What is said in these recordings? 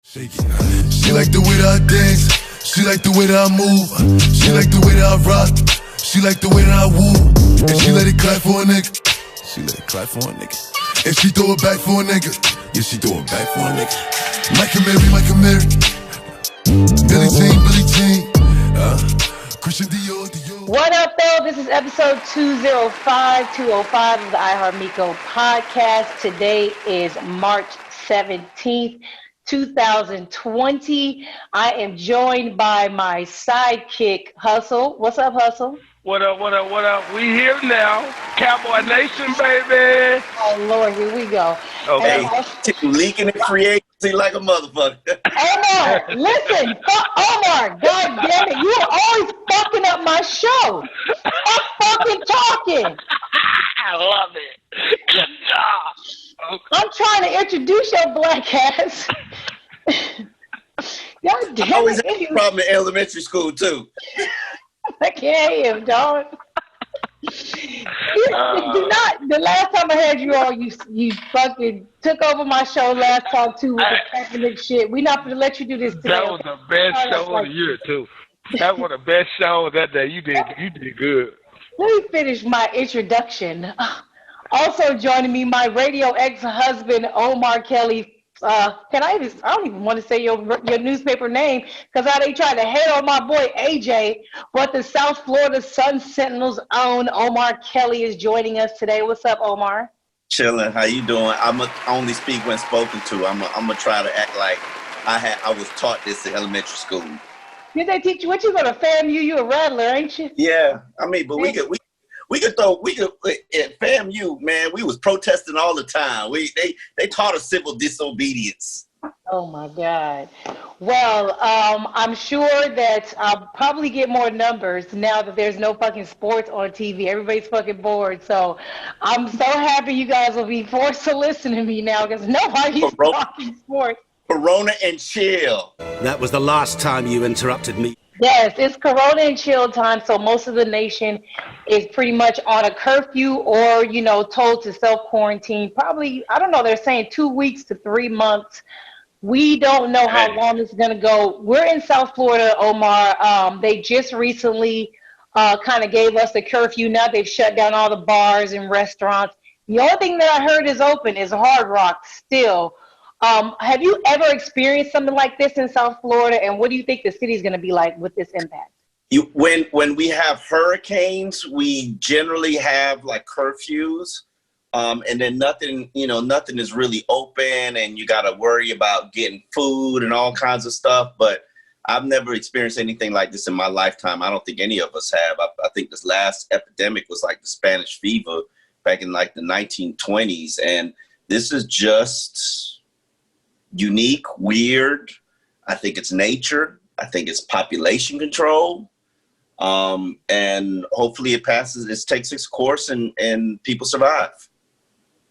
Shake it. She like the way that I dance. She like the way that I move. She like the way that I rock. She like the way that I woo. And she let it clap for a nigga. She let it clap for a nigga. And she throw it back for a nigga. Yeah, she throw it back for a nigga. Michael Mary. Billie Jean. Christian Dior. What up, though? This is episode 205 of the iHeartMiko podcast. Today is March 17th. 2020. I am joined by my sidekick, Hustle. What's up, Hustle? What up? We here now. Cowboy Nation, baby. Oh, Lord, here we go. Okay. Leaking in free agency like a motherfucker. Omar, listen. Omar, God damn it. You are always fucking up my show. Stop fucking talking. I love it. Good job. I'm trying to introduce your black ass. God damn I always it. had a problem in elementary school, too. I can't hear him, dog. Do not. The last time I had you on, you fucking took over my show last time, too, with the Catholic shit. We not going to let you do this today. That was the best show of the year, too. That was the best show that day. You did good. Let me finish my introduction. Also joining me, my radio ex-husband, Omar Kelly. I don't even want to say your newspaper name because they tried to hate on my boy AJ. But the South Florida Sun Sentinel's own Omar Kelly is joining us today. What's up, Omar? Chilling. How you doing? I'm only speak when spoken to. I'm gonna try to act like I was taught this in elementary school. Did they teach you? What you gonna FAMU? You a rattler, ain't you? Yeah, I mean, but we could at FAMU, man, we was protesting all the time. They taught us civil disobedience. Oh my God. Well, I'm sure that I'll probably get more numbers now that there's no fucking sports on TV. Everybody's fucking bored. So I'm so happy you guys will be forced to listen to me now because nobody's talking sports. Corona and chill. That was the last time you interrupted me. Yes, it's Corona and chill time, so most of the nation is pretty much on a curfew or, told to self-quarantine. Probably, I don't know, they're saying 2 weeks to 3 months. We don't know how long it's going to go. We're in South Florida, Omar. They just recently kind of gave us a curfew. Now they've shut down all the bars and restaurants. The only thing that I heard is open is Hard Rock still. Have you ever experienced something like this in South Florida, and what do you think the city's going to be like with this impact? When we have hurricanes, we generally have like curfews, and then nothing is really open, and you got to worry about getting food and all kinds of stuff. But I've never experienced anything like this in my lifetime. I don't think any of us have. I think this last epidemic was like the Spanish fever back in like the 1920s, and this is just unique, weird. I think it's nature. I think it's population control. And hopefully it takes its course and people survive.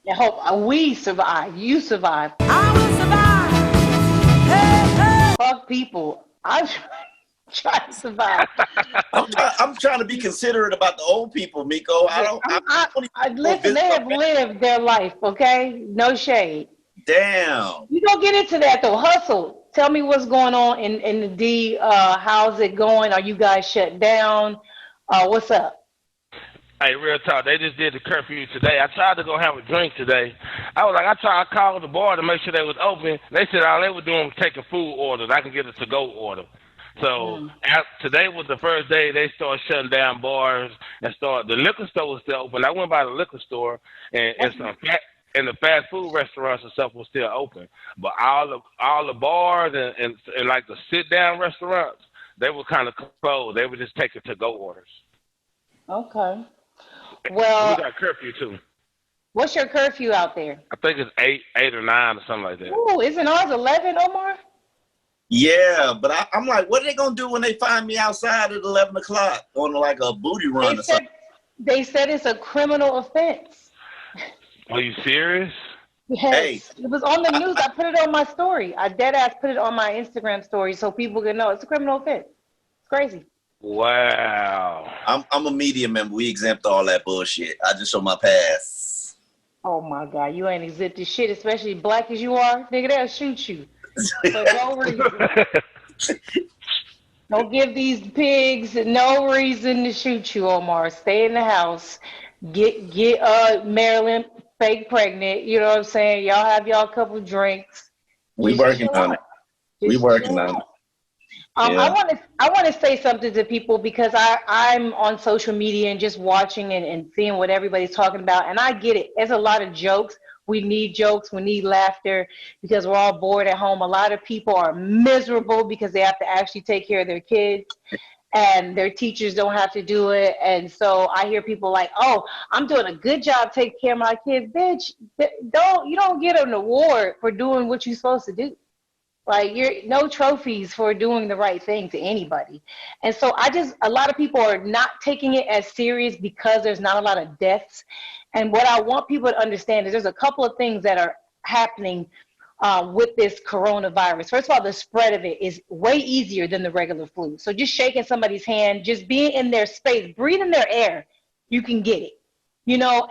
I hope we survive. You survive. I will survive. Hey, hey. Fuck people. I'm trying to survive. I'm trying to be considerate about the old people, Miko. Listen, they have lived their life, okay? No shade. Damn. You don't get into that though. Hustle. Tell me what's going on in the D. How's it going? Are you guys shut down? What's up? Hey, real talk. They just did the curfew today. I tried to go have a drink today. I called the bar to make sure they was open. They said all they were doing was taking food orders. I can get a to-go order. So today was the first day they started shutting down bars and the liquor store was still open. I went by the liquor store and and the fast food restaurants and stuff were still open, but all the bars and like the sit down restaurants, they were kind of closed. They were just taking to go orders. Okay. Well, we got curfew too. What's your curfew out there? I think it's 8 or 9 or something like that. Ooh, isn't ours 11, Omar? Yeah, but I'm like, what are they gonna do when they find me outside at 11 o'clock on like a booty run or something? They said it's a criminal offense. Are you serious? Yes. Hey. It was on the news. I put it on my story. I deadass put it on my Instagram story so people can know it's a criminal offense. It's crazy. Wow. I'm a media member. We exempt all that bullshit. I just show my pass. Oh my God, you ain't exempt this shit, especially black as you are. Nigga, they'll shoot you. For no reason. Don't give these pigs no reason to shoot you, Omar. Stay in the house. Get Marilyn fake pregnant. You know what I'm saying? Y'all have y'all a couple drinks. We working on it. We working on it. I want to say something to people because I'm on social media and just watching and seeing what everybody's talking about. And I get it. There's a lot of jokes. We need jokes. We need laughter because we're all bored at home. A lot of people are miserable because they have to actually take care of their kids and their teachers don't have to do it. And so I hear people like, oh, I'm doing a good job taking care of my kids. Bitch, you don't get an award for doing what you're supposed to do. Like, you're no trophies for doing the right thing to anybody. And so a lot of people are not taking it as serious because there's not a lot of deaths. And what I want people to understand is there's a couple of things that are happening with this coronavirus. First of all, the spread of it is way easier than the regular flu. So just shaking somebody's hand, just being in their space, breathing their air, you can get it,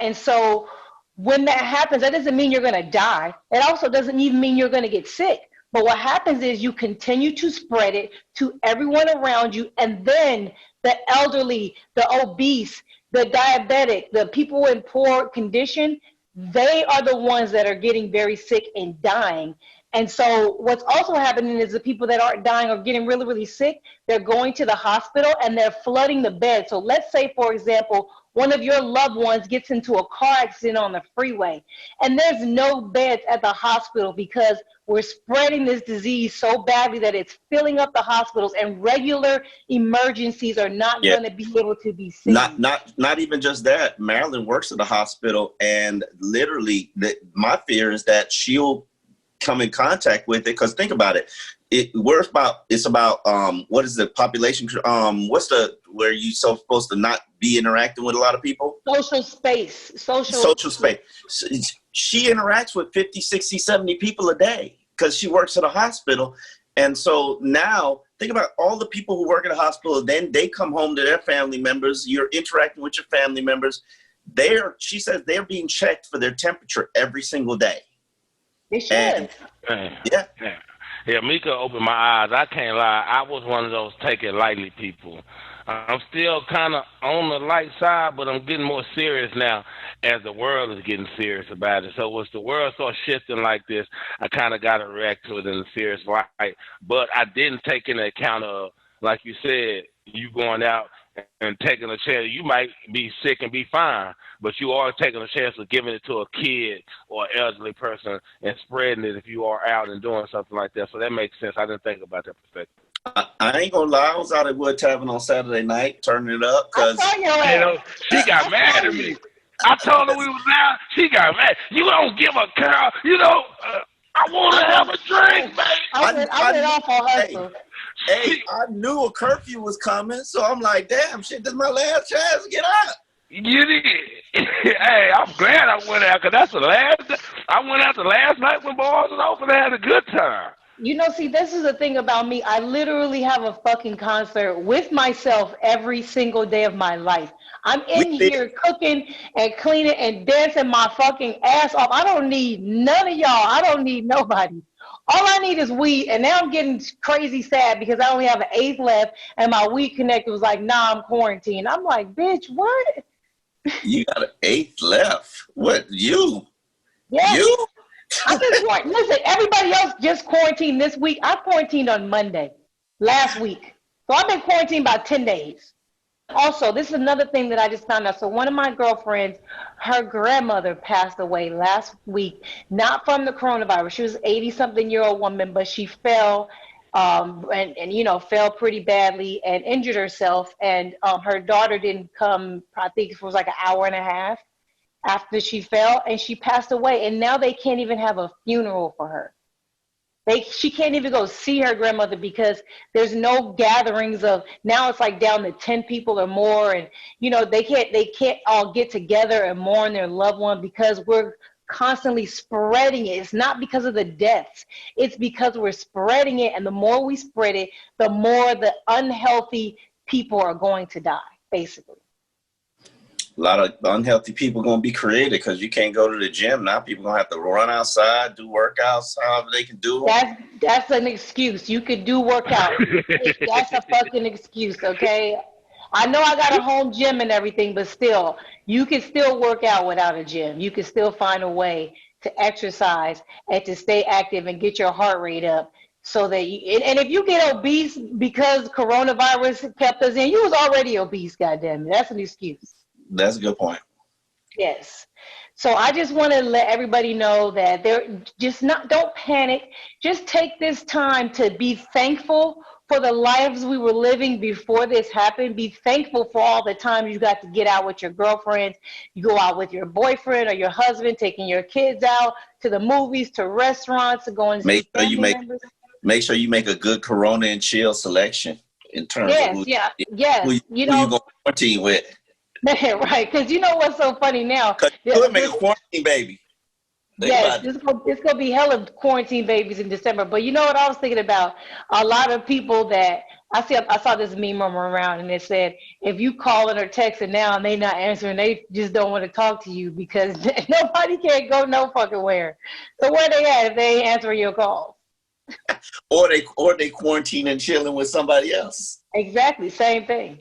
And so when that happens, that doesn't mean you're going to die. It also doesn't even mean you're going to get sick. But what happens is you continue to spread it to everyone around you, and then the elderly, the obese, the diabetic, the people in poor condition, they are the ones that are getting very sick and dying. And so what's also happening is the people that aren't dying or getting really, really sick, they're going to the hospital and they're flooding the bed. So let's say, for example, one of your loved ones gets into a car accident on the freeway and there's no beds at the hospital because we're spreading this disease so badly that it's filling up the hospitals and regular emergencies are not going to be able to be seen. Not even just that. Marilyn works at the hospital and literally my fear is that she'll come in contact with it because think about it. It's about what is the population? Where you supposed to not be interacting with a lot of people? Social space. Social space. She interacts with 50, 60, 70 people a day because she works at a hospital. And so now think about all the people who work at a hospital. Then they come home to their family members. You're interacting with your family members. She says they're being checked for their temperature every single day. They should. Yeah, Mika opened my eyes. I can't lie. I was one of those take it lightly people. I'm still kind of on the light side, but I'm getting more serious now as the world is getting serious about it. So once the world starts shifting like this, I kind of got to react to it in a serious light. But I didn't take into account of, like you said, you going out and taking a chance. You might be sick and be fine, but you are taking a chance of giving it to a kid or an elderly person and spreading it if you are out and doing something like that. So that makes sense. I didn't think about that perspective. I ain't gonna lie. I was out at Wood Tavern on Saturday night, turning it up because she got mad at me. I told her we was out. She got mad. You don't give a cow. I want to have a drink, man. I went off on her. Hey, I knew a curfew was coming, so I'm like, damn, shit, this is my last chance to get out. You did. Hey, I'm glad I went out, because that's the last. I went out the last night when bars was open and had a good time. See, this is the thing about me. I literally have a fucking concert with myself every single day of my life. I'm in here cooking and cleaning and dancing my fucking ass off. I don't need none of y'all. I don't need nobody. All I need is weed, and now I'm getting crazy sad because I only have an eighth left, and my weed connector was like, nah, I'm quarantined. I'm like, bitch, what? You got an eighth left? What, you? Yes. You? I just listen, everybody else just quarantined this week. I quarantined on Monday, last week. So I've been quarantined about 10 days. Also, this is another thing that I just found out. So one of my girlfriends, her grandmother passed away last week, not from the coronavirus. She was an 80-something-year-old woman, but she fell and fell pretty badly and injured herself. And her daughter didn't come, I think it was like an hour and a half after she fell, and she passed away. And now they can't even have a funeral for her. She can't even go see her grandmother because there's no gatherings of, now it's like down to 10 people or more. And, they can't all get together and mourn their loved one because we're constantly spreading it. It's not because of the deaths. It's because we're spreading it. And the more we spread it, the more the unhealthy people are going to die, basically. A lot of unhealthy people going to be created because you can't go to the gym. Now people going to have to run outside, do workouts, however they can do them. That's an excuse. You could do workout. That's a fucking excuse, okay? I know I got a home gym and everything, but still, you can still work out without a gym. You can still find a way to exercise and to stay active and get your heart rate up so that you, and if you get obese because coronavirus kept us in, you was already obese, goddamn it. That's an excuse. That's a good point. Yes. So I just want to let everybody know that don't panic. Just take this time to be thankful for the lives we were living before this happened. Be thankful for all the time you got to get out with your girlfriend. You go out with your boyfriend or your husband, taking your kids out to the movies, to restaurants, to go and see family members. Make sure you make a good Corona and chill selection in terms of who you going to quarantine with. Right, because you know what's so funny now? Because you could make a quarantine baby. Yes, it's gonna be hella quarantine babies in December. But you know what I was thinking about? A lot of people that I saw this meme around, and it said, if you calling or texting now and they not answering, they just don't want to talk to you because nobody can go no fucking where. So where they at if they ain't answering your calls? or they quarantine and chilling with somebody else. Exactly, same thing.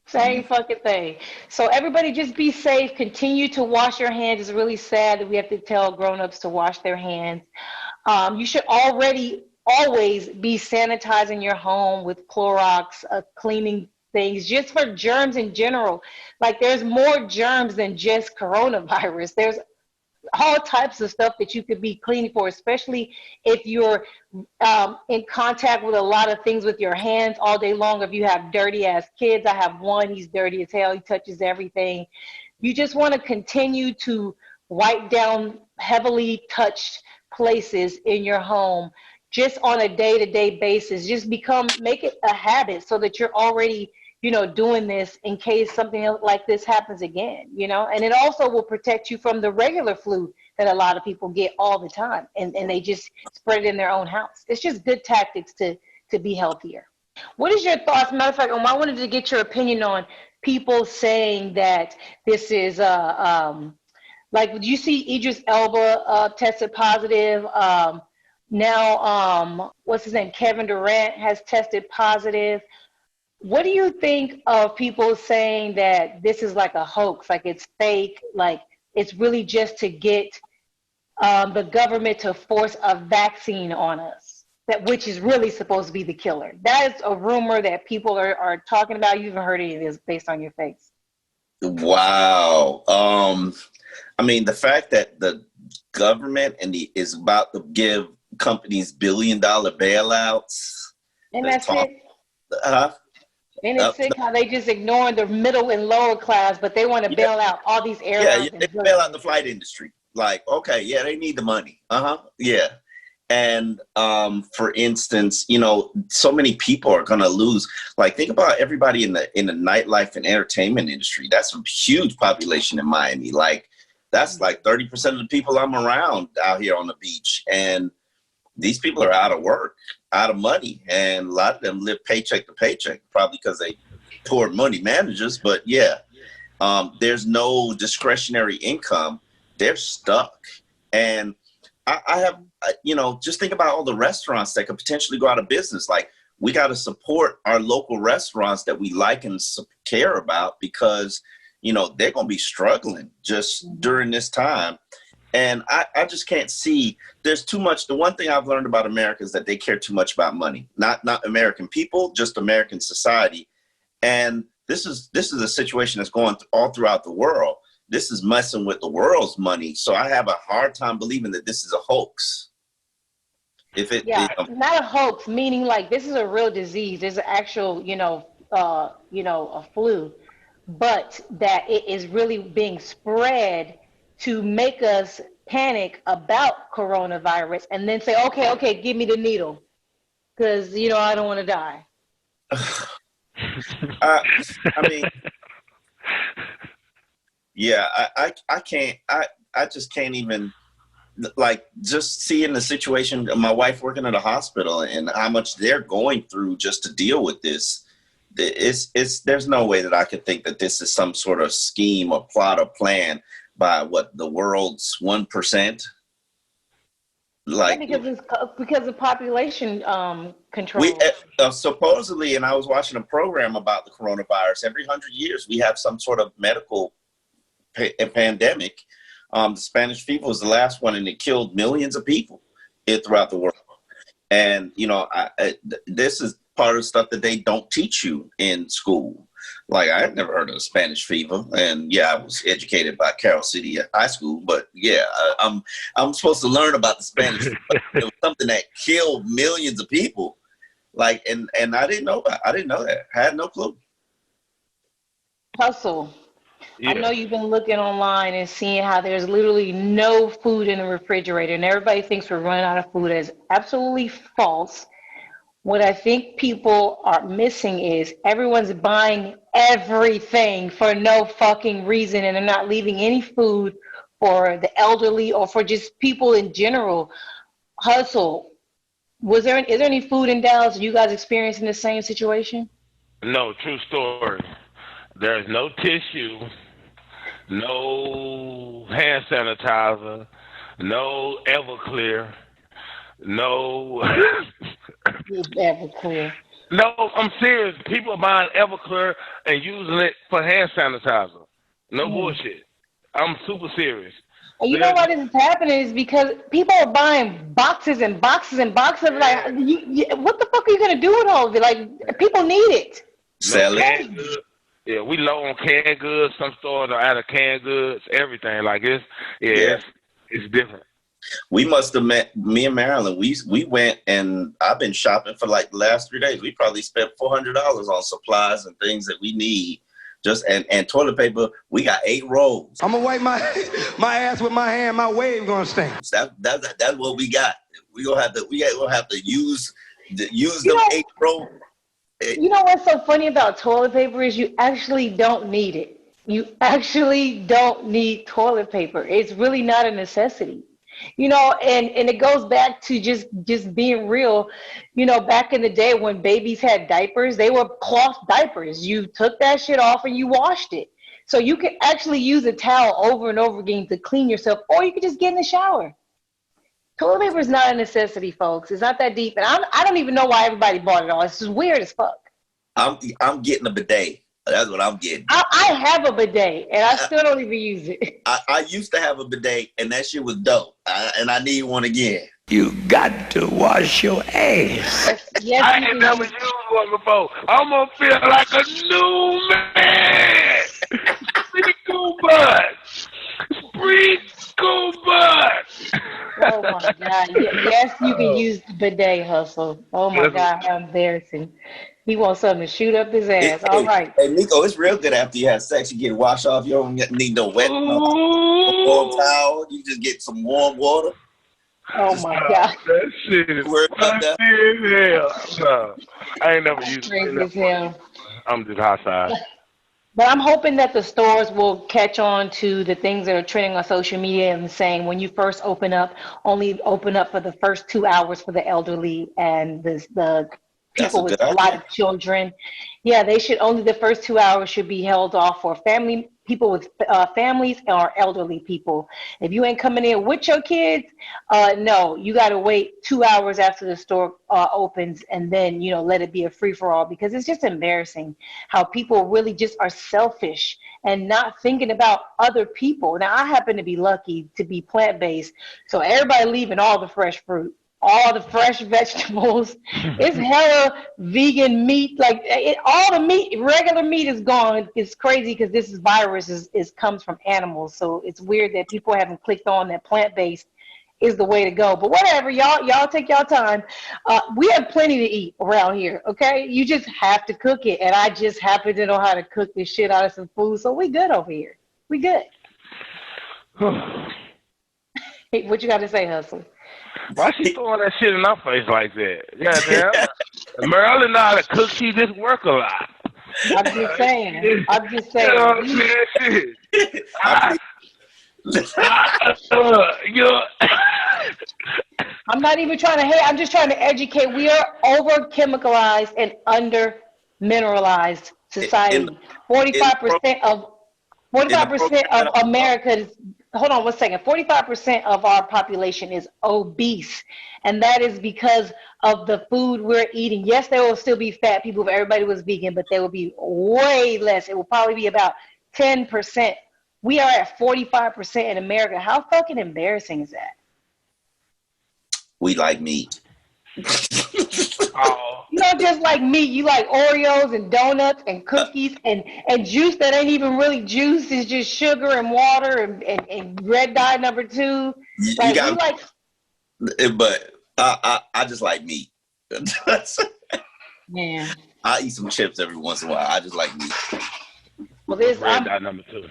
Same fucking thing. So everybody just be safe. Continue to wash your hands. It's really sad that we have to tell grown-ups to wash their hands. You should always be sanitizing your home with Clorox, cleaning things just for germs in general. Like there's more germs than just coronavirus. There's all types of stuff that you could be cleaning for, especially if you're in contact with a lot of things with your hands all day long. If you have dirty ass kids, I have one, he's dirty as hell, he touches everything. You just want to continue to wipe down heavily touched places in your home just on a day-to-day basis. Just make it a habit so that you're already doing this in case something like this happens again, and it also will protect you from the regular flu that a lot of people get all the time, and they just spread it in their own house. It's just good tactics to be healthier. What is your thoughts? Matter of fact, I wanted to get your opinion on people saying that this is, like, did you see Idris Elba tested positive? Now, what's his name? Kevin Durant has tested positive. What do you think of people saying that this is like a hoax, like it's fake, like it's really just to get the government to force a vaccine on us, which is really supposed to be the killer? That is a rumor that people are talking about. You haven't heard any of this based on your face. Wow. I mean, the fact that the government is about to give companies billion-dollar bailouts. And that's it. And it's sick how they just ignoring the middle and lower class, but they want to bail out all these airlines. Yeah, they bail out the flight industry. Like, okay, yeah, they need the money. Yeah. And for instance, so many people are going to lose. Like, think about everybody in the nightlife and entertainment industry. That's a huge population in Miami. Like, that's like 30% of the people I'm around out here on the beach. And these people are out of work, out of money, and a lot of them live paycheck to paycheck, probably because they poor money managers. But yeah, there's no discretionary income. They're stuck. And I have, just think about all the restaurants that could potentially go out of business. Like, we got to support our local restaurants that we like and care about because, they're going to be struggling just during this time. And I just can't see, there's too much. The one thing I've learned about America is that they care too much about money, not American people, just American society. And this is a situation that's going all throughout the world. This is messing with the world's money. So I have a hard time believing that this is a hoax. Not a hoax, meaning like this is a real disease. There's an actual, a flu, but that it is really being spread to make us panic about coronavirus and then say, okay, give me the needle because, I don't want to die. I mean, yeah, I can't, I just can't even, like, just seeing the situation, my wife working at a hospital and how much they're going through just to deal with this. there's no way that I could think that this is some sort of scheme or plot or plan by the world's 1%. Like, because of population control. We supposedly, and I was watching a program about the coronavirus. Every 100 years, we have some sort of medical pandemic. The Spanish fever was the last one, and it killed millions of people throughout the world. And this is part of the stuff that they don't teach you in school. Like, I had never heard of Spanish fever, and I was educated by Carroll City High School, but I'm supposed to learn about the Spanish fever. It was something that killed millions of people. Like, and I didn't know that. I had no clue. Hustle. Yeah. I know you've been looking online and seeing how there's literally no food in the refrigerator, and everybody thinks we're running out of food. That is absolutely false. What I think people are missing is everyone's buying everything for no fucking reason, and they're not leaving any food for the elderly or for just people in general. Hustle. Is there any food in Dallas? Are you guys experiencing the same situation? No, true story. There's no tissue, no hand sanitizer, no Everclear, no... Everclear. No, I'm serious. People are buying Everclear and using it for hand sanitizer. No bullshit. I'm super serious. And you know why this is happening is because people are buying boxes and boxes and boxes of like, what the fuck are you going to do with all of it? Like, people need it. Sell it. Yeah, we low on canned goods. Some stores are out of canned goods. Everything. Like, it's different. We must have met, me and Marilyn, we went, and I've been shopping for like the last 3 days. We probably spent $400 on supplies and things that we need. And toilet paper, we got 8 rolls. I'm gonna wipe my ass with my hand. My wave gonna stink. That's what we got. We gonna have to use them 8 rolls. You know what's so funny about toilet paper is you actually don't need it. You actually don't need toilet paper. It's really not a necessity. And it goes back to just being real. Back in the day when babies had diapers, they were cloth diapers. You took that shit off and you washed it. So you can actually use a towel over and over again to clean yourself, or you could just get in the shower. Toilet paper is not a necessity, folks. It's not that deep. And I don't even know why everybody bought it all. It's just weird as fuck. I'm getting a bidet. That's what I'm getting. I have a bidet, and I still don't even use it. I used to have a bidet, and that shit was dope. And I need one again. You got to wash your ass. Yes, I ain't never used one before. I'm going to feel like a new man. Sprinkle butt. Sprinkle butt. Oh, my God. Yes, you can use the bidet, Hustle. Oh, my God, how embarrassing. He wants something to shoot up his ass. All right. Hey, Nico, it's real good after you have sex. You get it washed off. You don't need no wet warm towel. You just get some warm water. Oh, my God. That shit is crazy as hell. I ain't never used it. I'm just outside. But I'm hoping that the stores will catch on to the things that are trending on social media and saying when you first open up, only open up for the first 2 hours for the elderly and the people with a lot of children. Yeah, they should only, the first 2 hours should be held off for people with families or elderly people. If you ain't coming in with your kids, no, you got to wait 2 hours after the store opens and then, let it be a free for all, because it's just embarrassing how people really just are selfish and not thinking about other people. Now, I happen to be lucky to be plant-based, so everybody leaving all the fresh fruit, all the fresh vegetables. It's hella vegan meat. Like all the meat, regular meat is gone. It's crazy because this virus comes from animals. So it's weird that people haven't clicked on that plant-based is the way to go. But whatever, y'all take y'all time. We have plenty to eat around here, okay? You just have to cook it. And I just happen to know how to cook this shit out of some food. So we good over here. We good. Hey, what you got to say, Hustle? Why she throwing that shit in our face like that? Goddamn. Marilyn know how to cook. She just work a lot. I'm just saying. You know what I'm saying? I'm not even trying to hate. I'm just trying to educate. We are over chemicalized and under mineralized society. 45% of America's, hold on 1 second, 45% of our population is obese. And that is because of the food we're eating. Yes, there will still be fat people if everybody was vegan, but there will be way less. It will probably be about 10%. We are at 45% in America. How fucking embarrassing is that? We like meat. Oh. You don't just like meat. You like Oreos and donuts and cookies and juice that ain't even really juice. It's just sugar and water and red dye number 2. Like, you got, but I just like meat. Man. I eat some chips every once in a while. I just like meat. Well, this red dye number 2.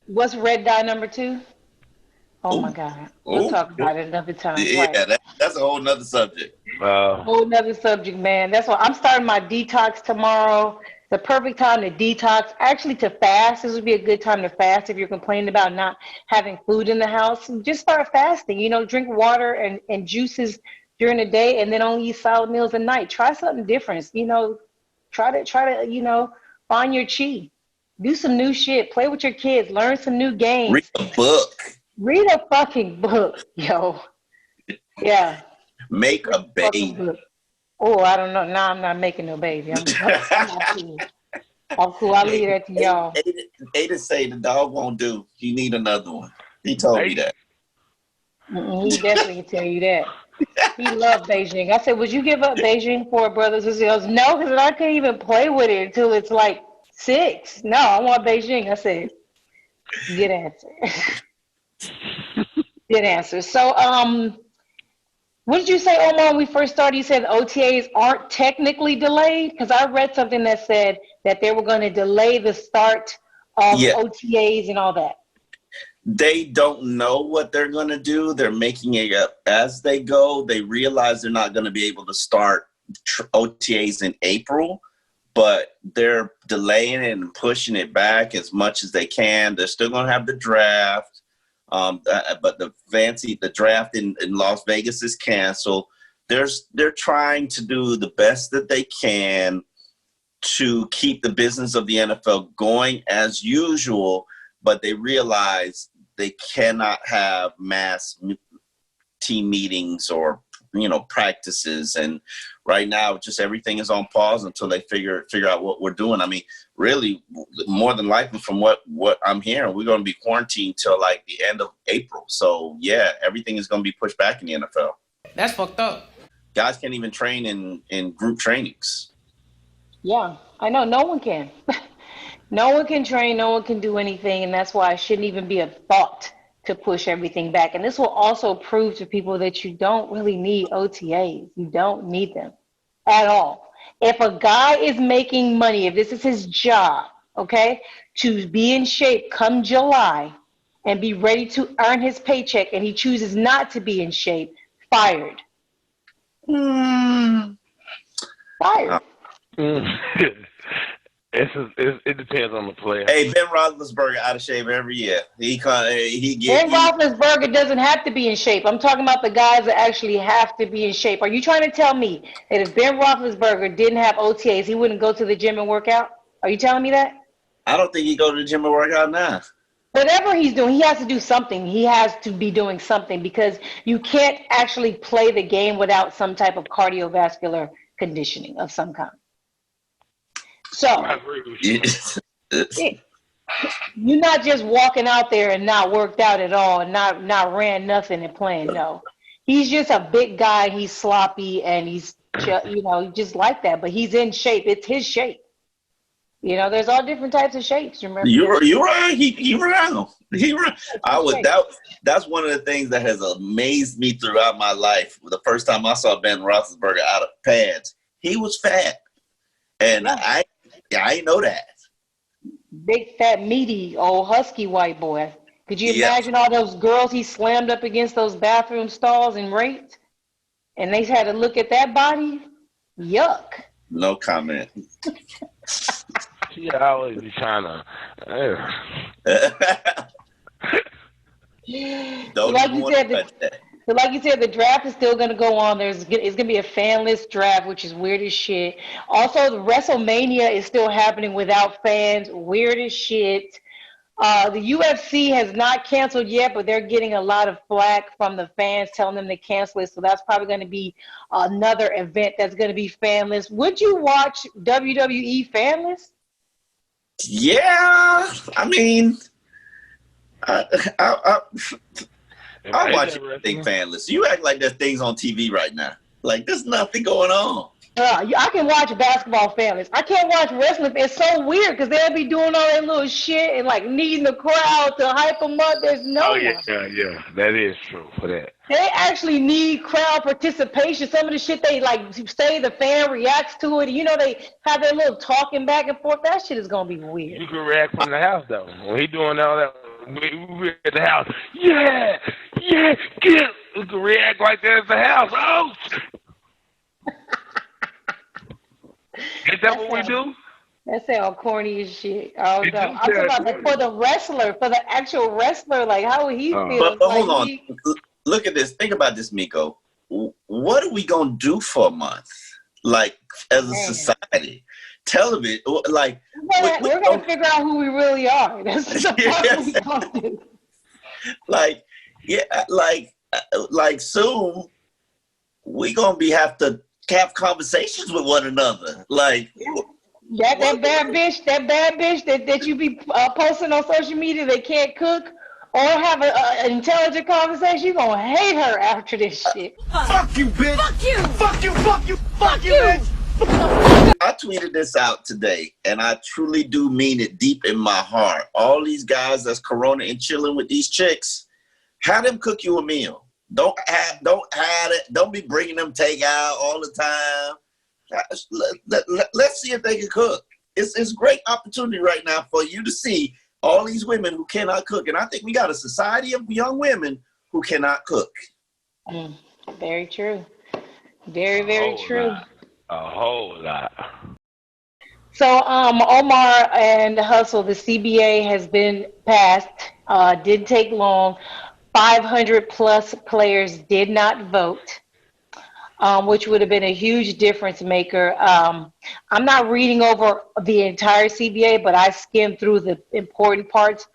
What's red dye number 2? Oh my God. We'll talk about it another time. Yeah, right. that's a whole nother subject. Whole nother subject, man. That's why I'm starting my detox tomorrow. The perfect time to detox, actually to fast. This would be a good time to fast if you're complaining about not having food in the house. Just start fasting. You know, drink water and juices during the day, and then only eat solid meals at night. Try something different. You know, try to you know, find your chi. Do some new shit. Play with your kids. Learn some new games. Read a book. Read a fucking book, yo. Yeah. Make a baby. Oh, I don't know. Nah, I'm not making no baby. I'm cool. I'm cool. I'll leave that to y'all. Ada say the dog won't do. You need another one. He told me that. He definitely can tell you that. He loved Beijing. I said, would you give up Beijing for brothers and sisters? No, because I can't even play with it until it's like 6. No, I want Beijing. I said, good answer. Good answer. So, what did you say, Omar, when we first started? You said OTAs aren't technically delayed? Because I read something that said that they were going to delay the start of OTAs and all that. They don't know what they're going to do. They're making it up as they go. They realize they're not going to be able to start OTAs in April, but they're delaying it and pushing it back as much as they can. They're still going to have the draft. But the draft in Las Vegas is canceled. They're trying to do the best that they can to keep the business of the NFL going as usual, but they realize they cannot have mass team meetings or, you know, practices. And right now, just everything is on pause until they figure out what we're doing. I mean, really, more than likely, from what I'm hearing, we're going to be quarantined till like the end of April. So yeah, everything is going to be pushed back in the NFL. That's fucked up. Guys can't even train in group trainings. Yeah, I know. No one can. No one can train. No one can do anything. And that's why it shouldn't even be a thought to push everything back. And this will also prove to people that you don't really need OTAs. You don't need them at all. If a guy is making money, if this is his job, okay, to be in shape come July and be ready to earn his paycheck, and he chooses not to be in shape, fired. Fired. It depends on the player. Hey, Ben Roethlisberger out of shape every year. Ben Roethlisberger doesn't have to be in shape. I'm talking about the guys that actually have to be in shape. Are you trying to tell me that if Ben Roethlisberger didn't have OTAs, he wouldn't go to the gym and work out? Are you telling me that? I don't think he go to the gym and work out now. Whatever he's doing, he has to do something. He has to be doing something because you can't actually play the game without some type of cardiovascular conditioning of some kind. So, you're not just walking out there and not worked out at all and not ran nothing and playing. No, he's just a big guy. He's sloppy and he's just like that. But he's in shape. It's his shape. You know, there's all different types of shapes. Remember? You're right. He ran. That's one of the things that has amazed me throughout my life. The first time I saw Ben Roethlisberger out of pads, he was fat, and I didn't know that. Big, fat, meaty, old husky white boy. Could you imagine all those girls he slammed up against those bathroom stalls and raped? And they had to look at that body? Yuck. No comment. She always be trying to. Don't like even you want said, to touch that. So like you said, the draft is still going to go on. It's going to be a fanless draft, which is weird as shit. Also, the WrestleMania is still happening without fans. Weird as shit. The UFC has not canceled yet, but they're getting a lot of flack from the fans telling them to cancel it. So that's probably going to be another event that's going to be fanless. Would you watch WWE fanless? Yeah, I mean, I watch anything fanless. You act like there's things on TV right now. Like there's nothing going on. I can watch basketball fanless. I can't watch wrestling. It's so weird because they'll be doing all that little shit and like needing the crowd to hype them up. There's no one. Yeah, that is true for that. They actually need crowd participation. Some of the shit they like say the fan reacts to it. You know, they have their little talking back and forth. That shit is gonna be weird. You can react from the house though. When he doing all that, we at the house. Yeah, get. You can react like that at the house. Oh. Ain't that what we do? That sounds corny as shit. Oh no! I'm talking about for the wrestler, for the actual wrestler. Like, how would he feel? But hold on. Look at this. Think about this, Miko. What are we gonna do for a month? Like, as a society, television. Like, we're gonna figure out who we really are. That's the part we gonna do. Like, yeah, like soon we gonna have to have conversations with one another. Like that bad bitch that you be posting on social media that can't cook or have an intelligent conversation, you gonna hate her after this shit. Fuck you, bitch. Fuck you. Fuck you. Fuck you. Fuck you, bitch. I tweeted this out today, and I truly do mean it deep in my heart. All these guys that's corona and chilling with these chicks, have them cook you a meal. Don't have it. Don't be bringing them takeout all the time. Let's see if they can cook. It's a great opportunity right now for you to see all these women who cannot cook. And I think we got a society of young women who cannot cook. Very true. Very, very true. A whole lot. So Omar and Hustle, the CBA has been passed. Didn't take long. 500 plus players did not vote, which would have been a huge difference maker. I'm not reading over the entire CBA, but I skimmed through the important parts.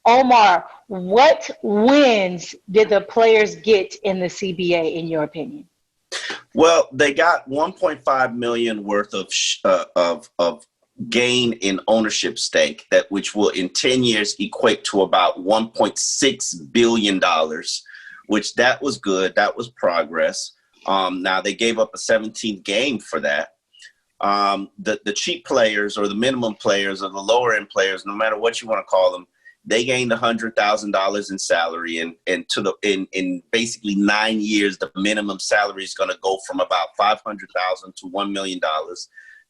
Omar, what wins did the players get in the CBA, in your opinion? Well, they got 1.5 million worth of gain in ownership stake, that which will in 10 years equate to about $1.6 billion, which that was good. That was progress. Now they gave up a 17th game for that. The cheap players or the minimum players or the lower end players, no matter what you want to call them, they gained $100,000 in salary, and in basically 9 years, the minimum salary is going to go from about $500,000 to $1 million.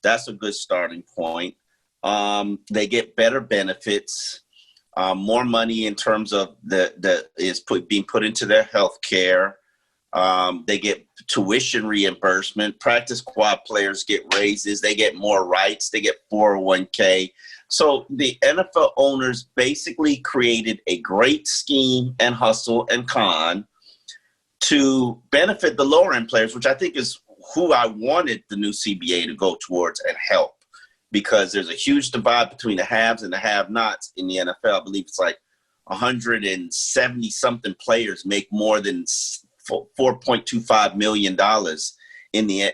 That's a good starting point. They get better benefits, more money in terms of being put into their health care. They get tuition reimbursement. Practice squad players get raises. They get more rights. They get 401k. So the NFL owners basically created a great scheme and hustle and con to benefit the lower end players, which I think is who I wanted the new CBA to go towards and help, because there's a huge divide between the haves and the have-nots in the NFL. I believe it's like 170 something players make more than $4.25 million in the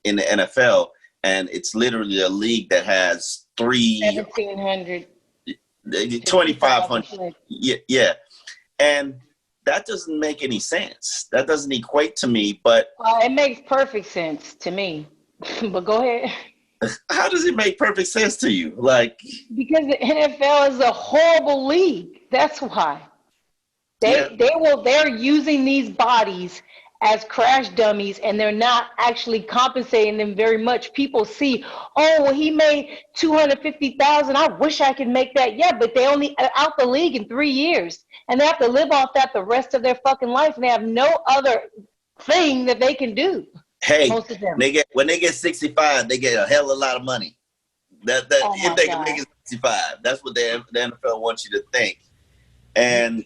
NFL, and it's literally a league that has 1,700, 2,500. Yeah, and that doesn't make any sense. That doesn't equate to me, but it makes perfect sense to me. But go ahead. How does it make perfect sense to you? Like, because the NFL is a horrible league. That's why. They're using these bodies as crash dummies, and they're not actually compensating them very much. People see, oh, well, he made $250,000. I wish I could make that. Yeah, but they only out the league in 3 years, and they have to live off that the rest of their fucking life, and they have no other thing that they can do. Hey, most of them. When they get 65, they get a hell of a lot of money. If they can make it 65, that's what the NFL wants you to think. And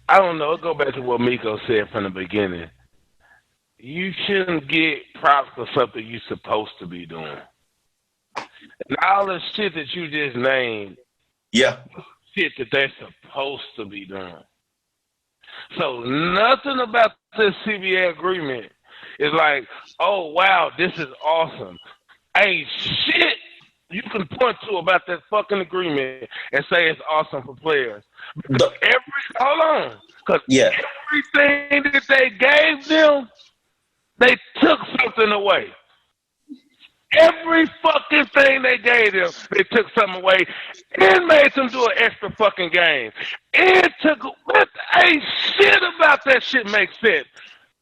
I don't know. It'll go back to what Miko said from the beginning. You shouldn't get props for something you're supposed to be doing. And all the shit that you just named, shit that they're supposed to be doing. So nothing about this CBA agreement is like, oh, wow, this is awesome. Ain't shit you can point to about that fucking agreement and say it's awesome for players. Because everything that they gave them, they took something away. Every fucking thing they gave them, they took something away and made them do an extra fucking game. And ain't shit about that shit makes sense.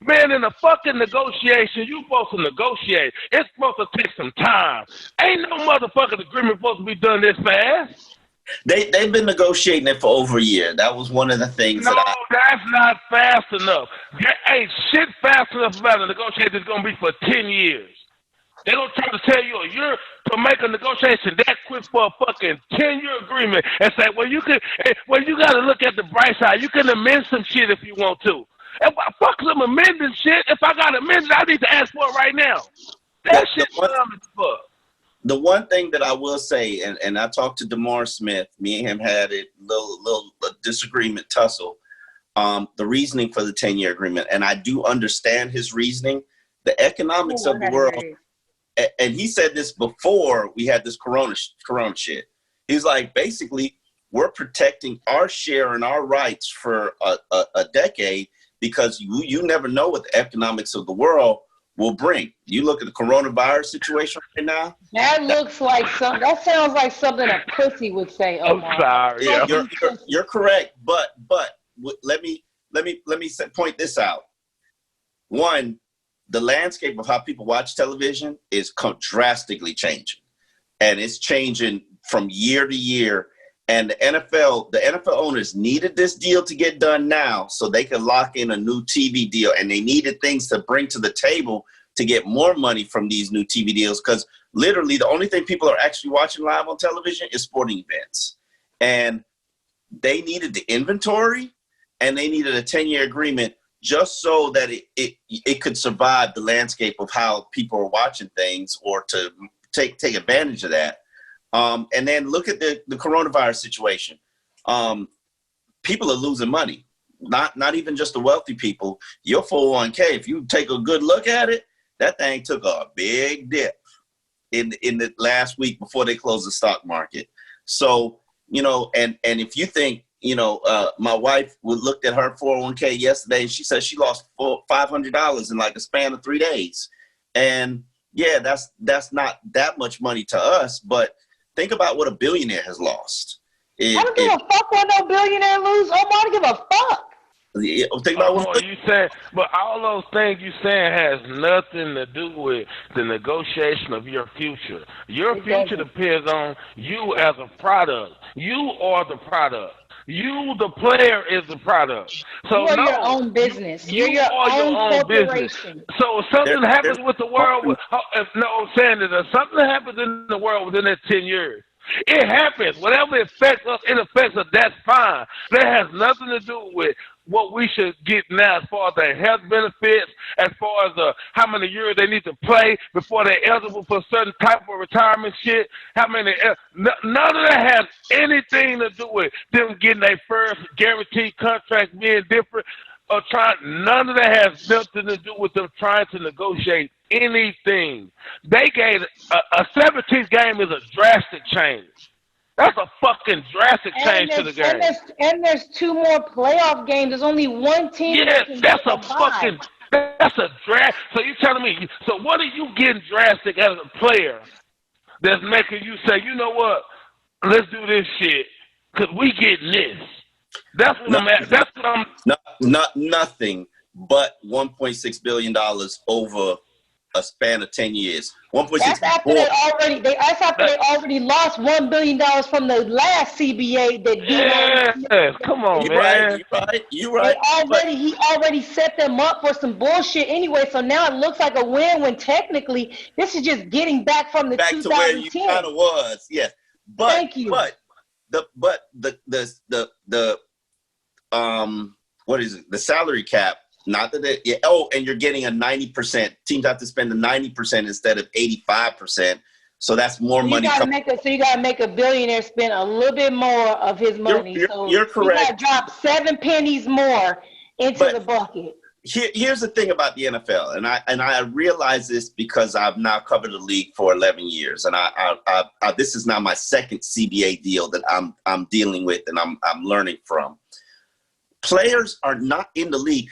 Man, in a fucking negotiation, you supposed to negotiate. It's supposed to take some time. Ain't no motherfucking agreement supposed to be done this fast. They've been negotiating it for over a year. That was one of the things. That's not fast enough. There ain't shit fast enough about a negotiation that's gonna be for 10 years. They're gonna try to tell you a year to make a negotiation that quick for a fucking 10-year agreement and say, well, you gotta look at the bright side. You can amend some shit if you want to. And fuck some amending shit. If I got amended, I need to ask for it right now. That shit's dumb as fuck. The one thing that I will say, and I talked to DeMar Smith, me and him had a little disagreement, tussle, the reasoning for the 10-year agreement. And I do understand his reasoning. The economics of the world, and he said this before we had this corona shit. He's like, basically, we're protecting our share and our rights for a decade because you never know what the economics of the world will bring. You look at the coronavirus situation right now. That sounds like something a pussy would say. Omar. I'm sorry. Yeah. You're correct, but let me point this out. One, the landscape of how people watch television is drastically changing, and it's changing from year to year. And the NFL owners needed this deal to get done now so they could lock in a new TV deal. And they needed things to bring to the table to get more money from these new TV deals. Because literally the only thing people are actually watching live on television is sporting events. And they needed the inventory and they needed a 10-year agreement just so that it could survive the landscape of how people are watching things or to take advantage of that. And then look at the coronavirus situation. People are losing money, not even just the wealthy people. Your 401k, if you take a good look at it, that thing took a big dip in the last week before they closed the stock market. So, and if you think, my wife looked at her 401k yesterday and she said she lost $500 in like a span of 3 days. And yeah, that's not that much money to us, but think about what a billionaire has lost. I don't give a fuck what no billionaire lose. I don't give a fuck. Think about what you saying, but all those things you saying has nothing to do with the negotiation of your future. Your future depends on you as a product. You are the product. You, the player, is the product. So you're your own business. You're your own corporation. So if something happens with the world, if something happens in the world within that 10 years, it happens. Whatever affects us, it affects us. That's fine. That has nothing to do with what we should get now as far as their health benefits, as far as how many years they need to play before they're eligible for a certain type of retirement shit. None of that has anything to do with them getting their first guaranteed contract being different. None of that has nothing to do with them trying to negotiate anything. They gave a 17th game is a drastic change. That's a fucking drastic change to the game. And there's 2 more playoff games. There's only one team. Yeah, that's a draft. So you're telling me, so what are you getting drastic as a player that's making you say, you know what, let's do this shit because we getting this. That's what I'm at. That's what I'm. Not nothing but $1.6 billion over a span of 10 years. 1.6. That's after they already lost $1 billion from the last CBA that come on, man. You're right. He already set them up for some bullshit anyway. So now it looks like a win when technically this is just getting back from the 2010. To where you kind of was, yes. But thank you. But the what is it? The salary cap. Not that it, yeah, oh, and you're getting a 90%. Teams have to spend the 90% instead of 85%. So that's more money. So you gotta make a billionaire spend a little bit more of his money. You're correct. You gotta drop 7 pennies more into the bucket. Here's the thing about the NFL, and I realize this because I've now covered the league for 11 years, and I this is now my second CBA deal that I'm dealing with and I'm learning from. Players are not in the league.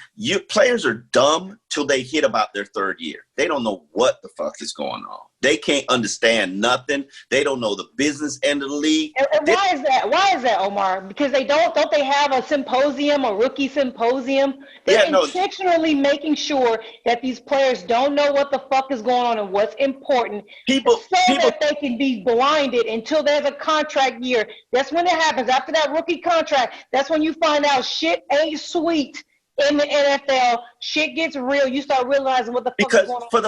Players are dumb till they hit about their third year. They don't know what the fuck is going on. They can't understand nothing. They don't know the business end of the league. And why is that? Why is that, Omar? Because they don't they have a symposium, a rookie symposium? They're intentionally making sure that these players don't know what the fuck is going on and what's important. People that they can be blinded until there's a contract year. That's when it happens. After that rookie contract, that's when you find out shit ain't sweet. In the NFL, shit gets real. You start realizing what the fuck is going on. For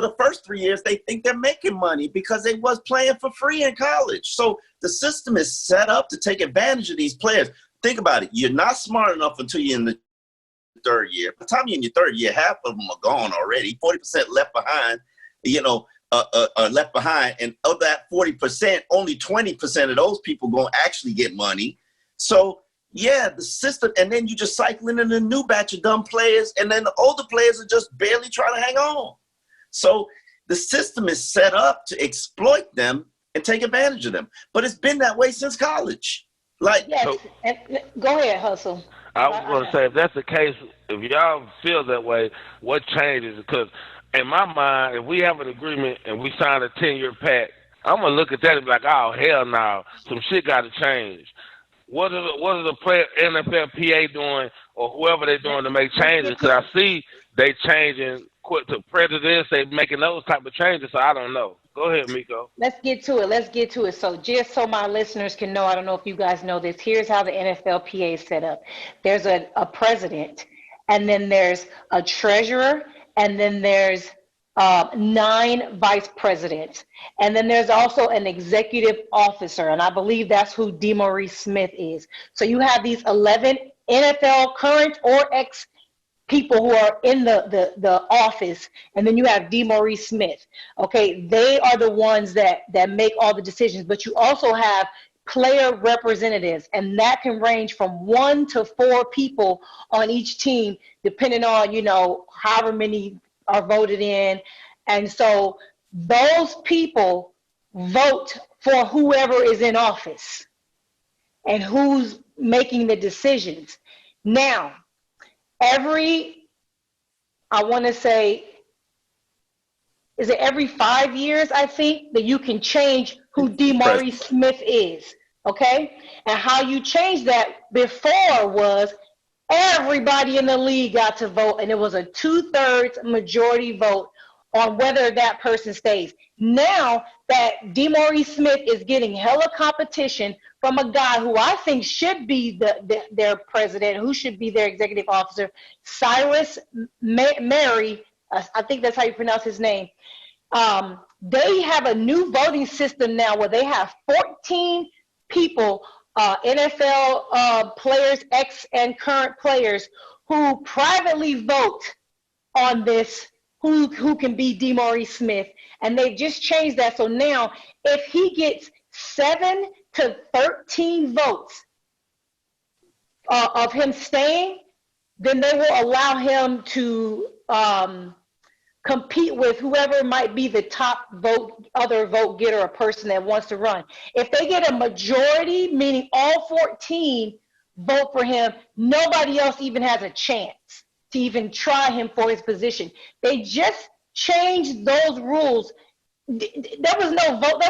the first 3 years, they think they're making money because they was playing for free in college. So the system is set up to take advantage of these players. Think about it. You're not smart enough until you're in the third year. By the time you're in your third year, half of them are gone already. 40% left behind. Left behind, and of that 40%, only 20% of those people gonna actually get money. So. Yeah, the system, and then you just cycling in a new batch of dumb players, and then the older players are just barely trying to hang on. So the system is set up to exploit them and take advantage of them. But it's been that way since college. Yes. Go ahead, Hustle. I was going to say, if that's the case, if y'all feel that way, what changes? Because in my mind, if we have an agreement and we sign a 10-year pact, I'm going to look at that and be like, oh, hell no, some shit got to change. What are the player Nflpa doing or whoever they're doing to make changes? Because I see they changing to presidents, they making those type of changes. So I don't know. Go ahead, Miko. Let's get to it. So just so my listeners can know, I don't know if you guys know this. Here's how the Nflpa is set up. There's a president, and then there's a treasurer, and then there's 9 vice presidents. And then there's also an executive officer, and I believe that's who DeMaurice Smith is. So you have these 11 NFL current or ex people who are in the office, and then you have DeMaurice Smith. Okay, they are the ones that make all the decisions, but you also have player representatives, and that can range from 1 to 4 people on each team, depending on, however many are voted in. And so those people vote for whoever is in office and who's making the decisions. Now, every 5 years, I think, that you can change who DeMaurice Smith is, okay? And how you change that before was everybody in the league got to vote, and it was a 2/3 majority vote on whether that person stays. Now that DeMaurice Smith is getting hella competition from a guy who I think should be their president, who should be their executive officer, Cyrus Mary, I think that's how you pronounce his name. They have a new voting system now where they have 14 people, NFL players, ex and current players, who privately vote on this, who can be DeMaurice Smith. And they've just changed that. So now if he gets 7 to 13 votes of him staying, then they will allow him to compete with whoever might be the top other vote getter, a person that wants to run. If they get a majority, meaning all 14 vote for him, nobody else even has a chance to even try him for his position. They just changed those rules. There was no vote.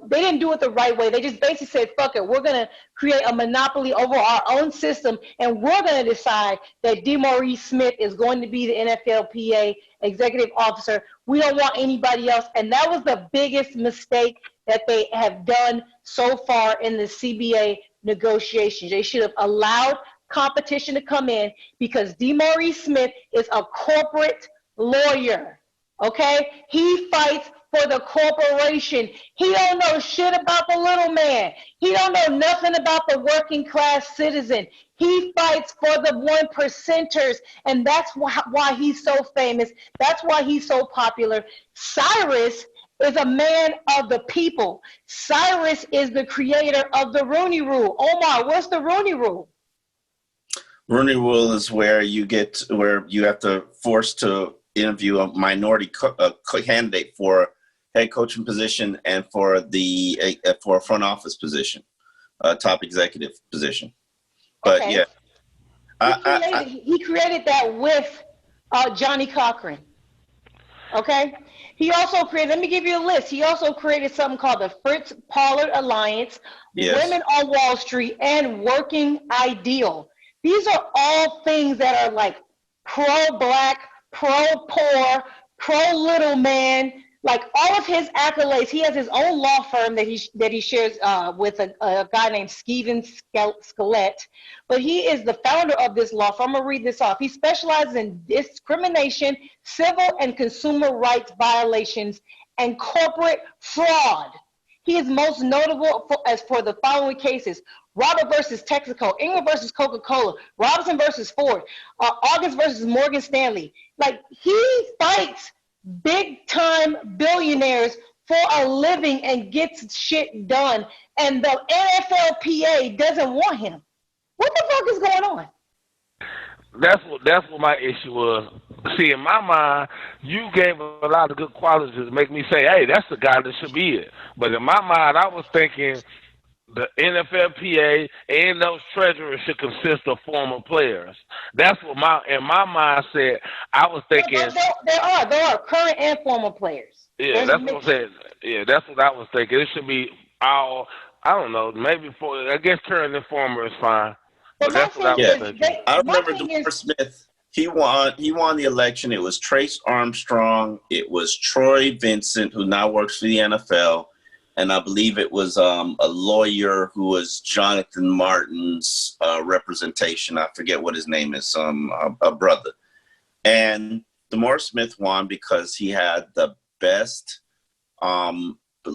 They didn't do it the right way. They just basically said, fuck it, we're going to create a monopoly over our own system, and we're going to decide that DeMaurice Smith is going to be the NFLPA executive officer. We don't want anybody else. And that was the biggest mistake that they have done so far in the CBA negotiations. They should have allowed competition to come in, because DeMaurice Smith is a corporate lawyer. Okay, he fights for the corporation. He don't know shit about the little man. He don't know nothing about the working class citizen. He fights for the 1%ers, and that's why he's so famous. That's why he's so popular. Cyrus is a man of the people. Cyrus is the creator of the Rooney Rule. Omar, what's the Rooney Rule? Rooney Rule is where you have to force to interview a minority candidate for head coaching position and for a front office position, top executive position. But okay. Yeah, he created that with Johnny Cochran. Okay. He also created, let me give you a list. He also created something called the Fritz Pollard Alliance, yes. Women on Wall Street, and Working Ideal. These are all things that are like pro-black, pro-poor, pro-little man. Like all of his accolades, he has his own law firm that he shares with a guy named Stephen Skelet. But he is the founder of this law firm. I'm gonna read this off. He specializes in discrimination, civil and consumer rights violations, and corporate fraud. He is most notable for the following cases: Robert versus Texaco, Ingram versus Coca-Cola, Robinson versus Ford, August versus Morgan Stanley. Like, he fights big time billionaires for a living and gets shit done. And the NFLPA doesn't want him. What the fuck is going on? That's what my issue was. See, in my mind, you gave a lot of good qualities to make me say, hey, that's the guy that should be it. But in my mind, I was thinking the NFLPA and those treasurers should consist of former players. That's what in my mindset, I was thinking. There are current and former players. Yeah, that's what I'm saying. Yeah, that's what I was thinking. It should be all, I don't know, maybe I guess current and former is fine. But that's what I was thinking. I remember DeMar Smith. He won the election. It was Trace Armstrong. It was Troy Vincent, who now works for the NFL. And I believe it was a lawyer who was Jonathan Martin's representation. I forget what his name is, a brother. And DeMar Smith won because he had the best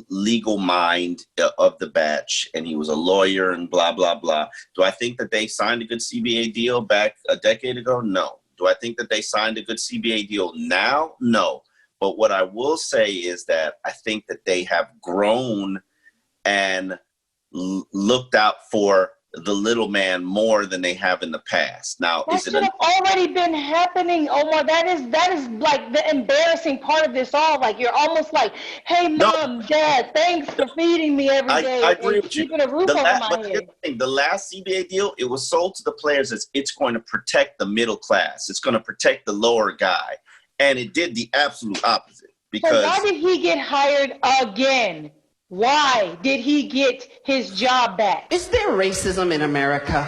legal mind of the batch, and he was a lawyer and blah, blah, blah. Do I think that they signed a good CBA deal back a decade ago? No. Do I think that they signed a good CBA deal now? No. But what I will say is that I think that they have grown and looked out for the little man more than they have in the past. Now, that should have already been happening, Omar. That is like the embarrassing part of this all. Like, you're almost like, hey, Mom, Dad, thanks for feeding me every day. I agree with you. Keeping a roof over my head. The last CBA deal, it was sold to the players as it's going to protect the middle class. It's going to protect the lower guy. And it did the absolute opposite. Because why did he get hired again? Why did he get his job back? Is there racism in America?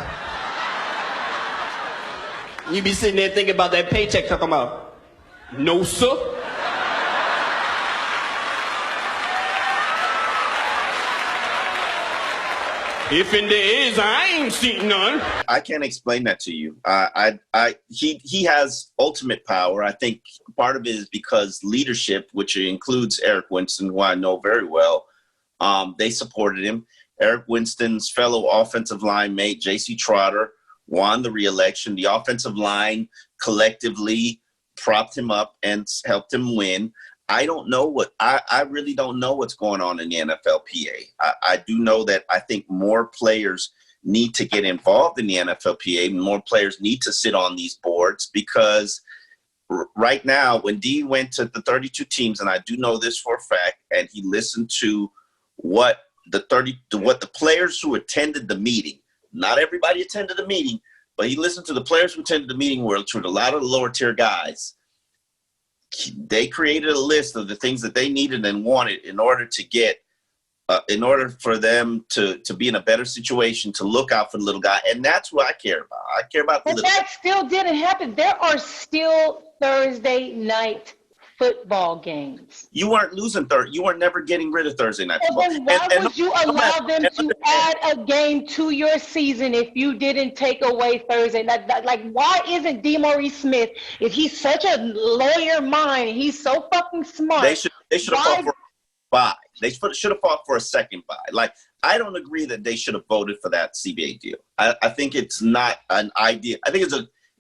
You be sitting there thinking about that paycheck, talking about, no, sir. If in there is, I ain't seen none. I can't explain that to you. He has ultimate power. I think part of it is because leadership, which includes Eric Winston, who I know very well, they supported him. Eric Winston's fellow offensive line mate, J.C. Trotter, won the re-election. The offensive line collectively propped him up and helped him win. I don't know I really don't know what's going on in the NFLPA. I do know that I think more players need to get involved in the NFLPA. More players need to sit on these boards, because right now, when D went to the 32 teams, and I do know this for a fact, and he listened to what the players who attended the meeting, not everybody attended the meeting, but he listened to the players who attended the meeting, which were a lot of the lower tier guys. They created a list of the things that they needed and wanted in order to get, in order for them to be in a better situation, to look out for the little guy. And that's what I care about. I care about the little guy. But that still didn't happen. There are still Thursday night football games. You weren't losing you weren't never getting rid of Thursday night football. Football. Then why would you allow them to add a game to your season if you didn't take away Thursday night? Like, why isn't DeMaurice Smith, if he's such a lawyer mind, he's so fucking smart, They should have fought for a bye. They should have fought for a second bye. Like, I don't agree that they should have voted for that CBA deal. I think it's not an idea. I think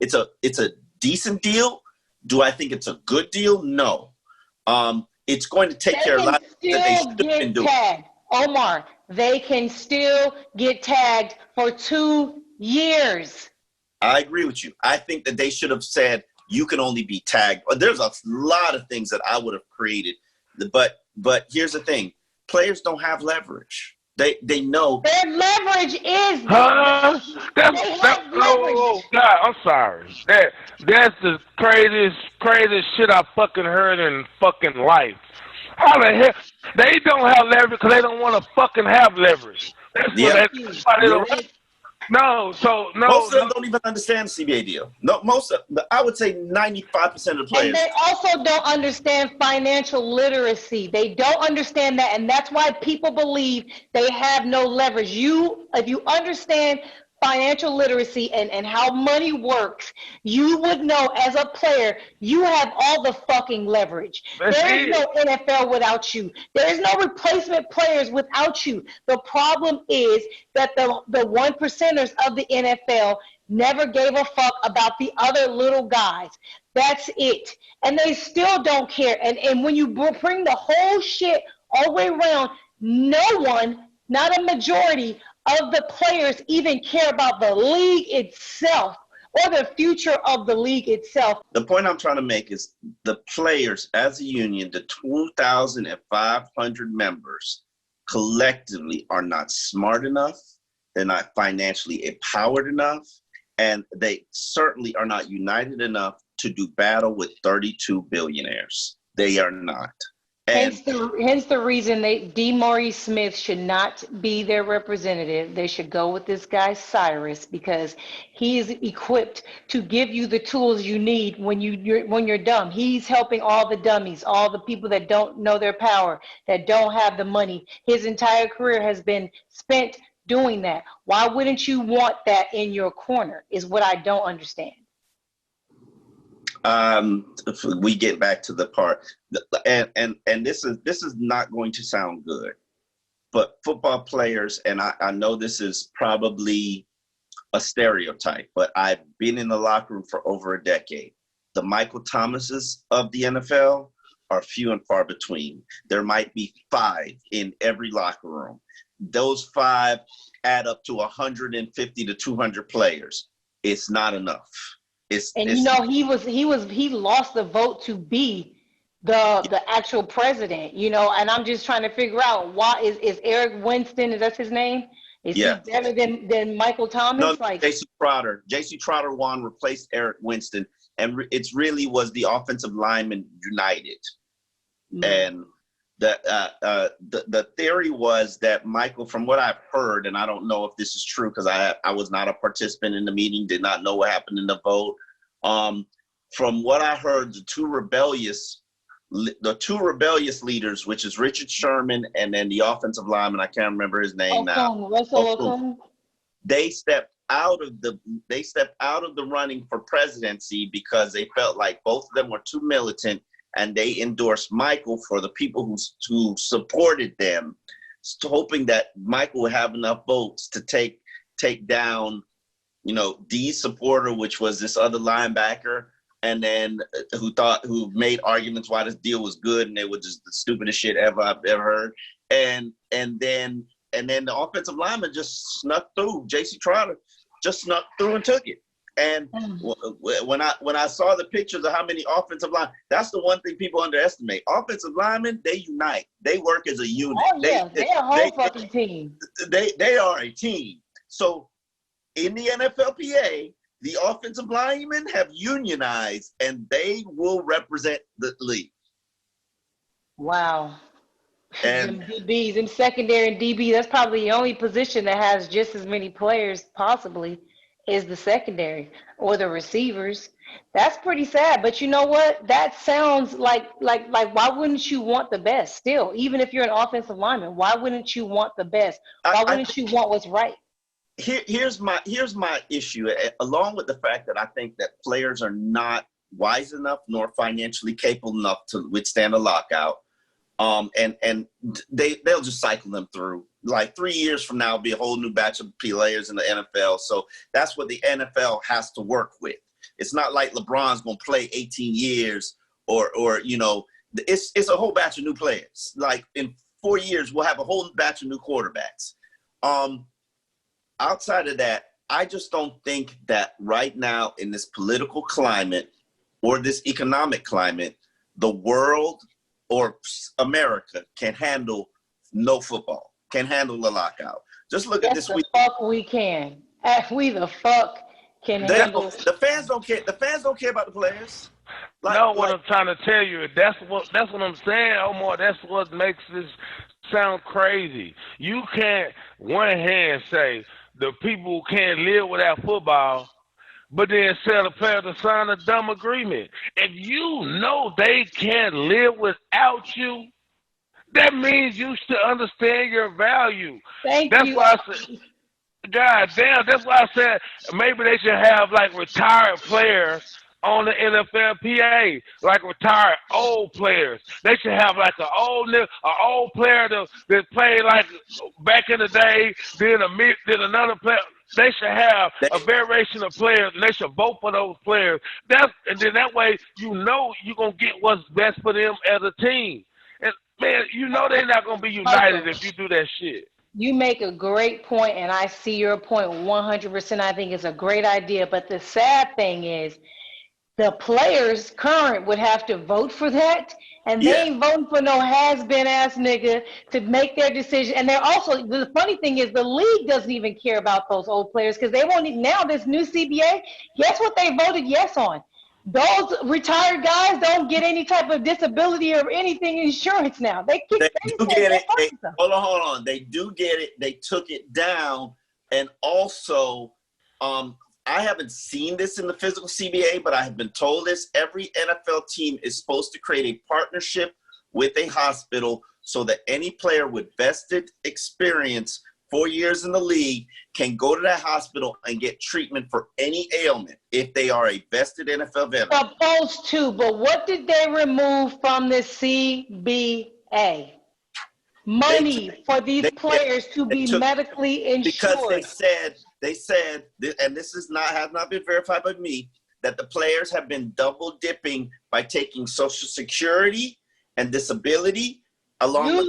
it's a decent deal. Do I think it's a good deal? No. It's going to take care of a lot that they should have been doing. Tagged. Omar, they can still get tagged for 2 years. I agree with you. I think that they should have said you can only be tagged. There's a lot of things that I would have created, but here's the thing: players don't have leverage. They know their leverage is. Oh God, I'm sorry. That's the craziest shit I fucking heard in fucking life. How the hell they don't have leverage because they don't want to fucking have leverage. That's what they don't. No. Most of them don't even understand the CBA deal. No, I would say 95% of the players. And they also don't understand financial literacy. They don't understand that, and that's why people believe they have no leverage. If you understand financial literacy and how money works, you would know as a player, you have all the fucking leverage. There is no NFL without you. There is no replacement players without you. The problem is that the one percenters of the NFL never gave a fuck about the other little guys. That's it. And they still don't care. And when you bring the whole shit all the way around, no one, not a majority of the players even care about the league itself or the future of the league itself. The point I'm trying to make is the players as a union, the 2,500 members collectively are not smart enough. They're not financially empowered enough. And they certainly are not united enough to do battle with 32 billionaires. They are not. Hence the reason DeMaurice Smith should not be their representative. They should go with this guy Cyrus because he is equipped to give you the tools you need when you're dumb. He's helping all the dummies, all the people that don't know their power, that don't have the money. His entire career has been spent doing that. Why wouldn't you want that in your corner? Is what I don't understand. If we get back to the part, and this is not going to sound good, but football players, and I know this is probably a stereotype, but I've been in the locker room for over a decade. The Michael Thomases of the NFL are few and far between. There might be 5 in every locker room. Those 5 add up to 150 to 200 players. It's not enough. He lost the vote to be the actual president, and I'm just trying to figure out why is Eric Winston, is that his name? Is he better than Michael Thomas? No, J.C. Trotter. J.C. Trotter replaced Eric Winston, and it really was the offensive lineman united. Mm-hmm. And the theory was that Michael, from what I've heard, and I don't know if this is true because I was not a participant in the meeting, did not know what happened in the vote. From what I heard, the two rebellious leaders, which is Richard Sherman and then the offensive lineman, I can't remember his name now. They stepped out of the running for presidency because they felt like both of them were too militant. And they endorsed Michael for the people who supported them, hoping that Michael would have enough votes to take down, Dee's supporter, which was this other linebacker, and then who made arguments why this deal was good, and they were just the stupidest shit I've ever heard. And then the offensive lineman just snuck through. J.C. Trotter just snuck through and took it. And when I saw the pictures of how many offensive linemen, that's the one thing people underestimate. Offensive linemen, they unite. They work as a unit. Oh, yeah, they're a whole fucking team. They are a team. So in the NFLPA, the offensive linemen have unionized, and they will represent the league. Wow. And DBs, in secondary and DB, that's probably the only position that has just as many players possibly is the secondary or the receivers. That's pretty sad. But you know what? That sounds like why wouldn't you want the best still? Even if you're an offensive lineman, why wouldn't you want the best? Why wouldn't you want what's right? Here's my issue, along with the fact that I think that players are not wise enough nor financially capable enough to withstand a lockout. And they'll just cycle them through. Like 3 years from now, will be a whole new batch of players in the NFL. So that's what the NFL has to work with. It's not like LeBron's going to play 18 years or you know, it's a whole batch of new players. Like in 4 years, we'll have a whole batch of new quarterbacks. Outside of that, I just don't think that right now in this political climate or this economic climate, the world or America can handle no football, can handle the lockout. Just look at this week. Fuck we can. We the fuck can handle. The fans don't care. The fans don't care about the players. What I'm trying to tell you, that's what I'm saying, Omar. That's what makes this sound crazy. You can't one hand say the people can't live without football, but then tell the player to sign a dumb agreement. If you know they can't live without you, that means you should understand your value. That's you. Why I said, God damn, that's why I said maybe they should have like retired players on the Nflpa, like retired old players. They should have like an old player that played like back in the day, then another player. They should have a variation of players, and they should vote for those players. And then that way, you know you're going to get what's best for them as a team. And, man, you know they're not going to be united if you do that shit. You make a great point, and I see your point 100%. I think it's a great idea. But the sad thing is the players current would have to vote for that. And they ain't voting for no has-been ass nigga to make their decision. And they're also, the funny thing is the league doesn't even care about those old players because they won't, now this new CBA, guess what they voted yes on? Those retired guys don't get any type of disability or anything insurance now. They do get it. Hold on. They do get it. They took it down. And also, I haven't seen this in the physical CBA, but I have been told this. Every NFL team is supposed to create a partnership with a hospital so that any player with vested experience, 4 years in the league, can go to that hospital and get treatment for any ailment if they are a vested NFL veteran. Supposed to, but what did they remove from the CBA? Money for these players to be medically insured. Because they said, and this has not been verified by me, that the players have been double dipping by taking Social Security and disability along you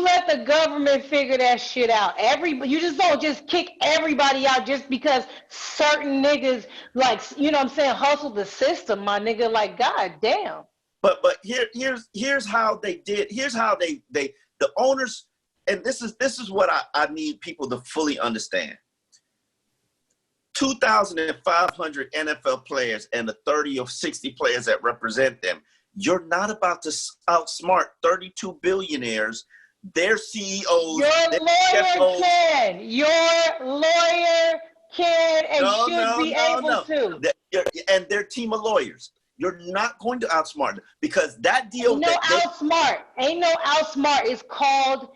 let the government figure that shit out. You just don't just kick everybody out just because certain niggas, like, you know what I'm saying, hustle the system, my nigga. Like, god damn. But here's how they did. Here's how they the owners, and this is what I need people to fully understand. 2,500 NFL players and the 30 or 60 players that represent them. You're not about to outsmart 32 billionaires, their CEOs. Your lawyer can and should be able to. And their team of lawyers. You're not going to outsmart them because that deal. Ain't no outsmart. It's called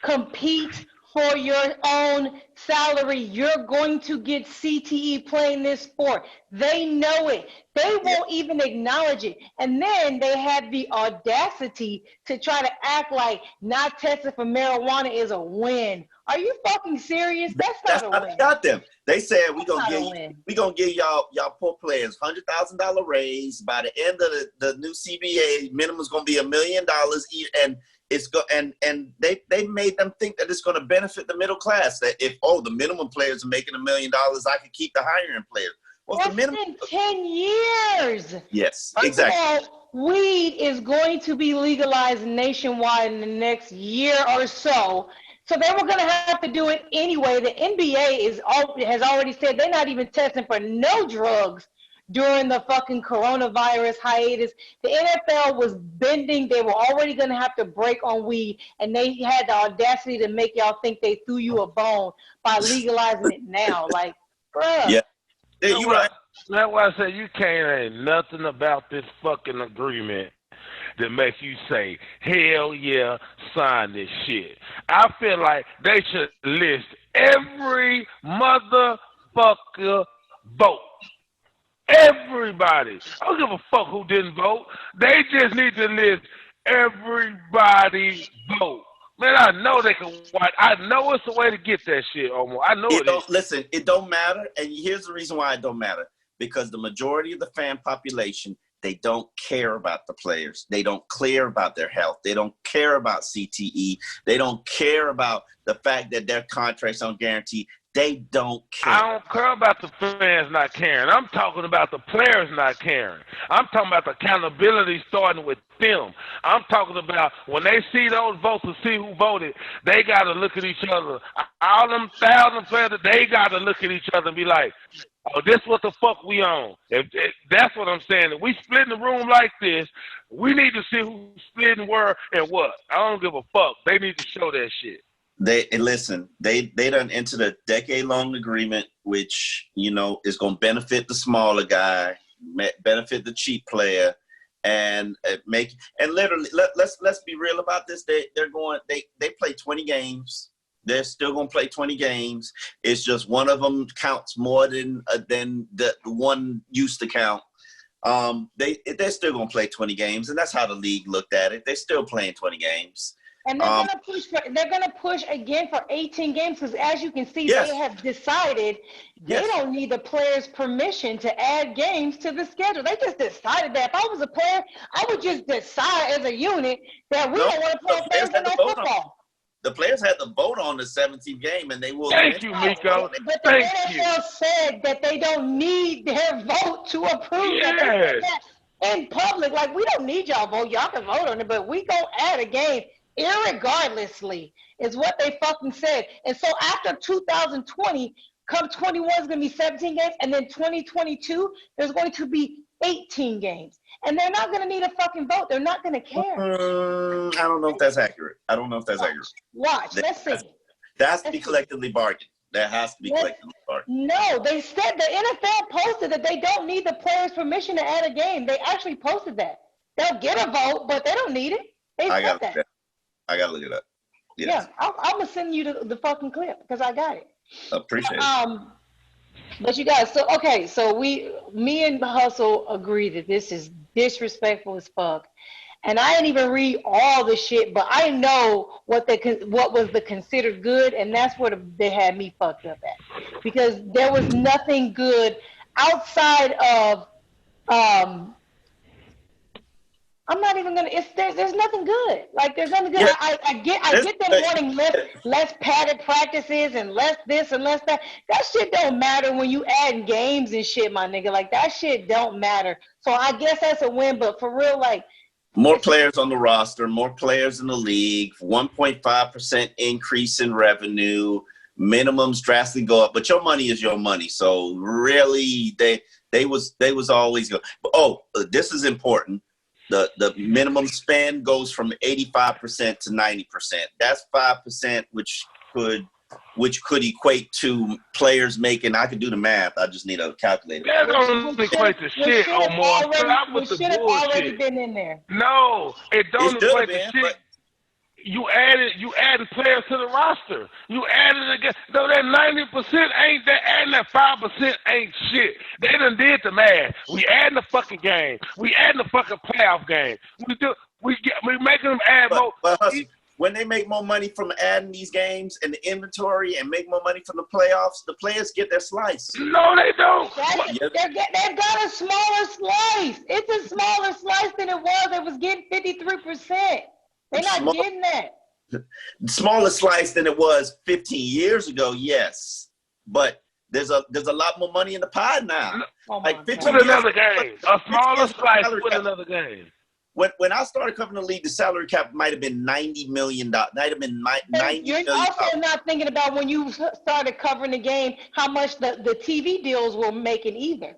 compete for your own salary. You're going to get CTE playing this sport. They know it. They won't even acknowledge it. And then they had the audacity to try to act like not testing for marijuana is a win. Are you fucking serious? That's not a win. Got them. They said we gonna give y'all poor players $100,000 raise by the end of the new CBA. Minimum is gonna be $1 million, and and they made them think that it's going to benefit the middle class. That if the minimum players are making $1 million, I can keep the higher end players. Well, that's been 10 years. Yes, First exactly. of all, weed is going to be legalized nationwide in the next year or so. So they were going to have to do it anyway. The NBA has already said they're not even testing for no drugs during the fucking coronavirus hiatus. The NFL was bending. They were already going to have to break on weed, and they had the audacity to make y'all think they threw you a bone by legalizing it now. Like, bruh. Yeah, you're right. That's why I said you can't ain't nothing about this fucking agreement that makes you say, hell yeah, sign this shit. I feel like they should list every motherfucker vote. Everybody. I don't give a fuck who didn't vote. They just need to list everybody vote. Man, I know they can watch. I know it's a way to get that shit, Omar. I know it is. Listen, it don't matter. And here's the reason why it don't matter. Because the majority of the fan population, they don't care about the players. They don't care about their health. They don't care about CTE. They don't care about the fact that their contracts aren't guaranteed. They don't care. I don't care about the fans not caring. I'm talking about the players not caring. I'm talking about the accountability starting with them. I'm talking about when they see those votes and see who voted, they got to look at each other. All them 1,000 players, they got to look at each other and be like, oh, this what the fuck we on. That's what I'm saying. If we split in the room like this, we need to see who's splitting where and what. I don't give a fuck. They need to show that shit. They done entered a decade-long agreement, which, you know, is going to benefit the smaller guy, benefit the cheap player, and literally, let's be real about this. They play 20 games. They're still going to play 20 games. It's just one of them counts more than the one used to count. They're still going to play 20 games, and that's how the league looked at it. They're still playing 20 games. And they're gonna push again for 18 games because, as you can see, they have decided they don't need the players' permission to add games to the schedule. They just decided that. If I was a player, I would just decide as a unit that we don't want to play Thursday night football. The players had to vote on the 17th game, and they will. Thank you, Miko. But the NFL said that they don't need their vote to approve that in public. Like, we don't need y'all vote. Y'all can vote on it, but we gonna add a game. Irregardlessly is what they fucking said. And so after 2020, come 21 is going to be 17 games, and then 2022, there's going to be 18 games. And they're not going to need a fucking vote. They're not going to care. I don't know if that's accurate. Watch. Let's see. That's to be collectively bargained. That has to be collectively bargained. No, they said the NFL posted that they don't need the players' permission to add a game. They actually posted that. They'll get a vote, but they don't need it. They said that. I gotta look it up. Yes. Yeah, I'm gonna send you the fucking clip because I got it. Appreciate it. But you guys, so me and Hustle agree that this is disrespectful as fuck, and I didn't even read all the shit, but I know what was the considered good, and that's what they had me fucked up at, because there was nothing good outside of I'm not even gonna. There's nothing good. Like, there's nothing good. Yeah. I get them wanting less padded practices and less this and less that. That shit don't matter when you add games and shit, my nigga. Like, that shit don't matter. So I guess that's a win. But for real, like, more players on the roster, more players in the league, 1.5% increase in revenue, minimums drastically go up. But your money is your money. So really, they was always good. But this is important. The minimum spend goes from 85% to 90%. That's 5%, which could equate to players making. I could do the math. I just need a calculator. That don't equate to shit, Omar. We should have already been in there. No, it don't equate to shit. You added players to the roster. You added again. No, that 90% ain't that. Adding that 5% ain't shit. They done did the math. We adding the fucking game. We adding the fucking playoff game. We making them add more. But Hustle, when they make more money from adding these games and the inventory and make more money from the playoffs, the players get their slice. No, they don't. They've got a smaller slice. It's a smaller slice than it was. It was getting 53%. They're not getting that. Smaller slice than it was 15 years ago, yes. But there's a lot more money in the pie now. Like 15 with another game. A smaller slice with another game. When I started covering the league, the salary cap might have been $90 million. Might have been $90 million. You're also not thinking about when you started covering the game how much the TV deals were making either.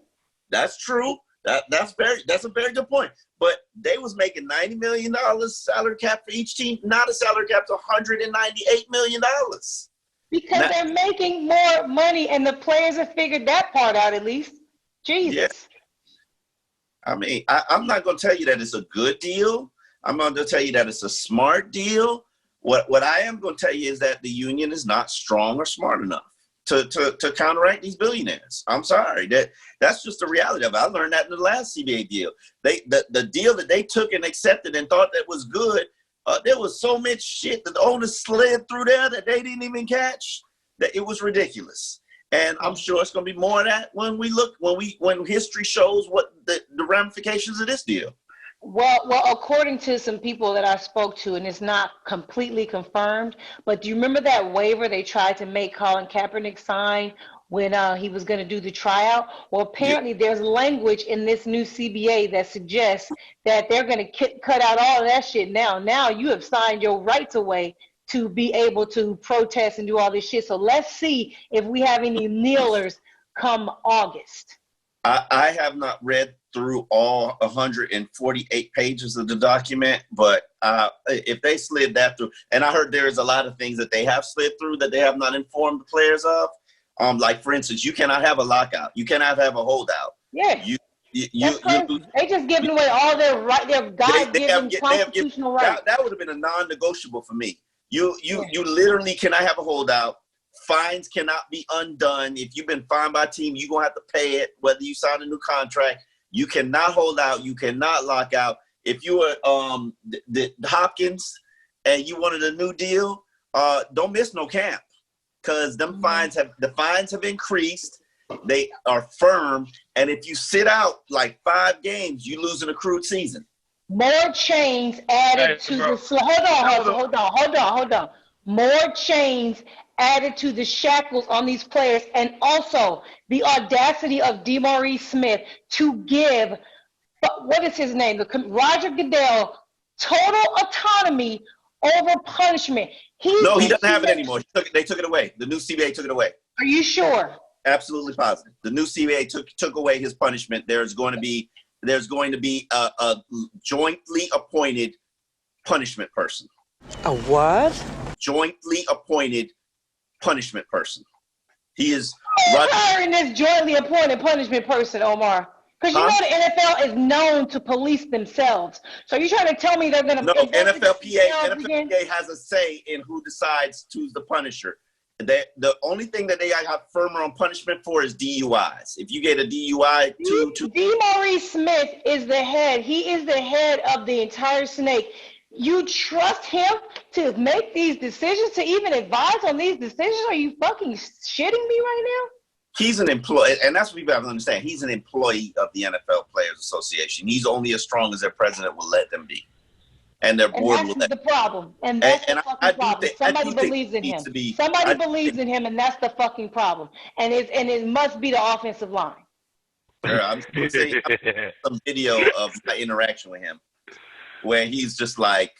That's true. That's a very good point. But they was making $90 million salary cap for each team. Now the salary cap's $198 million. Because they're making more money, and the players have figured that part out at least. Jesus. Yeah. I mean, I'm not going to tell you that it's a good deal. I'm going to tell you that it's a smart deal. What I am going to tell you is that the union is not strong or smart enough. to counteract these billionaires. I'm sorry. That's just the reality of it. I learned that in the last CBA deal. The deal that they took and accepted and thought that was good, there was so much shit that the owners slid through there that they didn't even catch, that it was ridiculous. And I'm sure it's going to be more of that when history shows what the ramifications of this deal. Well, according to some people that I spoke to, and it's not completely confirmed, but do you remember that waiver they tried to make Colin Kaepernick sign when he was going to do the tryout? Well, apparently there's language in this new CBA that suggests that they're going to cut out all of that shit now. Now you have signed your rights away to be able to protest and do all this shit. So let's see if we have any kneelers come August. I have not read through all 148 pages of the document, but if they slid that through, and I heard there is a lot of things that they have slid through that they have not informed the players of. Like, for instance, you cannot have a lockout. You cannot have a holdout. Yeah. They just giving away all their God-given constitutional rights. That would have been a non-negotiable for me. You literally cannot have a holdout. Fines cannot be undone. If you've been fined by a team, you're going to have to pay it, whether you sign a new contract. You cannot hold out. You cannot lock out. If you were the Hopkins and you wanted a new deal, don't miss no camp, because the fines have increased. They are firm. And if you sit out like 5 games, you lose an accrued season. More chains added to the hold on. More chains added to the shackles on these players, and also the audacity of DeMaurice Smith to give, what is his name, Roger Goodell, total autonomy over punishment. He doesn't have it anymore. They took it away. The new CBA took it away. Are you sure? Absolutely positive. The new CBA took away his punishment. There's going to be a jointly appointed punishment person. A what? Jointly appointed punishment person. He is hiring this jointly appointed punishment person, Omar. Because you know the NFL is known to police themselves. So you're trying to tell me they're going to... No, NFLPA has a say in who decides who's the punisher. The only thing that they have firmer on punishment for is DUIs. If you get a DUI... DeMaurice Smith is the head. He is the head of the entire snake. You trust him to make these decisions, to even advise on these decisions? Are you fucking shitting me right now? He's an employee, and that's what people have to understand. He's an employee of the NFL Players Association. He's only as strong as their president will let them be. And their board will let them be. And that's the problem. And that's the fucking problem. Somebody believes in him. Somebody believes in him, and that's the fucking problem. And it must be the offensive line. I'm going to say some video of my interaction with him, where he's just like,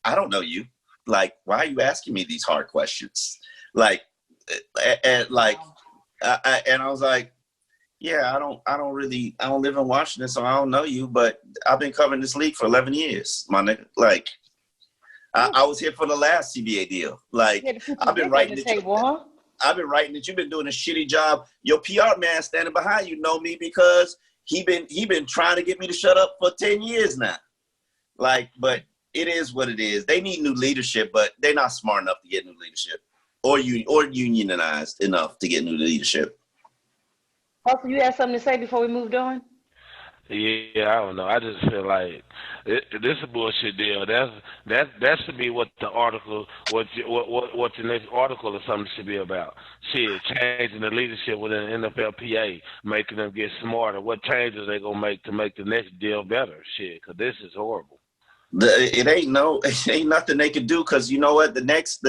I don't know you. Like, why are you asking me these hard questions? And I was like, yeah, I don't live in Washington, so I don't know you, but I've been covering this league for 11 years, my nigga. Like, I was here for the last CBA deal. Like, I've been writing that. I've been writing that you've been doing a shitty job. Your PR man standing behind you know me because he been trying to get me to shut up for 10 years now. Like, but it is what it is. They need new leadership, but they're not smart enough to get new leadership, or unionized enough to get new leadership. Also, you had something to say before we moved on? Yeah, I don't know. I just feel like this is a bullshit deal. That should be what the article, what the next article or something should be about. Shit, changing the leadership within the NFLPA, making them get smarter. What changes they gonna make to make the next deal better? Shit, because this is horrible. It ain't nothing they could do, because you know what? The next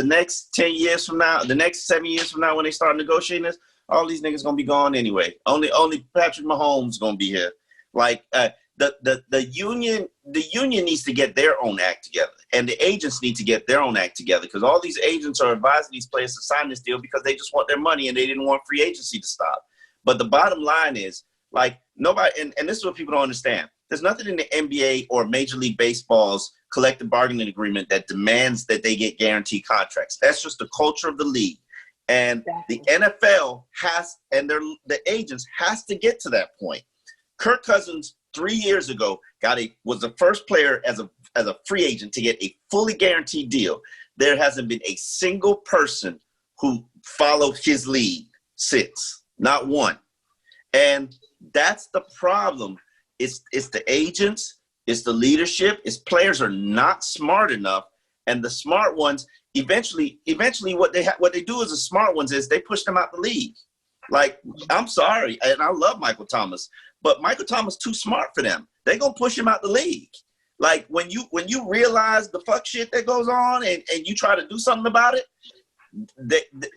10 years from now, the next 7 years from now, when they start negotiating this, all these niggas gonna be gone anyway. Only Patrick Mahomes gonna be here. Like the union needs to get their own act together, and the agents need to get their own act together, because all these agents are advising these players to sign this deal because they just want their money and they didn't want free agency to stop. But the bottom line is, like, nobody, and this is what people don't understand. There's nothing in the NBA or Major League Baseball's collective bargaining agreement that demands that they get guaranteed contracts. That's just the culture of the league. And the NFL the agents has to get to that point. Kirk Cousins 3 years ago was the first player as a free agent to get a fully guaranteed deal. There hasn't been a single person who followed his lead since, not one. And that's the problem. It's the agents, it's the leadership, it's players are not smart enough. And the smart ones, eventually what they do as the smart ones is they push them out the league. Like, I'm sorry, and I love Michael Thomas, but Michael Thomas too smart for them. They're gonna push him out the league. Like, when you realize the fuck shit that goes on and you try to do something about it,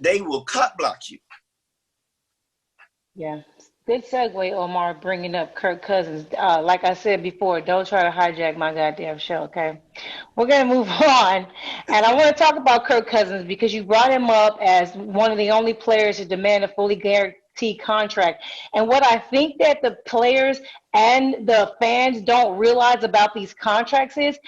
they will cut block you. Yeah. Good segue, Omar, bringing up Kirk Cousins. Like I said before, don't try to hijack my goddamn show, okay? We're going to move on. And I want to talk about Kirk Cousins because you brought him up as one of the only players to demand a fully guaranteed contract. And what I think that the players and the fans don't realize about these contracts is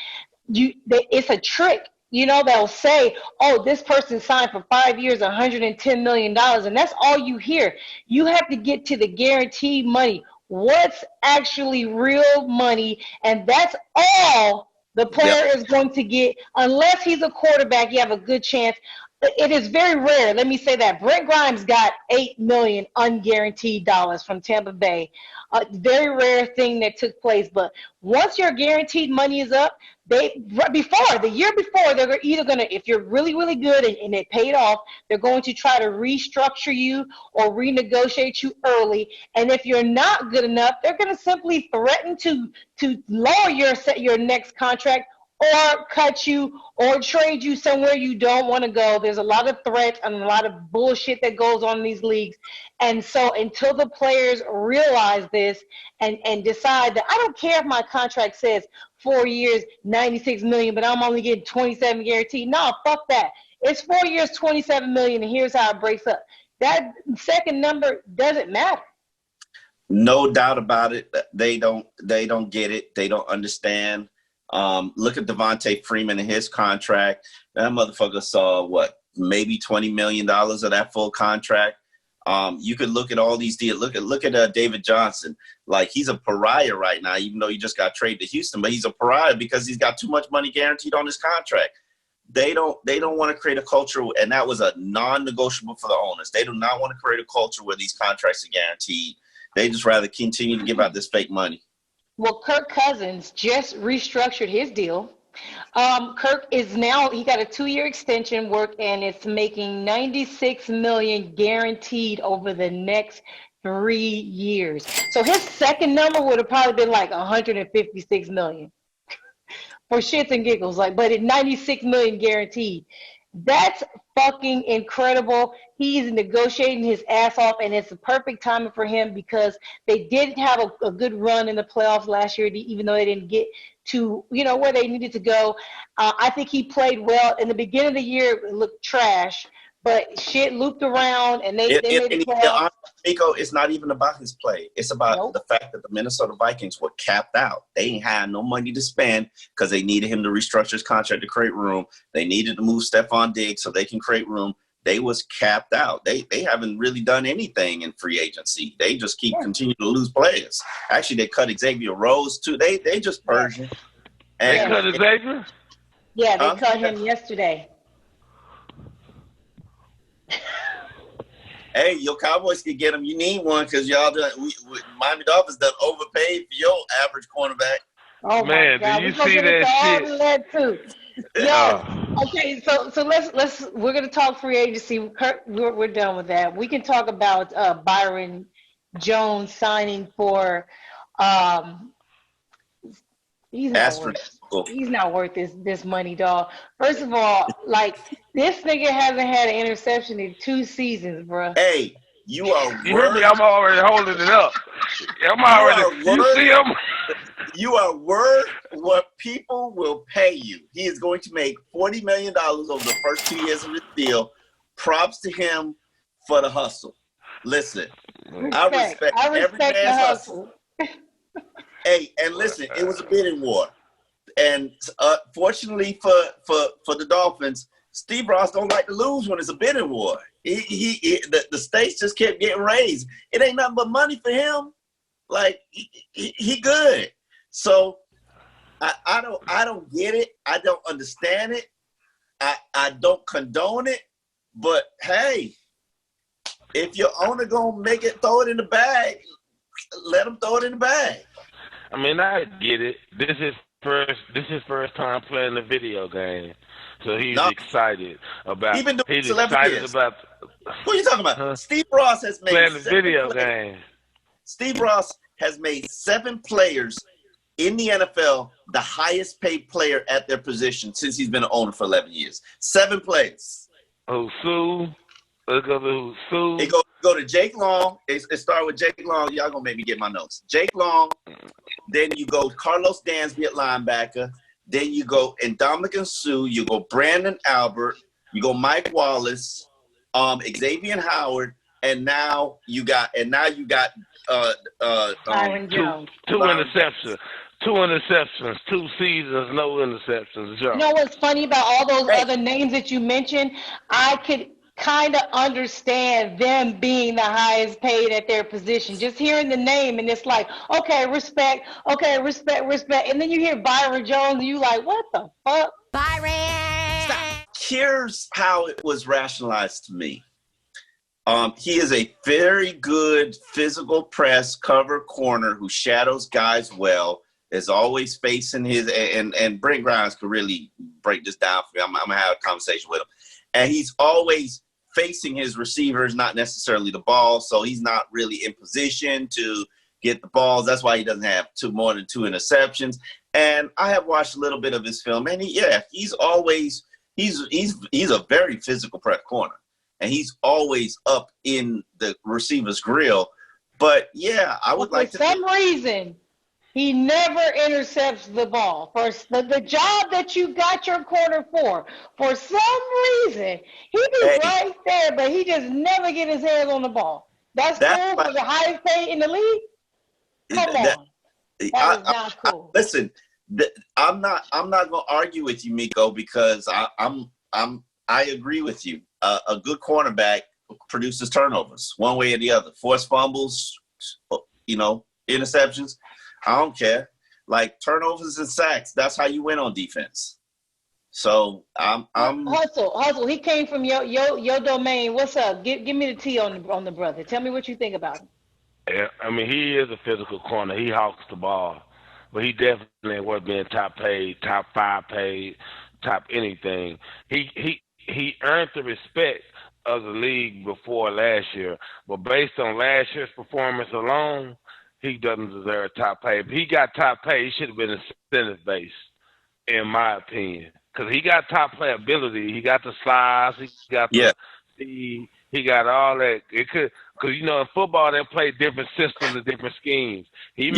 it's a trick. You know, they'll say, oh, this person signed for 5 years, $110 million, and that's all you hear. You have to get to the guaranteed money. What's actually real money? And that's all the player is going to get. Unless he's a quarterback, you have a good chance. It is very rare. Let me say that. Brent Grimes got $8 million unguaranteed dollars from Tampa Bay. A very rare thing that took place. But once your guaranteed money is up, the year before, they're either going to, if you're really, really good and it paid off, they're going to try to restructure you or renegotiate you early. And if you're not good enough, they're going to simply threaten to lower your next contract or cut you or trade you somewhere you don't want to go. There's a lot of threats and a lot of bullshit that goes on in these leagues. And so until the players realize this and decide that I don't care if my contract says 4 years, $96 million, but I'm only getting 27 guaranteed. No, fuck that. It's 4 years, $27 million, and here's how it breaks up. That second number doesn't matter. No doubt about it. They don't get it. They don't understand. Look at Devontae Freeman and his contract. That motherfucker saw maybe $20 million of that full contract. You could look at all these deals. Look at David Johnson. Like, he's a pariah right now, even though he just got traded to Houston. But he's a pariah because he's got too much money guaranteed on his contract. They don't want to create a culture, and that was a non-negotiable for the owners. They do not want to create a culture where these contracts are guaranteed. They just rather continue to give out this fake money. Well, Kirk Cousins just restructured his deal. Kirk is now, he got a 2-year extension work, and it's making $96 million guaranteed over the next 3 years. So his second number would have probably been like $156 million for shits and giggles. But at $96 million guaranteed. That's fucking incredible. He's negotiating his ass off, and it's the perfect timing for him because they did have a good run in the playoffs last year, even though they didn't get to, where they needed to go. I think he played well. In the beginning of the year, it looked trash, but shit looped around, and they made the playoffs. Nico, it's not even about his play. It's about the fact that the Minnesota Vikings were capped out. They ain't had no money to spend because they needed him to restructure his contract to create room. They needed to move Stephon Diggs so they can create room. They was capped out. They haven't really done anything in free agency. They just continue to lose players. Actually, they cut Xavier Rose too. They just purged him. They cut Xavier? Yeah, they cut him yesterday. Hey, your Cowboys can get him. You need one because y'all Miami Dolphins done overpaid for your average cornerback. Oh man, my God. do you see that shit? Yeah. Okay, so let's we're gonna talk free agency. We're done with that. We can talk about Byron Jones signing for he's not worth this money, dog. First of all, this nigga hasn't had an interception in 2 seasons, bro. Hey, you are you hear me? I'm already holding it up. You see him? You are worth what people will pay you. He is going to make $40 million over the first 2 years of his deal. Props to him for the hustle. Listen, I respect every man's the hustle. Hey, and listen, it was a bidding war. And fortunately for the Dolphins, Steve Ross don't like to lose when it's a bidding war. The stakes just kept getting raised. It ain't nothing but money for him. Like, he good. So I don't get it. I don't understand it. I don't condone it. But hey, If your owner gonna throw it in the bag, let him throw it in the bag. I mean, I get it. This is first time playing the video game, so he's excited about. Even doing He's celebrity excited about. Who are you talking about? Steve Ross has made playing the video game. Steve Ross has made 7 players in the NFL the highest paid player at their position since he's been an owner for 11 years. 7 players. Oh, Sue. Let's go to Sue. It go to Jake Long. It start with Jake Long. Y'all gonna make me get my notes. Jake Long. Then you go Carlos Dansby at linebacker. Then you go Ndamukong Suh. You go Brandon Albert. You go Mike Wallace, Xavier Howard, and now you got Byron Jones. Two interceptions. 2 seasons, no interceptions. You know what's funny about all those other names that you mentioned? I could kind of understand them being the highest paid at their position. Just hearing the name, and it's like, okay, respect. And then you hear Byron Jones, and you like, what the fuck? Byron! Here's how it was rationalized to me. He is a very good physical press cover corner who shadows guys well, is always facing his, and Brent Grimes could really break this down for me. I'm going to have a conversation with him. And he's always facing his receivers, not necessarily the ball, so he's not really in position to get the balls. That's why he doesn't have more than 2 interceptions. And I have watched a little bit of his film, and he's always he's a very physical press corner, and he's always up in the receiver's grill. But yeah, I would like to. For some reason, he never intercepts the ball. For the job that you got your corner for some reason, he be right there, but he just never get his hands on the ball. That's cool for the highest paid in the league? Come on. That is not cool. Listen, I'm not going to argue with you, Miko, because I agree with you. A good cornerback produces turnovers one way or the other. Forced fumbles, interceptions. I don't care. Like turnovers and sacks, that's how you win on defense. So I'm Hustle. He came from your domain. What's up? Give me the tea on the brother. Tell me what you think about him. Yeah, I mean, he is a physical corner. He hawks the ball, but he definitely was being top paid, top 5 paid, top anything. He earned the respect of the league before last year, but based on last year's performance alone, he doesn't deserve top pay. If he got top pay, he should have been incentive-based, in my opinion. Because he got top play ability. He got the slides. He got the speed. He got all that. Because, in football, they play different systems and different schemes. They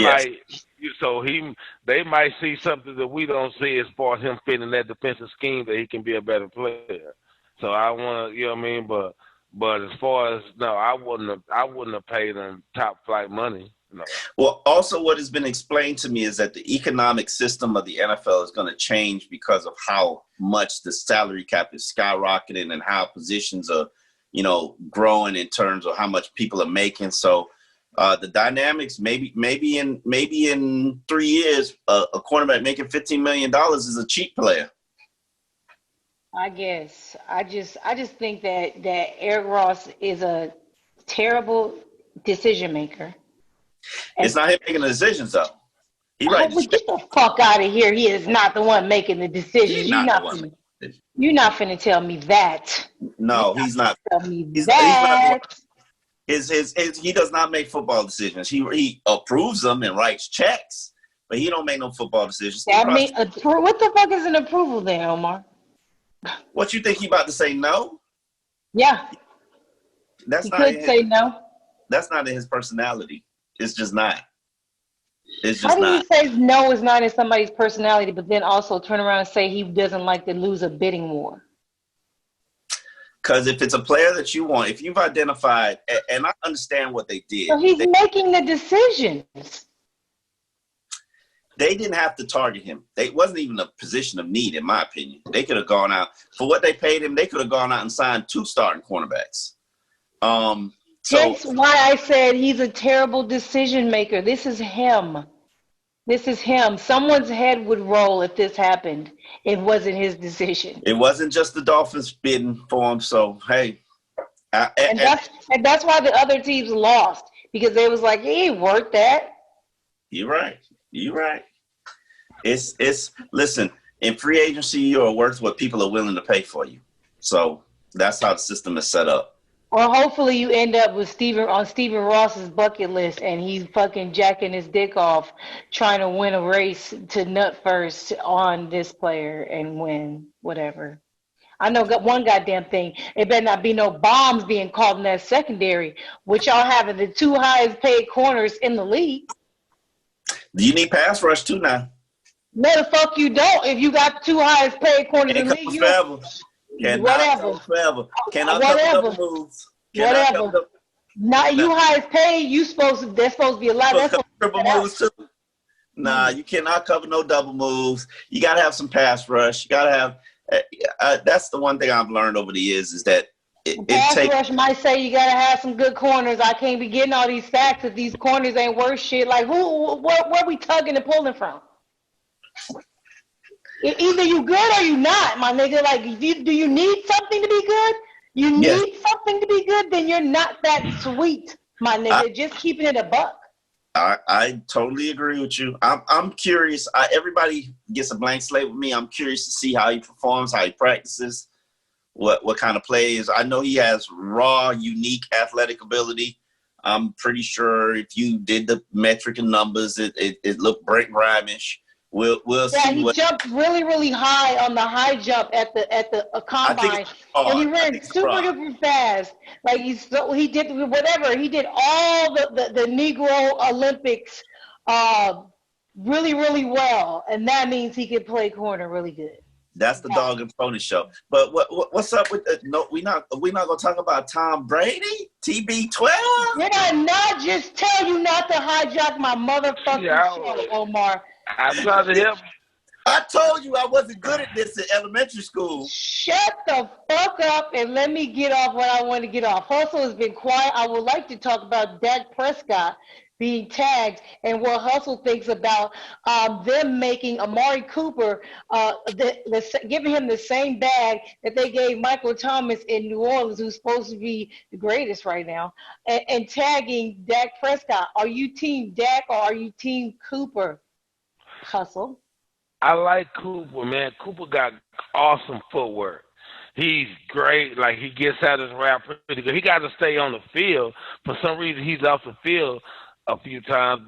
might see something that we don't see as far as him fitting that defensive scheme that he can be a better player. So I want to, but as far as, no, I wouldn't have paid him top flight money. No. Well, also what has been explained to me is that the economic system of the NFL is going to change because of how much the salary cap is skyrocketing and how positions are, growing in terms of how much people are making. So the dynamics, maybe in 3 years, a cornerback making $15 million is a cheap player. I guess. I just think that Eric Ross is a terrible decision maker. It's not him making the decisions, though. Get the fuck out of here. He is not the one making the decisions. You're not finna tell me that. No, he's not. Tell me that. He does not make football decisions. He approves them and writes checks, but he don't make no football decisions. What the fuck is an approval then, Omar? What you think he about to say no? Yeah. He could say no. That's not in his personality. It's just not. How do you say no is not in somebody's personality, but then also turn around and say he doesn't like to lose a bidding war? Because if it's a player that you want, if you've identified, and I understand what they did. So he's making the decisions. They didn't have to target him. It wasn't even a position of need, in my opinion. They could have gone out. For what they paid him, they could have gone out and signed 2 starting cornerbacks. That's why I said he's a terrible decision maker. This is him. Someone's head would roll if this happened. It wasn't his decision. It wasn't just the Dolphins bidding for him. So, hey, And that's why the other teams lost, because they was like, he ain't worth that. You're right. Listen, in free agency, you're worth what people are willing to pay for you. So that's how the system is set up. Or hopefully you end up with Stephen Ross's bucket list, and he's fucking jacking his dick off trying to win a race to nut first on this player and win whatever. I know one goddamn thing. It better not be no bombs being called in that secondary, which y'all having the 2 highest paid corners in the league. You need pass rush too now. No, the fuck you don't. If you got 2 highest paid corners in the league, whatever. Cannot cover double moves. Whatever. Not you highest paid. They're supposed to be a lot. That's triple moves too. Nah, you cannot cover no double moves. You got to have some pass rush. You got to have. That's the one thing I've learned over the years is that pass rush might say you got to have some good corners. I can't be getting all these sacks if these corners ain't worth shit. Like where we tugging and pulling from? Either you good or you not, my nigga. Like, do you need something to be good? You need something to be good, then you're not that sweet, my nigga. Just keeping it a buck. I totally agree with you. I'm curious. Everybody gets a blank slate with me. I'm curious to see how he performs, how he practices, what kind of plays. I know he has raw, unique athletic ability. I'm pretty sure if you did the metric and numbers, it looked Brent Grime-ish. We'll see. He jumped really, really high on the high jump at the combine, and he ran super duper fast. Like he did whatever. He did all the Negro Olympics really, really well, and that means he can play corner really good. That's the Dog and Pony Show. But what's up with no? We're not gonna talk about Tom Brady, TB12. Did I not just tell you not to hijack my motherfucking show, Omar? I tried to help. I told you I wasn't good at this in elementary school. Shut the fuck up and let me get off what I want to get off. Hustle has been quiet. I would like to talk about Dak Prescott being tagged and what Hustle thinks about them making Amari Cooper, giving him the same bag that they gave Michael Thomas in New Orleans, who's supposed to be the greatest right now, and tagging Dak Prescott. Are you team Dak or are you team Cooper? Hustle. I like Cooper, man. Cooper got awesome footwork. He's great. Like, he gets out his route pretty good. He got to stay on the field. For some reason, he's off the field a few times,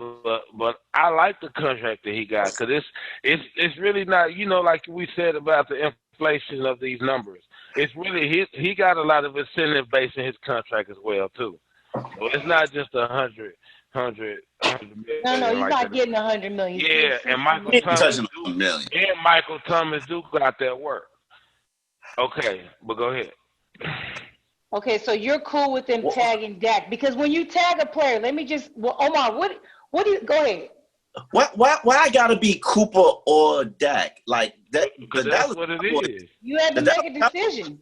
but I like the contract that he got because it's really not, like we said about the inflation of these numbers. It's really he got a lot of incentive based in his contract as well too. So it's not just 100 million. No, he's not getting 100 million. Yeah, and Michael Thomas do got that work. Okay, but go ahead. Okay, so you're cool with them tagging Dak because when you tag a player, Omar, what do you go ahead? Why I gotta be Cooper or Dak like that? Because that's what it is. You had to make a decision.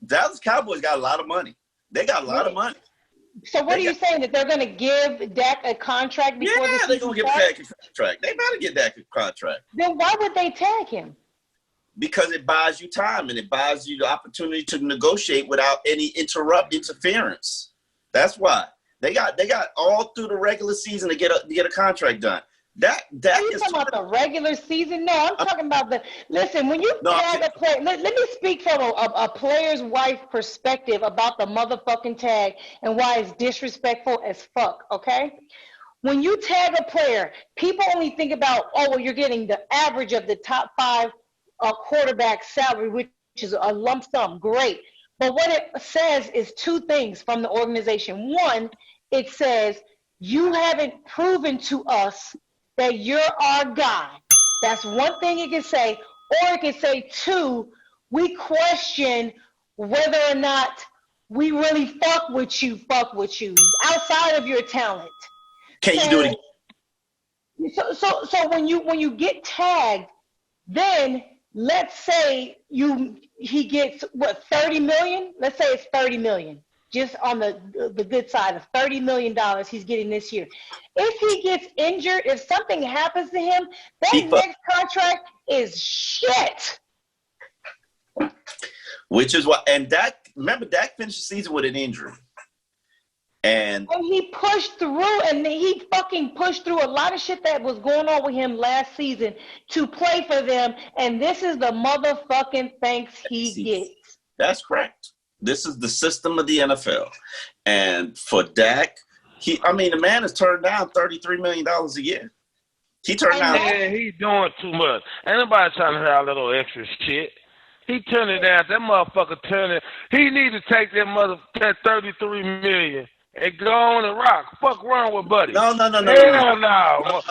Dallas Cowboys got a lot of money. They got a lot of money. So what are you saying, that they're going to give Dak a contract before the season they're going to give Dak a contract. They better get Dak a contract. Then why would they tag him? Because it buys you time and it buys you the opportunity to negotiate without any interference. That's why. They got all through the regular season to get a contract done. Dak are you talking about the regular season? No, I'm talking about listen, when you tag a player, let me speak from a player's wife perspective about the motherfucking tag and why it's disrespectful as fuck, okay? When you tag a player, people only think about, you're getting the average of the top 5 quarterback salary, which is a lump sum, great. But what it says is 2 things from the organization. One, it says, you haven't proven to us that you're our guy. That's one thing it can say. Or it can say, 2, we question whether or not we really fuck with you outside of your talent. Can you do it? So when you get tagged, then let's say he gets 30 million. Let's say it's 30 million. Just on the good side of $30 million he's getting this year. If he gets injured, if something happens to him, that next contract is shit. Which is what, and Dak remember Dak finished the season with an injury. And he pushed through, and he fucking pushed through a lot of shit that was going on with him last season to play for them, and this is the motherfucking thanks he gets. That's correct. This is the system of the NFL. And for Dak, the man has turned down $33 million a year. He turned down. Yeah, he doing too much. Ain't nobody trying to have a little extra shit. He turned it down. That motherfucker turned it. He need to take that $33 million and go on and rock. Fuck wrong with Buddy. No. Hell no. No.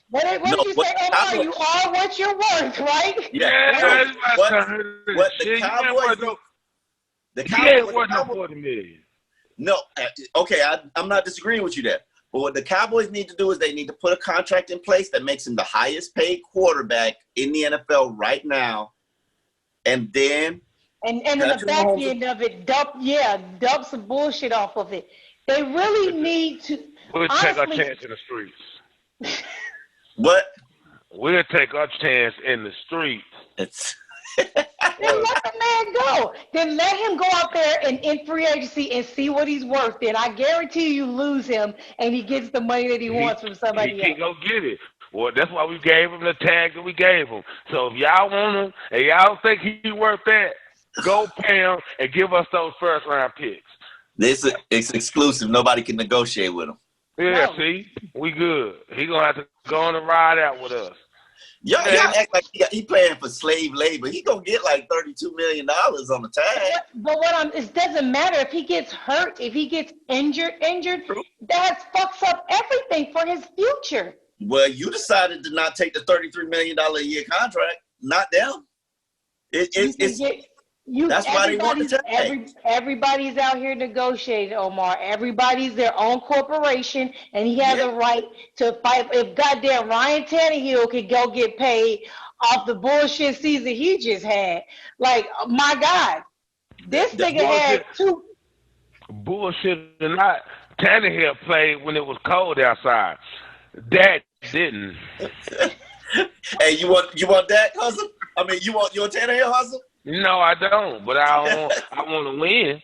What did you say, Omar? You are what you're worth, right? Yeah. The Cowboys ain't worth no $40 million. No. Okay, I'm not disagreeing with you there. But what the Cowboys need to do is they need to put a contract in place that makes him the highest paid quarterback in the NFL right now. And then in the back end of it, dump some bullshit off of it. They really need to. We'll take our chance in the streets. What? We'll take our chance in the streets. Then let the man go. Then let him go out there and in free agency and see what he's worth. Then I guarantee you lose him and he gets the money that he wants from somebody else. He can go get it. Well, that's why we gave him the tag that we gave him. So if y'all want him and y'all think he's worth that, go pay him and give us those first round picks. It's exclusive. Nobody can negotiate with him. Yeah, see? We good. He going to have to go on and ride out with us. Y'all act like he playing for slave labor. He gonna get like $32 million on the tag. But it doesn't matter if he gets hurt, if he gets injured. That fucks up everything for his future. Well, you decided to not take the $33 million a year contract, not them. That's why they want the tag. Everybody's out here negotiating, Omar. Everybody's their own corporation, and he has a right to fight. If goddamn Ryan Tannehill could go get paid off the bullshit season he just had, like, my God, this nigga had two. Bullshit or not, Tannehill played when it was cold outside. Dak didn't. Hey, you want Dak hustle? I mean, you want Tannehill hustle? No, I don't. But I want to win.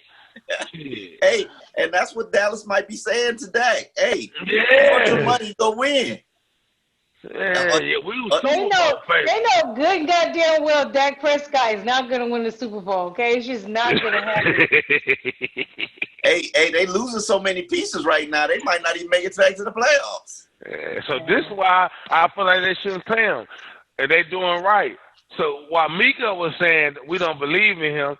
Hey, and that's what Dallas might be saying today. Hey, you want your money, go win. They know good goddamn well Dak Prescott is not going to win the Super Bowl, okay? It's just not going to happen. Hey, they losing so many pieces right now, they might not even make it back to the playoffs. So this is why I feel like they shouldn't pay him. And they doing right. So while Mika was saying we don't believe in him,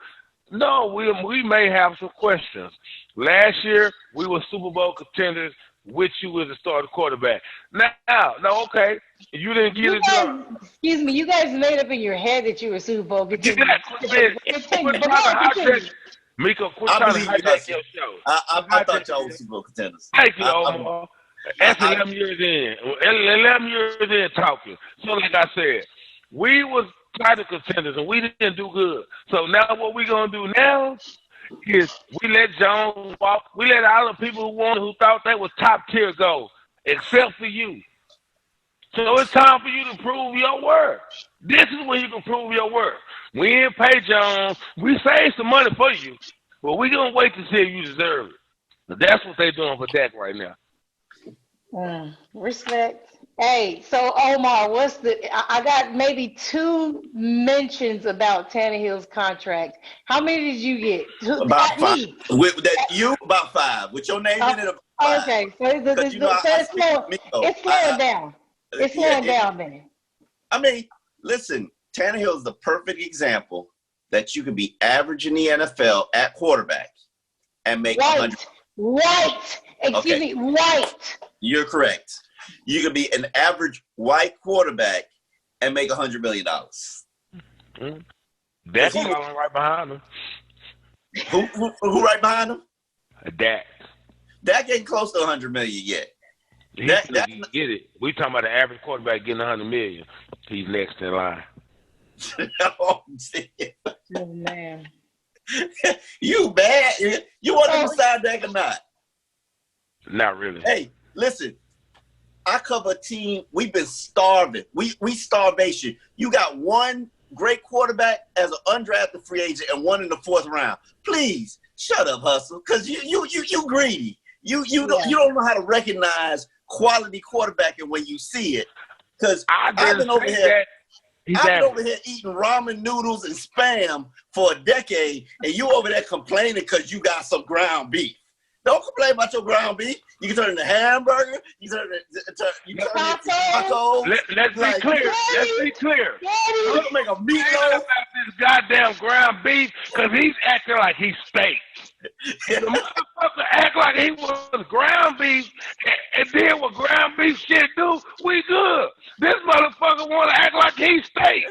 no, we may have some questions. Last year, we were Super Bowl contenders with you as a starting quarterback. Now, okay, you didn't get it done. Excuse me, you guys made up in your head that you were Super Bowl contenders. Mika, quit trying to hijack your show. I thought y'all were Super Bowl contenders. Thank you, Omar. That's 11 years in. 11 years in talking. So like I said, we was title contenders and we didn't do good. So now what we gonna do now is we let Jones walk. We let all the people who thought they were top tier go, except for you. So it's time for you to prove your worth. This is when you can prove your worth. We didn't pay Jones. We saved some money for you, but we gonna wait to see if you deserve it. That's what they're doing for Dak right now. Respect. Hey, so Omar, I got maybe 2 mentions about Tannehill's contract. How many did you get? About 5. About 5. With your name in it, about 5. Okay, so it's slowing down. It's slowing down, man. I mean, listen, Tannehill is the perfect example that you can be average in the NFL at quarterback and make $100. White. Excuse me, white. You're correct. You could be an average white quarterback and make $100 million. That's right behind him. Who right behind him? Dak. Dak ain't close to $100 million yet. Dak get it. We talking about the average quarterback getting $100 million. He's next in line. Oh, man. You bad. You want to decide Dak or not? Not really. Hey, listen. I cover a team. We've been starving. We starvation. You got one great quarterback as an undrafted free agent and one in the 4th round. Please shut up, Hustle, because you greedy. You don't know how to recognize quality quarterbacking when you see it. Because I've been over here eating ramen noodles and Spam for a decade, and you over there complaining because you got some ground beef. Don't complain about your ground beef. You can turn it into hamburger. You turn it into taco. Let's be clear. Let's be clear. I'm gonna make a meatloaf about this goddamn ground beef because he's acting like he's steak. The motherfucker act like he was ground beef, and then what ground beef shit do, we good. This motherfucker want to act like he's steak.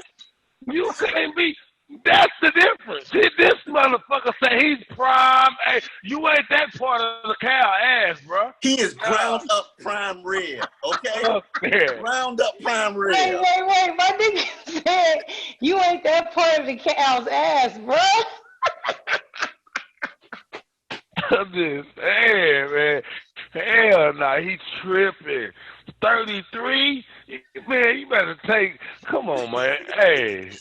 You can't be. That's the difference. This motherfucker say he's prime. Hey, you ain't that part of the cow ass, bro. He is ground up prime rib, okay? Ground up prime rib. Wait. My nigga said you ain't that part of the cow's ass, bro. I'm just saying, man. Hell nah, he tripping. 33? Man, you better take. Come on, man. Hey.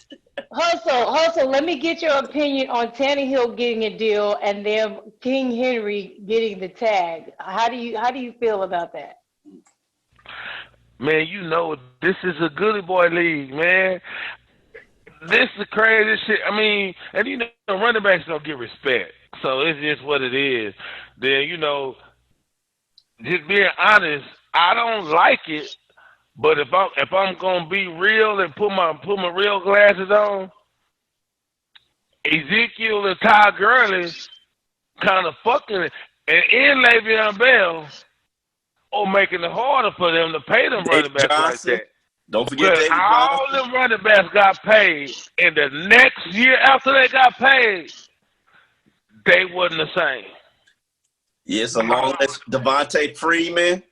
Hustle, let me get your opinion on Tannehill getting a deal and then King Henry getting the tag. How do you feel about that? Man, you know this is a goody boy league, man. This is crazy shit. I mean, and you know running backs don't get respect. So it's just what it is. Then, you know, just being honest, I don't like it. But if I'm gonna be real and put my real glasses on, Ezekiel and Ty Gurley kind of fucking it, and Le'Veon Bell are making it harder for them to pay them running backs like that. Don't forget David all them running backs got paid, and the next year after they got paid, they wasn't the same. Yes, along with Devontae Freeman.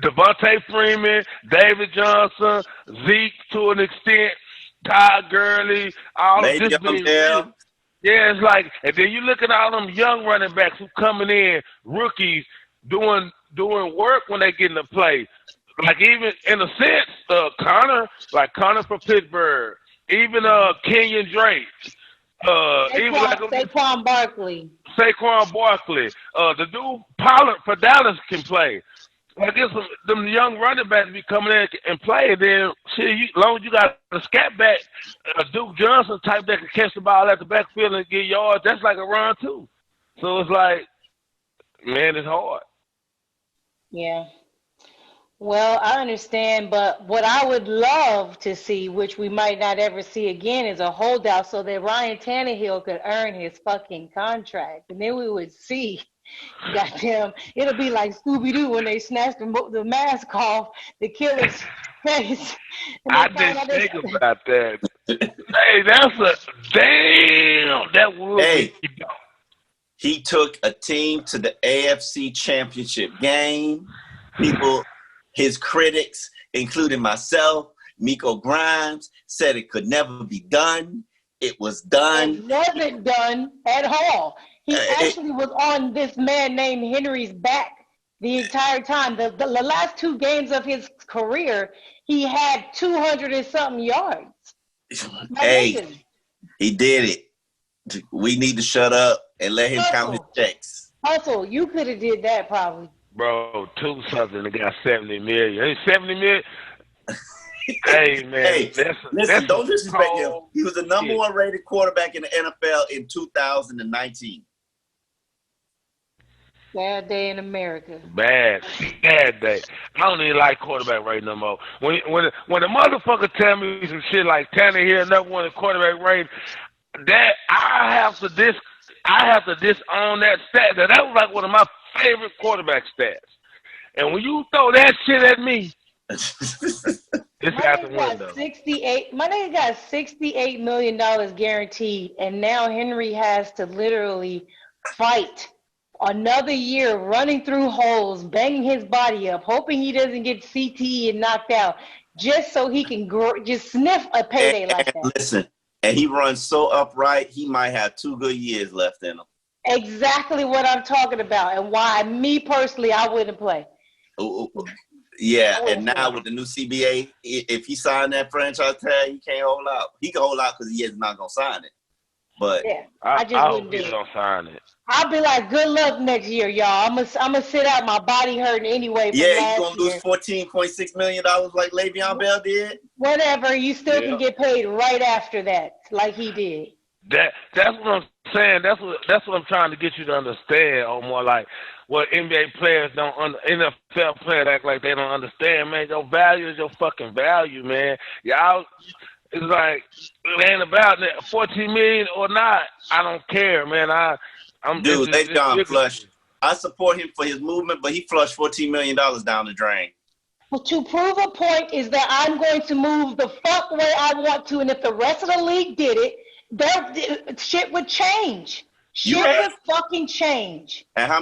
Devontae Freeman, David Johnson, Zeke to an extent, Ty Gurley, all of this. Yeah, it's like, and then you look at all them young running backs who coming in, rookies, doing work when they get into play. Like even in a sense, Connor for Pittsburgh, even Kenyon Drake, even like Saquon Barkley. The dude Pollard for Dallas can play. I guess them young running backs be coming in and play, and then shit, as long as you got a scat back, a Duke Johnson type that can catch the ball at the backfield and get yards, that's like a run too. So it's like, man, it's hard. Yeah. Well, I understand, but what I would love to see, which we might not ever see again, is a holdout so that Ryan Tannehill could earn his fucking contract. And then we would see, goddamn, it'll be like Scooby-Doo when they snatched the mask off the killer's face. I didn't think about that. Hey, that's a damn. That would be. He took a team to the AFC Championship game. His critics, including myself, Miko Grimes, said it could never be done. It was done. It wasn't done at all. He actually was on this man named Henry's back the entire time. The last 2 games of his career, he had 200 and something yards. Hey, he did it. We need to shut up and let him count his checks. Hustle, you could have did that probably. Bro, 2 something, they got 70 million. Ain't 70 million? Hey, man. Listen, don't disrespect him. He was the number 1 rated quarterback in the NFL in 2019. Bad day in America. Bad day. I don't even like quarterback right no more. When the motherfucker tell me some shit like Tannehill never won a quarterback rate, that I have to disown that stat. That was like one of my favorite quarterback stats. And when you throw that shit at me, it's out the window. My nigga got $68 million guaranteed, and now Henry has to literally fight another year running through holes, banging his body up, hoping he doesn't get CTE and knocked out, just so he can just sniff a payday like that. Listen, and he runs so upright, he might have 2 good years left in him. Exactly what I'm talking about, and why me personally I wouldn't play. Yeah, and now with the new CBA, if he signed that franchise tag, he can't hold out. He can hold out because he is not going to sign it. But yeah, I just wouldn't hope do he it. don't sign it. I'll be like, good luck next year, y'all. I'm gonna sit out. My body hurting anyway from yeah, you last going to lose year. $14.6 million like Le'Veon Bell did? Whatever, you still can get paid right after that, like he did. That's what I'm saying. That's what I'm trying to get you to understand, or more like what NBA players NFL players act like they don't understand, man. Your value is your fucking value, man. Y'all, it's like it ain't about that 14 million or not. I don't care, man. Dude, Le'Veon flushed. I support him for his movement, but he flushed $14 million down the drain. Well, to prove a point is that I'm going to move the fuck way I want to, and if the rest of the league did it, shit would change. Shit would fucking change. And how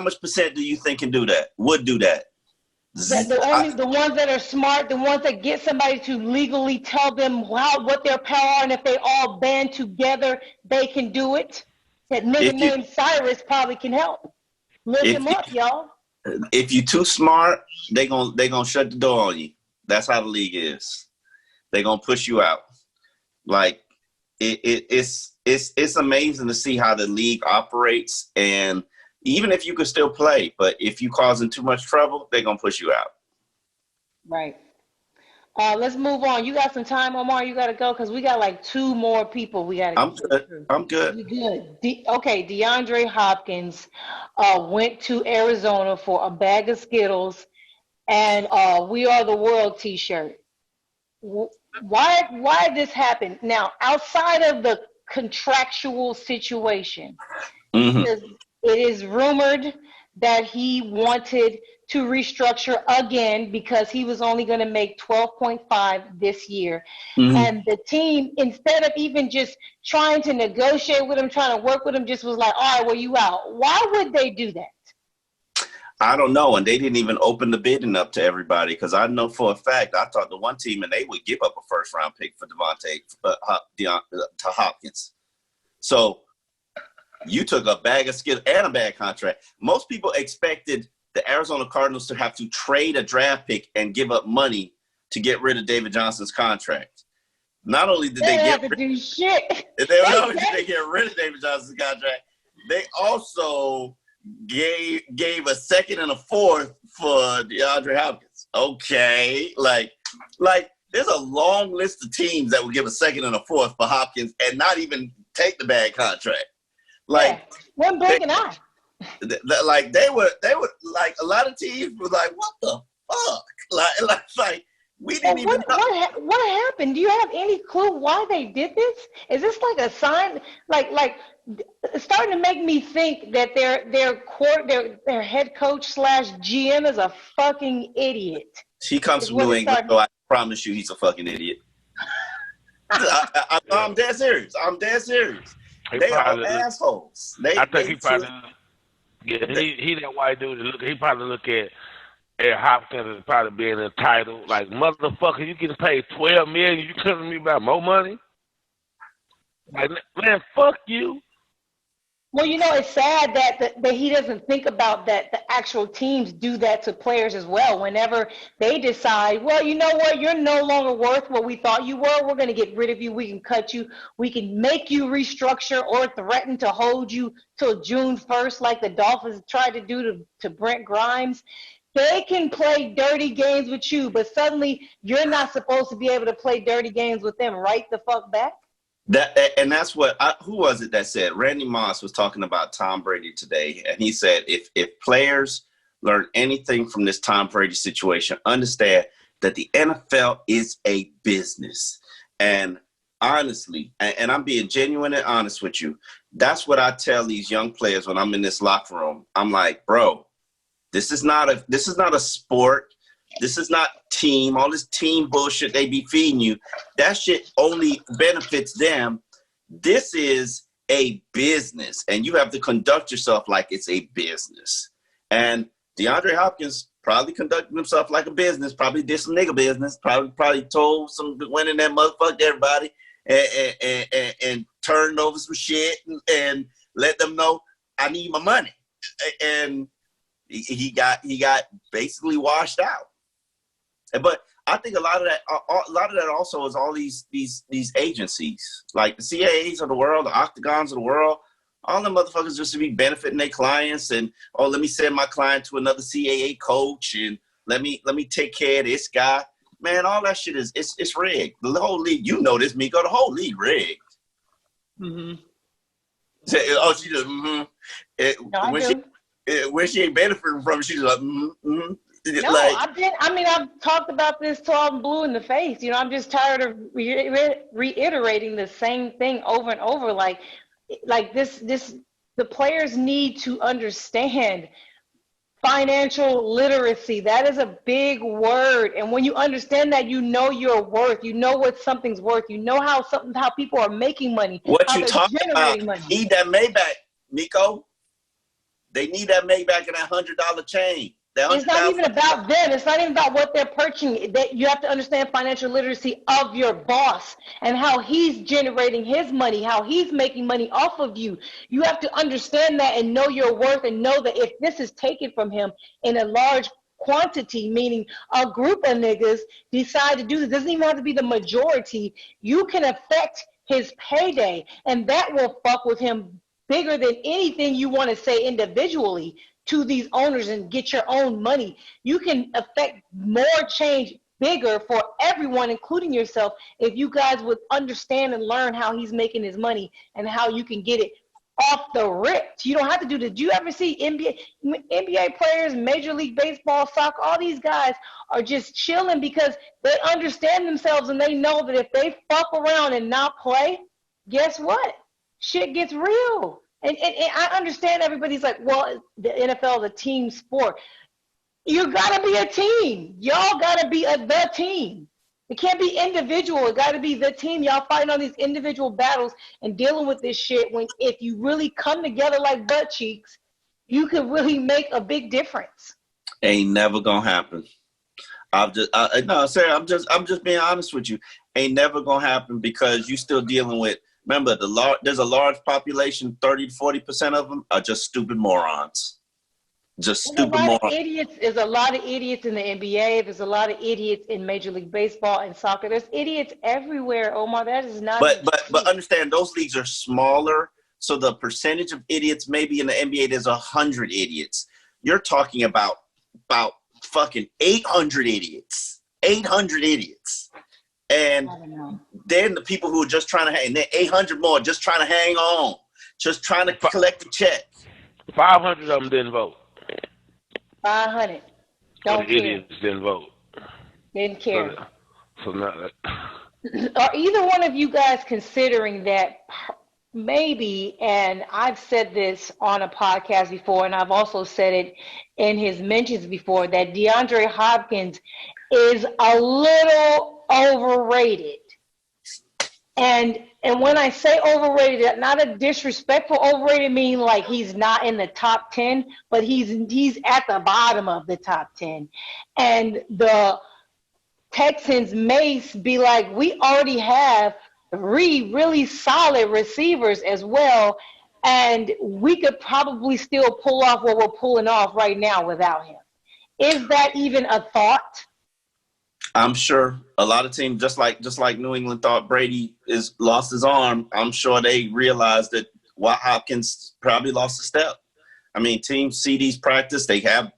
much percent do you think can do that? Would do that? The ones that are smart, the ones that get somebody to legally tell them what their power are, and if they all band together, they can do it. That nigga named Cyrus probably can help. Lift him up, y'all. If you too smart, they gonna shut the door on you. That's how the league is. They gonna push you out. Like it's amazing to see how the league operates, and even if you could still play, but if you causing too much trouble, they're gonna push you out. Right. Let's move on. You got some time, Omar? You got to go because we got like 2 more people we got to I'm good. Through. I'm good. You good. Okay, DeAndre Hopkins went to Arizona for a bag of Skittles and We Are the World t-shirt. Why did this happen? Now, outside of the contractual situation, it is rumored that he wanted to restructure again because he was only going to make $12.5 this year. And the team, instead of even just trying to negotiate with him, trying to work with him, just was like, all right, well, you out. Why would they do that? I don't know. And they didn't even open the bidding up to everybody because I know for a fact, I talked to one team and they would give up a first-round pick for to Hopkins. So you took a bag of Skittles and a bad contract. Most people expected the Arizona Cardinals to have to trade a draft pick and give up money to get rid of David Johnson's contract. Not only did they get rid of David Johnson's contract, they also gave a second and a fourth for DeAndre Hopkins. Okay, like there's a long list of teams that would give a second and a fourth for Hopkins and not even take the bad contract. One blink and eye. They were like a lot of teams were like, what the fuck? Like we didn't even know. What happened? Do you have any clue why they did this? Is this like a sign? Like it's starting to make me think that their head coach / GM is a fucking idiot. He comes from New England, so I promise you he's a fucking idiot. I'm dead serious. They are assholes. I think he probably he that white dude. He probably look at Hopkins as probably being entitled. Like, motherfucker, you getting paid $12 million. You telling me about more money? Like, man, fuck you. Well, it's sad that he doesn't think about that the actual teams do that to players as well. Whenever they decide, well, you know what, you're no longer worth what we thought you were. We're going to get rid of you. We can cut you. We can make you restructure or threaten to hold you till June 1st like the Dolphins tried to do to Brent Grimes. They can play dirty games with you, but suddenly you're not supposed to be able to play dirty games with them. Right the fuck back? That's what who was it that said? Randy Moss was talking about Tom Brady today, and he said if players learn anything from this Tom Brady situation, understand that the NFL is a business. And honestly, and I'm being genuine and honest with you, that's what I tell these young players when I'm in this locker room. I'm like, bro, this is not a sport. This is not team. All this team bullshit they be feeding you, that shit only benefits them. This is a business, and you have to conduct yourself like it's a business. And DeAndre Hopkins probably conducted himself like a business, probably did some nigga business, probably told some winning that motherfucker everybody and turned over some shit and let them know I need my money. And he got basically washed out. But I think a lot of that also is all these agencies, like the CAAs of the world, the Octagons of the world. All the motherfuckers just to be benefiting their clients, and let me send my client to another CAA coach, and let me take care of this guy. Man, all that shit it's rigged. The whole league, you know this, Miko. The whole league rigged. Mm-hmm. She just when she ain't benefiting from it, she's like No, I've talked about this till I'm blue in the face. I'm just tired of reiterating the same thing over and over. Like this, the players need to understand financial literacy. That is a big word. And when you understand that, you know your worth. You know what something's worth. You know how people are making money. What you talking about? Money. Need that Maybach, Miko. They need that Maybach and that $100 chain. It's not even about them. It's not even about what they're purchasing. You have to understand financial literacy of your boss and how he's generating his money, how he's making money off of you. You have to understand that and know your worth, and know that if this is taken from him in a large quantity, meaning a group of niggas decide to do this, doesn't even have to be the majority, you can affect his payday, and that will fuck with him bigger than anything you want to say individually to these owners and get your own money. You can affect more change bigger for everyone, including yourself, if you guys would understand and learn how he's making his money and how you can get it off the rip. You don't have to do this. Do you ever see NBA players, Major League Baseball, soccer, all these guys are just chilling because they understand themselves and they know that if they fuck around and not play, guess what? Shit gets real. And I understand everybody's like, well, the NFL is a team sport. You got to be a team. Y'all got to be the team. It can't be individual. It got to be the team. Y'all fighting on these individual battles and dealing with this shit. When if you really come together like butt cheeks, you could really make a big difference. Ain't never gonna happen. I'm just being honest with you. Ain't never gonna happen because you still dealing with. Remember, there's a large population. 30 to 40% of them are just stupid morons. Just stupid morons. Idiots. There's a lot of idiots in the NBA. There's a lot of idiots in Major League Baseball and soccer. There's idiots everywhere, Omar. That is not. But understand, those leagues are smaller, so the percentage of idiots, maybe in the NBA, there's 100 idiots. You're talking about fucking 800 idiots. 800 idiots. And then the people who are just trying to hang, and then 800 more just trying to hang on, just trying to collect the check. 500 of them didn't vote. 500. Don't care. Idiots didn't vote. Didn't care. So not that. Are either one of you guys considering that maybe, and I've said this on a podcast before, and I've also said it in his mentions before, that DeAndre Hopkins is a little overrated. And when I say overrated, not a disrespectful overrated, meaning like he's not in the top 10, but he's at the bottom of the top 10. And the Texans may be like, we already have 3 really solid receivers as well, and we could probably still pull off what we're pulling off right now without him. Is that even a thought? I'm sure a lot of teams, just like New England thought Brady lost his arm, I'm sure they realized that Hopkins probably lost a step. I mean, teams see these practice. They have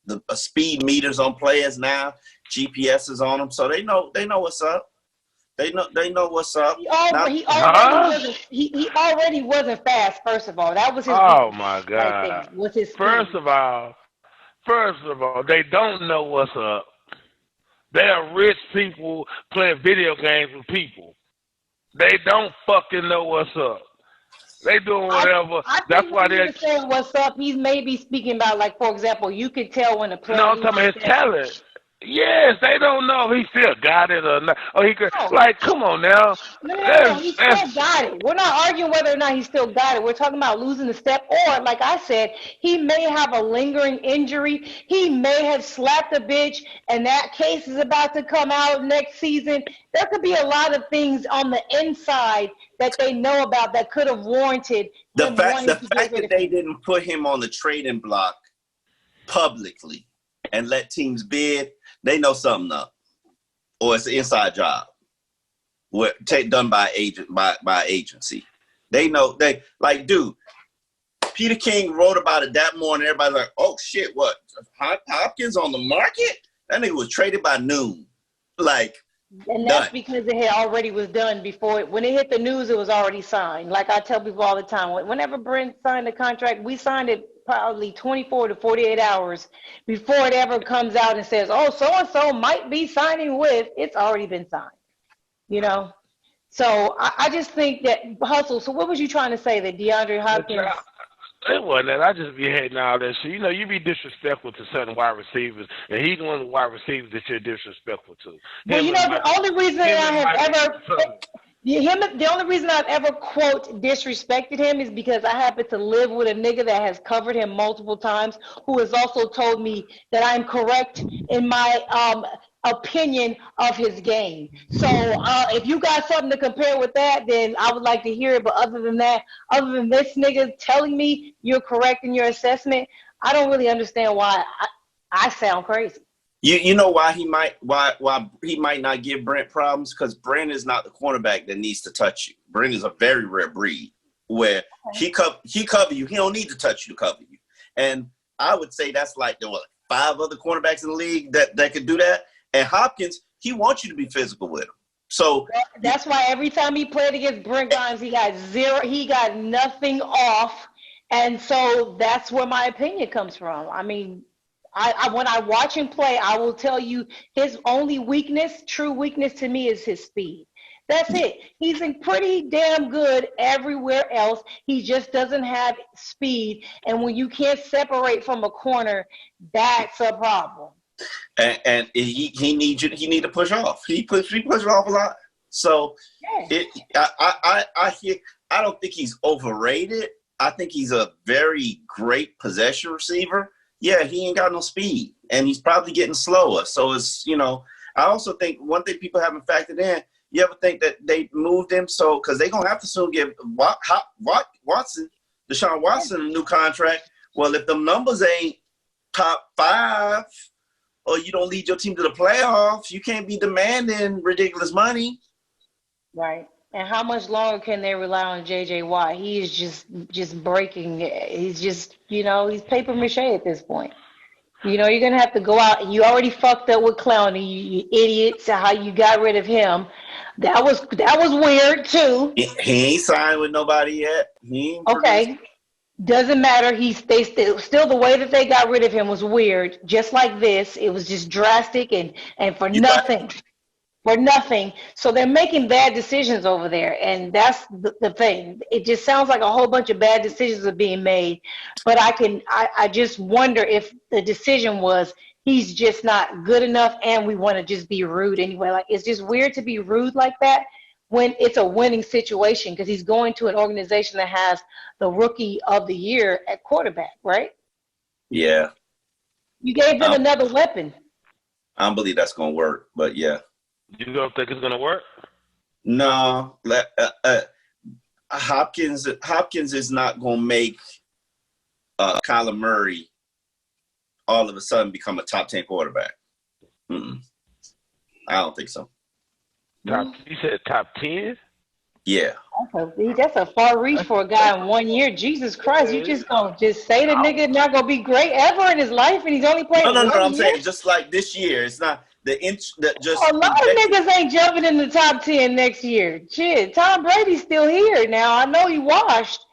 the speed meters on players now. GPS is on them, so they know what's up. They know what's up. He already wasn't fast. First of all, that was his. Oh my God! Right, was his first of all, they don't know what's up. They are rich people playing video games with people. They don't fucking know what's up. They doing whatever. That's why they're saying what's up. He's maybe speaking about, like, for example, you could tell when a player. No, I'm talking about his talent. Yes, they don't know if he still got it or not. Oh, he could, like, come on now. No, he still got it. We're not arguing whether or not he still got it. We're talking about losing the step, or, like I said, he may have a lingering injury. He may have slapped a bitch, and that case is about to come out next season. There could be a lot of things on the inside that they know about that could have warranted the fact that they didn't put him on the trading block publicly and let teams bid. they know something up, or it's an inside job, done by agency. They know dude. Peter King wrote about it that morning. Everybody's like, "Oh shit, what? Hopkins on the market? That nigga was traded by noon." And that's because it had already was done before. When it hit the news, it was already signed. Like I tell people all the time, whenever Brent signed the contract, we signed it probably 24 to 48 hours before it ever comes out and says, "Oh, so-and-so might be signing with," it's already been signed, you know? So I just think that Hustle. So what was you trying to say, that DeAndre Hopkins? It wasn't that. I just be hating all that shit. You know, you be disrespectful to certain wide receivers, and he's one of the wide receivers that you're disrespectful to. Well, you know, the only reason the only reason I've ever, quote, disrespected him is because I happen to live with a nigga that has covered him multiple times, who has also told me that I'm correct in my opinion of his game. So if you got something to compare with that, then I would like to hear it. But other than that, other than this nigga telling me you're correct in your assessment, I don't really understand why I sound crazy. You know why he might not give Brent problems? Because Brent is not the cornerback that needs to touch you. Brent is a very rare breed where he cover you. He don't need to touch you to cover you. And I would say that's like there were 5 other cornerbacks in the league that could do that. And Hopkins, he wants you to be physical with him. So that's why every time he played against Brent Grimes, he got nothing off. And so that's where my opinion comes from. I mean, when I watch him play, I will tell you his only weakness, true weakness to me, is his speed. That's it. He's pretty damn good everywhere else. He just doesn't have speed. And when you can't separate from a corner, that's a problem. And he needs you. He need to push off. He pushes off a lot. So I don't think he's overrated. I think he's a very great possession receiver. Yeah, he ain't got no speed, and he's probably getting slower. So it's, you know, I also think one thing people haven't factored in. You ever think that they moved him because they're gonna have to soon give Deshaun Watson a new contract? Well, if the numbers ain't top 5. Or you don't lead your team to the playoffs, you can't be demanding ridiculous money. Right. And how much longer can they rely on J.J. Watt? He is just breaking. He's just, you know, he's paper mache at this point. You know, you're going to have to go out. You already fucked up with Clowney, you idiots, how you got rid of him. That was weird, too. He ain't signed with nobody yet. Okay. Doesn't matter. They still the way that they got rid of him was weird. Just like this, it was just drastic and for nothing. For nothing. So they're making bad decisions over there, and that's the thing. It just sounds like a whole bunch of bad decisions are being made. But I just wonder if the decision was he's just not good enough, and we want to just be rude anyway. Like, it's just weird to be rude like that when it's a winning situation, because he's going to an organization that has the rookie of the year at quarterback, right? Yeah. You gave them another weapon. I don't believe that's going to work, but yeah. You don't think it's going to work? No. Hopkins is not going to make Kyler Murray all of a sudden become a top 10 quarterback. I don't think so. You said top 10? Yeah. That's a far reach for a guy in 1 year. Jesus Christ, you just gonna say the nigga not gonna be great ever in his life, and he's only playing. No. I'm saying just like this year, it's not the inch that just. A lot of niggas ain't jumping in the top 10 next year. Shit, Tom Brady's still here now. I know he washed,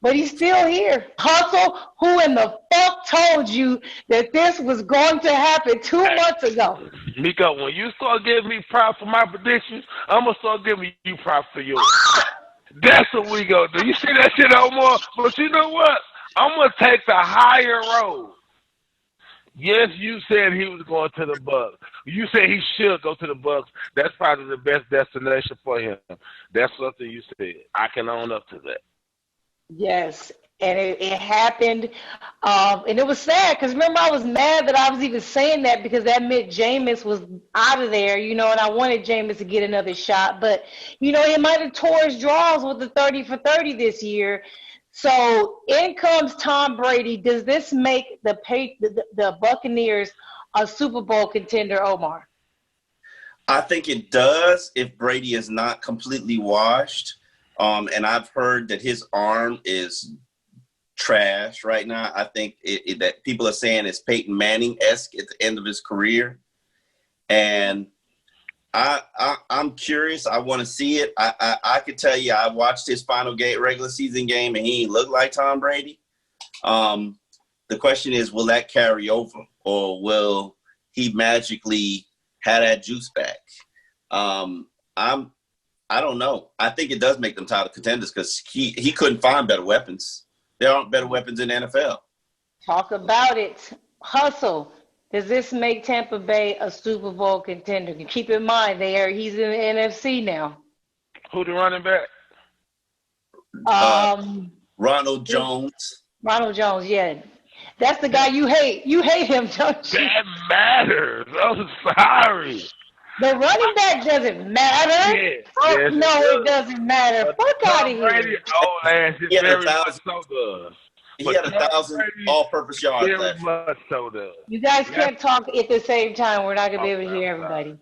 but he's still here. Hustle, who in the fuck told you that this was going to happen 2 months ago? Miko, when you start giving me props for my predictions, I'm going to start giving you props for yours. That's what we going to do. You see that shit no more? But you know what? I'm going to take the higher road. Yes, you said he was going to the Bucs. You said he should go to the Bucs. That's probably the best destination for him. That's something you said. I can own up to that. Yes, and it happened, and it was sad because remember I was mad that I was even saying that because that meant Jameis was out of there, you know, and I wanted Jameis to get another shot, but you know he might have tore his draws with the 30 for 30 this year. So in comes Tom Brady. Does this make the Buccaneers a Super Bowl contender, Omar? I think it does if Brady is not completely washed. And I've heard that his arm is trash right now. I think that people are saying it's Peyton Manning-esque at the end of his career. And I'm curious. I want to see it. I could tell you I watched his final regular season game, and he looked like Tom Brady. The question is, will that carry over, or will he magically have that juice back? I don't know. I think it does make them title contenders because he couldn't find better weapons. There aren't better weapons in the NFL. Talk about it. Hustle. Does this make Tampa Bay a Super Bowl contender? Keep in mind, he's in the NFC now. Who the running back? Ronald Jones. Ronald Jones, yeah. That's the guy you hate. You hate him, don't you? That matters. I'm sorry. The running back doesn't matter. Yes, it doesn't matter. Fuck out of here. He very much so does. He had 1,000 all-purpose yards. Very much so does. You guys can't talk at the same time. We're not going to be able to hear everybody.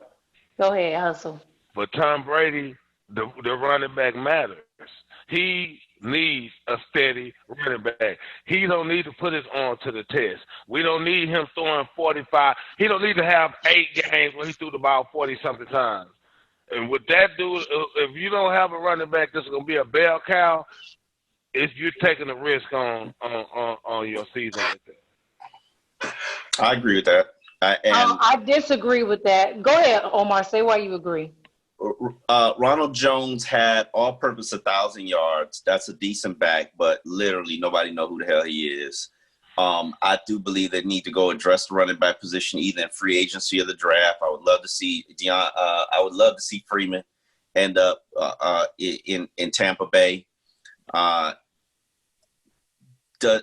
Go ahead, Hustle. But Tom Brady, the running back matters. He needs a steady running back. He don't need to put his arm to the test. We don't need him throwing 45. He don't need to have 8 games where he threw the ball 40-something times. And with that dude, if you don't have a running back that's going to be a bell cow, you're taking a risk on your season. I agree with that. I disagree with that. Go ahead, Omar. Say why you agree. Ronald Jones had all-purpose 1,000 yards. That's a decent back, but literally nobody know who the hell he is. I do believe they need to go address the running back position either in free agency or the draft. I would love to see I would love to see Freeman end up in Tampa Bay.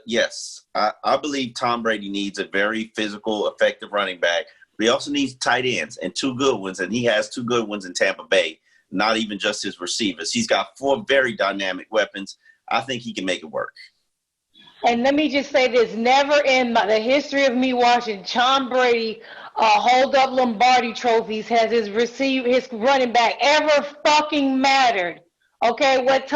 Yes, I believe Tom Brady needs a very physical, effective running back. But he also needs tight ends and 2 good ones, and he has 2 good ones in Tampa Bay, not even just his receivers. He's got 4 very dynamic weapons. I think he can make it work. And let me just say this. Never in the history of me watching Tom Brady hold up Lombardi trophies has his running back ever fucking mattered. Okay, what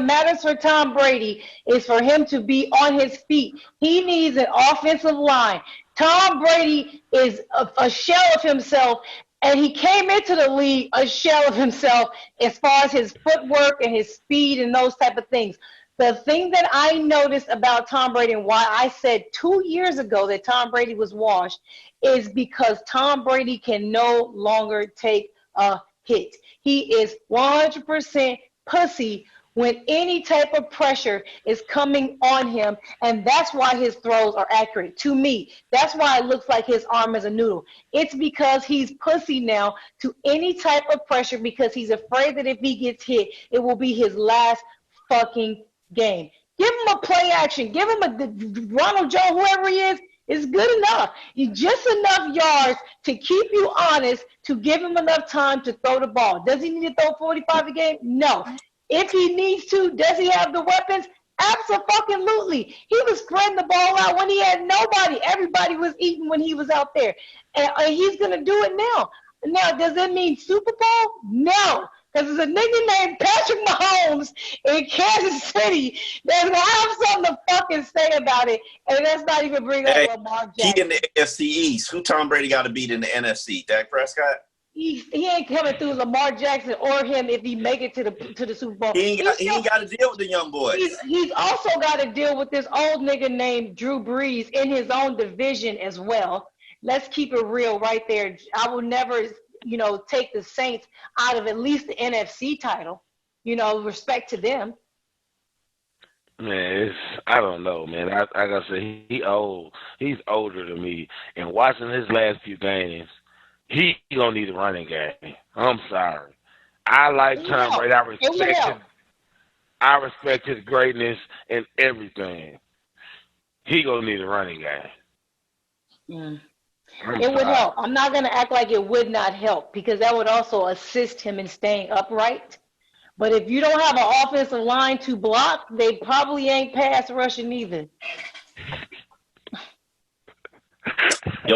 matters for Tom Brady is for him to be on his feet. He needs an offensive line. Tom Brady is a shell of himself, and he came into the league a shell of himself as far as his footwork and his speed and those type of things. The thing that I noticed about Tom Brady and why I said 2 years ago that Tom Brady was washed is because Tom Brady can no longer take a hit. He is 100% pussy when any type of pressure is coming on him, and that's why his throws are accurate. To me, that's why it looks like his arm is a noodle. It's because he's pussy now to any type of pressure because he's afraid that if he gets hit, it will be his last fucking game. Give him a play action. Give him a Ronald Jones, whoever he is good enough. Just enough yards to keep you honest, to give him enough time to throw the ball. Does he need to throw 45 a game? No. If he needs to, does he have the weapons? Absolutely. He was spreading the ball out when he had nobody. Everybody was eating when he was out there. And he's going to do it now. Now, does that mean Super Bowl? No. Because there's a nigga named Patrick Mahomes in Kansas City that's going to have something to fucking say about it. And that's not even bring up Lamar Jackson. He in the AFC East. Who Tom Brady got to beat in the NFC? Dak Prescott? He ain't coming through Lamar Jackson or him if he make it to the Super Bowl. He ain't got to deal with the young boys. He's also got to deal with this old nigga named Drew Brees in his own division as well. Let's keep it real right there. I will never, take the Saints out of at least the NFC title. Respect to them. Man, I don't know, man. I gotta say he's old. He's older than me. And watching his last few games, he gonna need a running game. I'm sorry. I like Tom Brady. I respect his greatness and everything. He gonna need a running game. It would help. I'm not gonna act like it would not help because that would also assist him in staying upright. But if you don't have an offensive line to block, they probably ain't pass rushing either.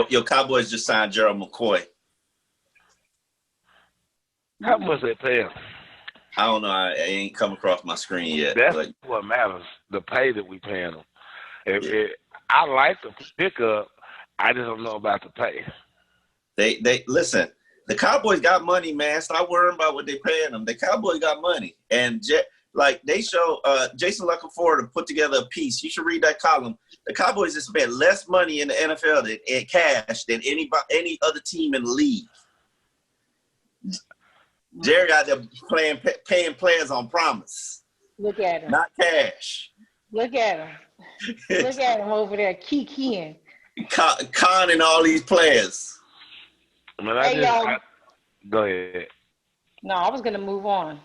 Your Cowboys just signed Gerald McCoy. How much they pay him? I don't know. I ain't come across my screen yet. That's what matters, the pay that we paying them. I like the pickup. I just don't know about the pay. They listen. The Cowboys got money, man. Stop worrying about what they paying them. The Cowboys got money, and they show Jason Luckeford to put together a piece. You should read that column. The Cowboys have spent less money in the NFL in cash than any other team in the league. Jerry out there paying players on promise. Look at him. Not cash. Look at him. Look at him over there, kikiing. Conning all these players. Go ahead. No, I was gonna move on.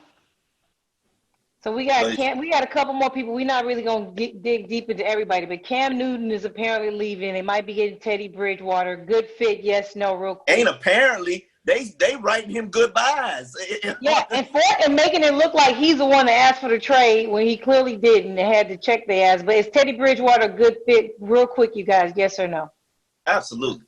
So we got a couple more people. We're not really gonna dig deep into everybody, but Cam Newton is apparently leaving. They might be getting Teddy Bridgewater. Good fit, yes, no, real quick. Ain't apparently. They writing him goodbyes. Yeah, and making it look like he's the one that asked for the trade when he clearly didn't and had to check their ass. But is Teddy Bridgewater a good fit? Real quick, you guys, yes or no? Absolutely.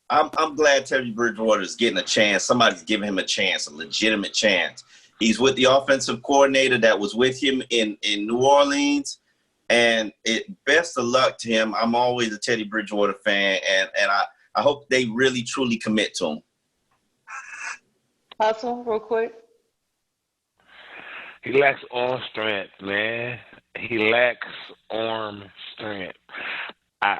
I'm glad Teddy Bridgewater is getting a chance. Somebody's giving him a chance, a legitimate chance. He's with the offensive coordinator that was with him in New Orleans, and best of luck to him. I'm always a Teddy Bridgewater fan, and I hope they really, truly commit to him. Hustle, real quick. He lacks arm strength, man. He lacks arm strength. I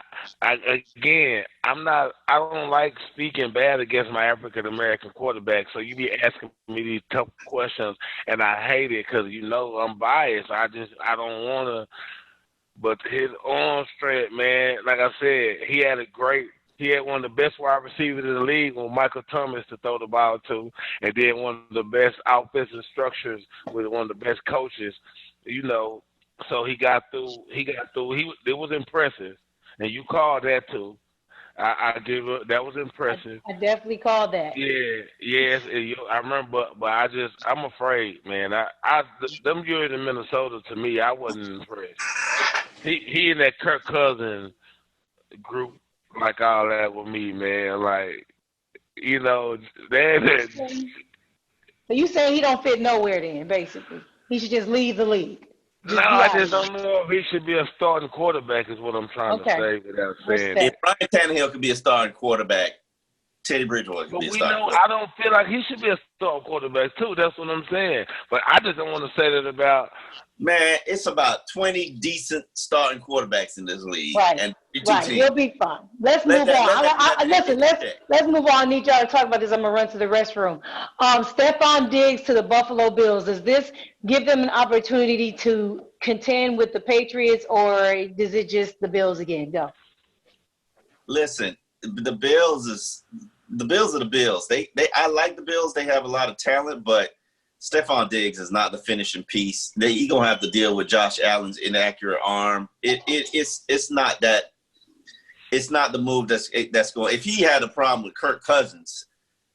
don't like speaking bad against my African American quarterback. So you be asking me these tough questions, and I hate it because I'm biased. I don't want to. But his arm strength, man. Like I said, he had one of the best wide receivers in the league with Michael Thomas to throw the ball to, and then one of the best offensive structures with one of the best coaches. So he got through. It was impressive. And you called that too. I did. That was impressive. I definitely called that. Yeah, yes. I remember, but I'm afraid, man. Them years in Minnesota, to me, I wasn't impressed. He in that Kirk Cousins group, like all that with me, man. Like, So you saying he don't fit nowhere then, basically? He should just leave the league. I just don't know if he should be a starting quarterback is what I'm trying to say without saying. If Ryan Tannehill could be a starting quarterback, Teddy Bridgewater could be a starting quarterback. I don't feel like he should be a starting quarterback too. That's what I'm saying. But I just don't want to say that about. Man, it's about 20 decent starting quarterbacks in this league. Right. And You'll be fine. Let's move on. Let's move on. I need y'all to talk about this. I'm going to run to the restroom. Stephon Diggs to the Buffalo Bills. Does this give them an opportunity to contend with the Patriots, or does it just the Bills again? Go. Listen, the Bills are the Bills. I like the Bills. They have a lot of talent, but Stephon Diggs is not the finishing piece. He's gonna have to deal with Josh Allen's inaccurate arm. It's not that. It's not the move that's going. If he had a problem with Kirk Cousins,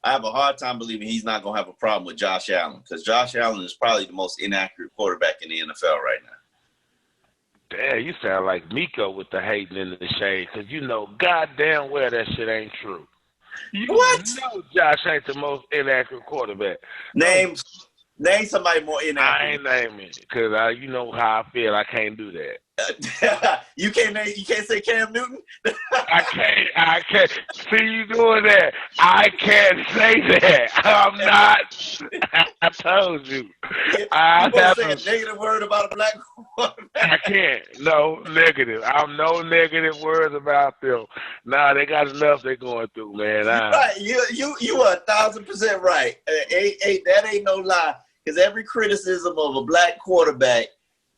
I have a hard time believing he's not gonna have a problem with Josh Allen, because Josh Allen is probably the most inaccurate quarterback in the NFL right now. Damn, you sound like Miko with the hating in the shade, because goddamn well that shit ain't true. What? Josh ain't the most inaccurate quarterback. Name somebody more inaccurate. I ain't naming it because you know how I feel. I can't do that. You can't say Cam Newton. I can't. See you doing that. I can't say that. I'm not. I told you. You won't say a negative word about a black quarterback. I can't. No negative. I'm no negative words about them. Nah, they got enough they're going through, man. Right. You are 1,000% right. That ain't no lie. Because every criticism of a black quarterback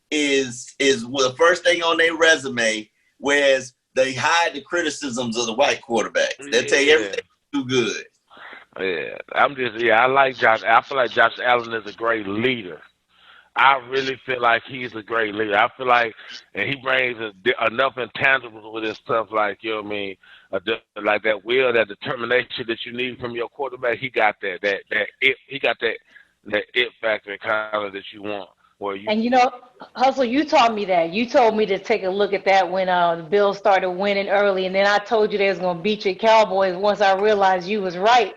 is the first thing on their resume, whereas they hide the criticisms of the white quarterbacks. They tell you everything's too good. Yeah, I like Josh. I feel like Josh Allen is a great leader. I really feel like he's a great leader. I feel like, and he brings enough intangibles with his stuff, like, you know what I mean, like that will, that determination that you need from your quarterback. He got that. He got that it factor kind of that you want for you. And Hustle, you taught me that. You told me to take a look at that when the Bills started winning early, and then I told you they was gonna beat your Cowboys once I realized you was right.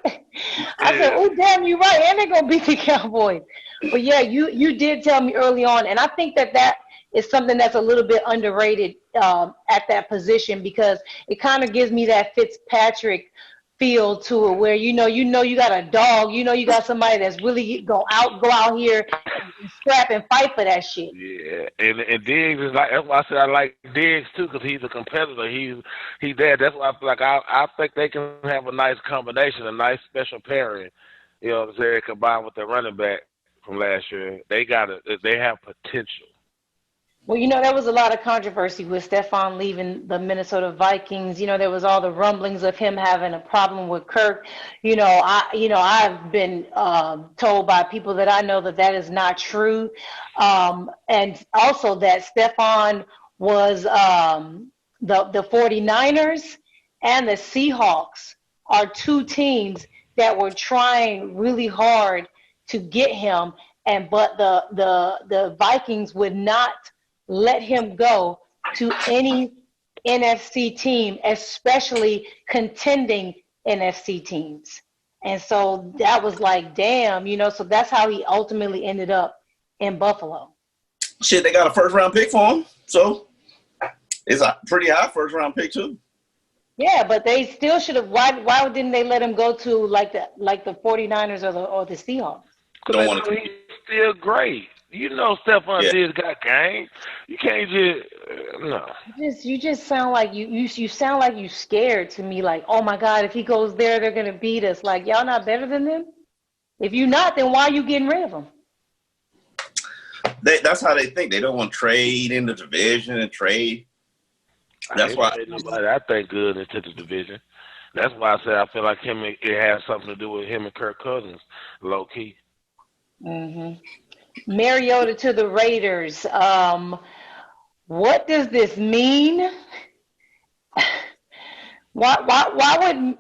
I said, "Oh, damn, you right, and they're gonna beat the Cowboys." But yeah, you did tell me early on, and I think that is something that's a little bit underrated at that position, because it kind of gives me that Fitzpatrick feel to it, where you got a dog, you got somebody that's really go out here and scrap and fight for that shit. Yeah, and Diggs is like, that's why I said I like Diggs too, because he's a competitor. He's there. That's why I feel like I think they can have a nice combination, a nice special pairing. You know what I'm saying? Combined with the running back from last year, they have potential. Well, there was a lot of controversy with Stephon leaving the Minnesota Vikings. There was all the rumblings of him having a problem with Kirk. I've been told by people that I know that is not true. And also that Stephon was the 49ers and the Seahawks are two teams that were trying really hard to get him, but the Vikings would not let him go to any NFC team, especially contending NFC teams. And so that was like, damn, so that's how he ultimately ended up in Buffalo. Shit, they got a first-round pick for him, so it's a pretty high first-round pick too. Yeah, but they still should have. Why didn't they let him go to like the 49ers or the Seahawks? He's still great. Stephon Diggs got game. You can't just no. You just sound like you sound like you scared to me. Like, oh my God, if he goes there, they're gonna beat us. Like, y'all not better than them. If you're not, then why are you getting rid of them? That's how they think. They don't want to trade in the division and trade. That's why nobody I think good into the division. That's why I said I feel like it has something to do with him and Kirk Cousins, low key. Mm-hmm. Mariota to the Raiders. What does this mean? Why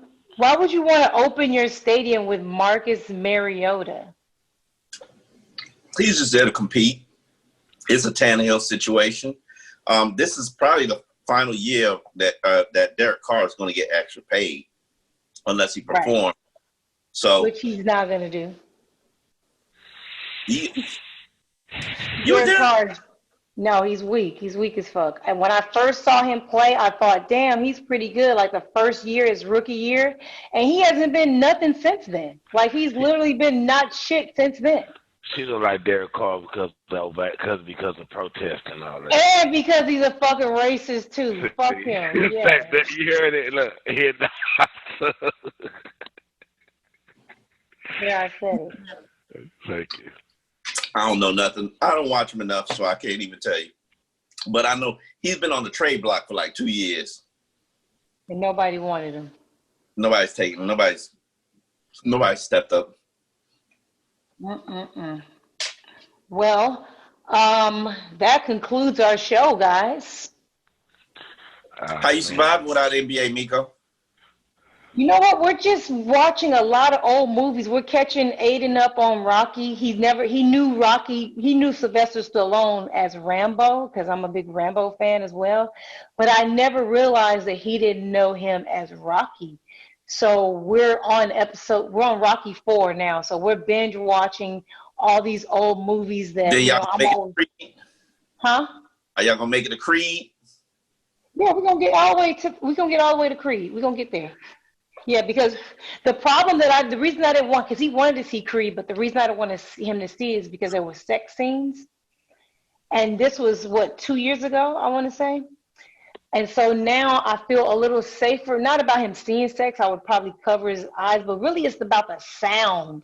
would you want to open your stadium with Marcus Mariota? He's just there to compete. It's a Tannehill situation. This is probably the final year that Derek Carr is going to get extra paid, unless he performs. Right. So, which he's not going to do. No, he's weak. He's weak as fuck. And when I first saw him play, I thought, damn, he's pretty good. Like the first year, his rookie year. And he hasn't been nothing since then. Like he's literally been not shit since then. She don't like Derek Carr because of protest and all that. And because he's a fucking racist too. Fuck him. Yeah. You heard it. Look, yeah, I said it. Thank you. I don't know nothing. I don't watch him enough, so I can't even tell you. But I know he's been on the trade block for like 2 years. And nobody wanted him. Nobody's taking him. Nobody stepped up. Well, that concludes our show, guys. How you survive without NBA, Miko? You know what? We're just watching a lot of old movies. We're catching Aiden up on Rocky. He knew Rocky. He knew Sylvester Stallone as Rambo, because I'm a big Rambo fan as well. But I never realized that he didn't know him as Rocky. So we're on Rocky 4 now. So we're binge watching all these old movies that Creed? Huh? Are y'all gonna make it a Creed? Yeah, we're gonna get all the way to Creed. We're gonna get there. Yeah, because the reason I didn't want, because he wanted to see Creed, but the reason I didn't want him to see is because there were sex scenes. And this was, 2 years ago, I want to say. And so now I feel a little safer, not about him seeing sex. I would probably cover his eyes, but really it's about the sound,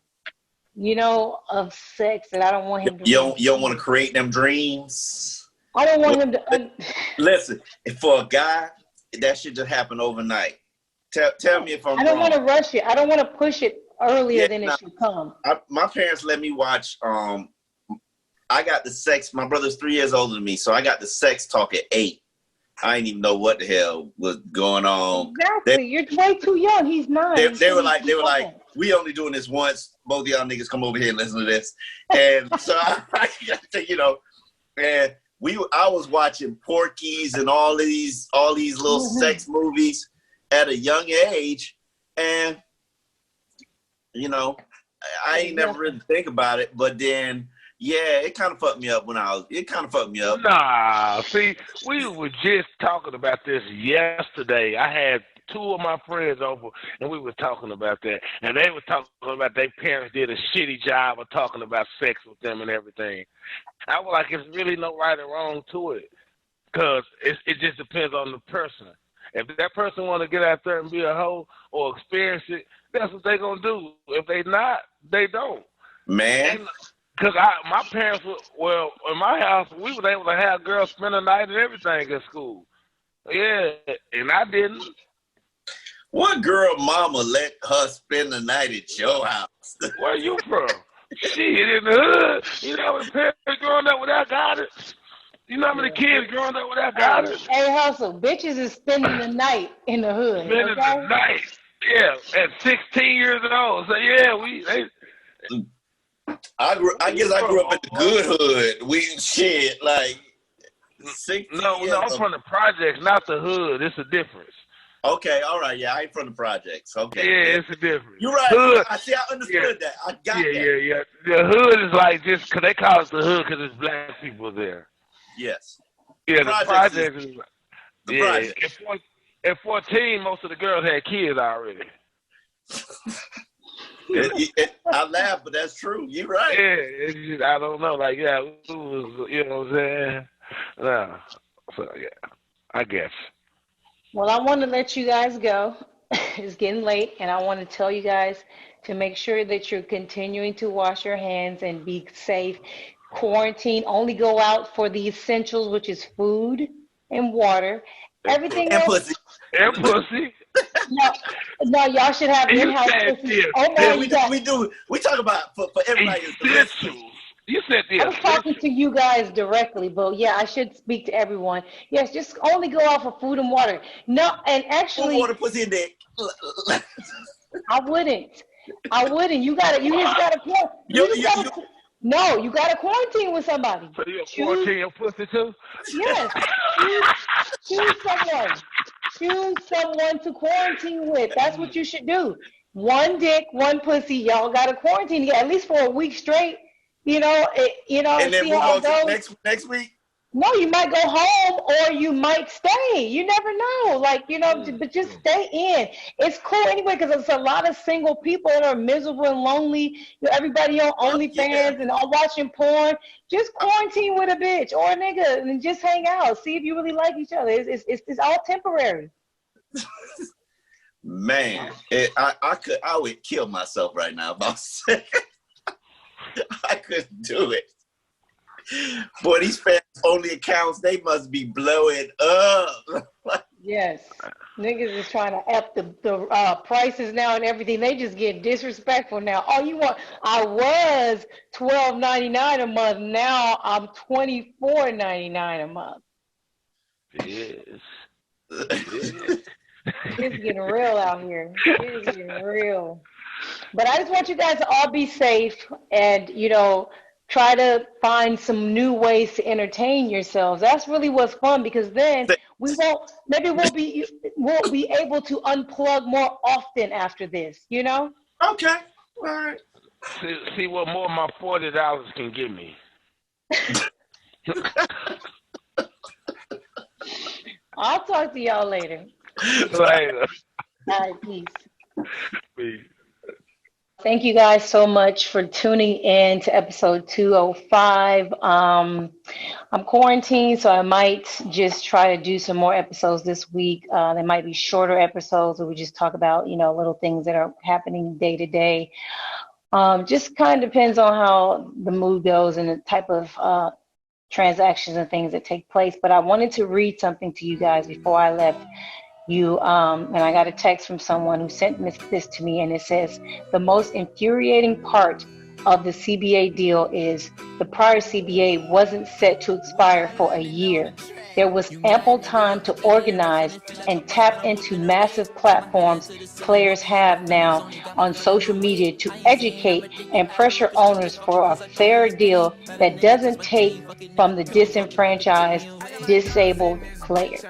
of sex that I don't want him to. You don't want to create them dreams? I don't want him to. Listen, for a guy, that should just happen overnight. Tell me if I'm wrong. I don't want to rush it. I don't want to push it earlier than it should come. My parents let me watch. I got the sex. My brother's 3 years older than me, so I got the sex talk at 8. I didn't even know what the hell was going on. Exactly. You're way too young. He's 9. They were like, we only doing this once both of y'all niggas come over here and listen to this. And so I you know, and I was watching Porky's and all these little sex movies at a young age, and you know, I ain't never really think about it, but then yeah, it kind of fucked me up it kind of fucked me up. Nah, see, we were just talking about this yesterday. I had 2 of my friends over, and we were talking about that, and they were talking about their parents did a shitty job of talking about sex with them and everything. I was like, it's really no right or wrong to it, because it just depends on the person. If that person want to get out there and be a hoe or experience it, that's what they gonna do. If they not, they don't. Man. Because my parents were, in my house, we were able to have girls spend the night and everything at school. Yeah, and I didn't. What girl mama let her spend the night at your house? Where you from? Shit, in the hood. You know how many parents growing up without guidance? You know how many kids growing up without guidance? Hey, Hustle, bitches is spending the night in the hood. Spending the night. Yeah, at 16 years old. So, yeah, I guess I grew up in the good hood. We shit like 16 No, I'm from the projects, not the hood. It's a difference. Okay, all right, yeah, I ain't from the projects. Okay. Yeah, it's a difference. You're right. Hood, I understood that. I got that. Yeah. The hood is like just because they call it the hood because it's black people there. Yes. Yeah, the projects is the project. At 14, most of the girls had kids already. I laugh, but that's true. You're right. Yeah, it's just, I don't know. Like, yeah, it was, you know what I'm saying? No. So, yeah, I guess. Well, I want to let you guys go. It's getting late, and I want to tell you guys to make sure that you're continuing to wash your hands and be safe. Quarantine, only go out for the essentials, which is food and water. Everything and else. Pussy. And pussy. No, y'all should have in-house pussy. Oh, no, we talk about for everybody. Essentials. You said the I was talking to you guys directly, but yeah, I should speak to everyone. Yes, just only go out for food and water. No, and actually, food, water, pussy, and dick. I wouldn't. You just gotta. No, you gotta quarantine with somebody. So you're quarantine your pussy too? Yes. Choose someone to quarantine with. That's what you should do. One dick, one pussy. Y'all gotta quarantine at least for a week straight. And then see how it goes. Next week. No, you might go home or you might stay. You never know. But just stay in. It's cool anyway because there's a lot of single people that are miserable and lonely. Everybody on OnlyFans and all watching porn. Just quarantine with a bitch or a nigga and just hang out. See if you really like each other. It's all temporary. Man, I would kill myself right now about saying I couldn't do it. Boy, these fans only accounts, they must be blowing up. Yes. Niggas is trying to up the prices now and everything. They just get disrespectful now. Oh, you want? I was $12.99 a month. Now I'm $24.99 a month. Yes. It's getting real out here. It's getting real. But I just want you guys to all be safe and, try to find some new ways to entertain yourselves. That's really what's fun because then we'll be able to unplug more often after this, Okay. All right. See what more my $40 can give me. I'll talk to y'all later. Later. All right, peace. Peace. Thank you guys so much for tuning in to episode 205. I'm quarantined, so I might just try to do some more episodes this week. They might be shorter episodes where we just talk about, little things that are happening day to day. Just kind of depends on how the mood goes and the type of transactions and things that take place. But I wanted to read something to you guys before I left you, and I got a text from someone who sent this to me, and it says, the most infuriating part of the CBA deal is the prior CBA wasn't set to expire for a year. There was ample time to organize and tap into massive platforms players have now on social media to educate and pressure owners for a fair deal that doesn't take from the disenfranchised, disabled players.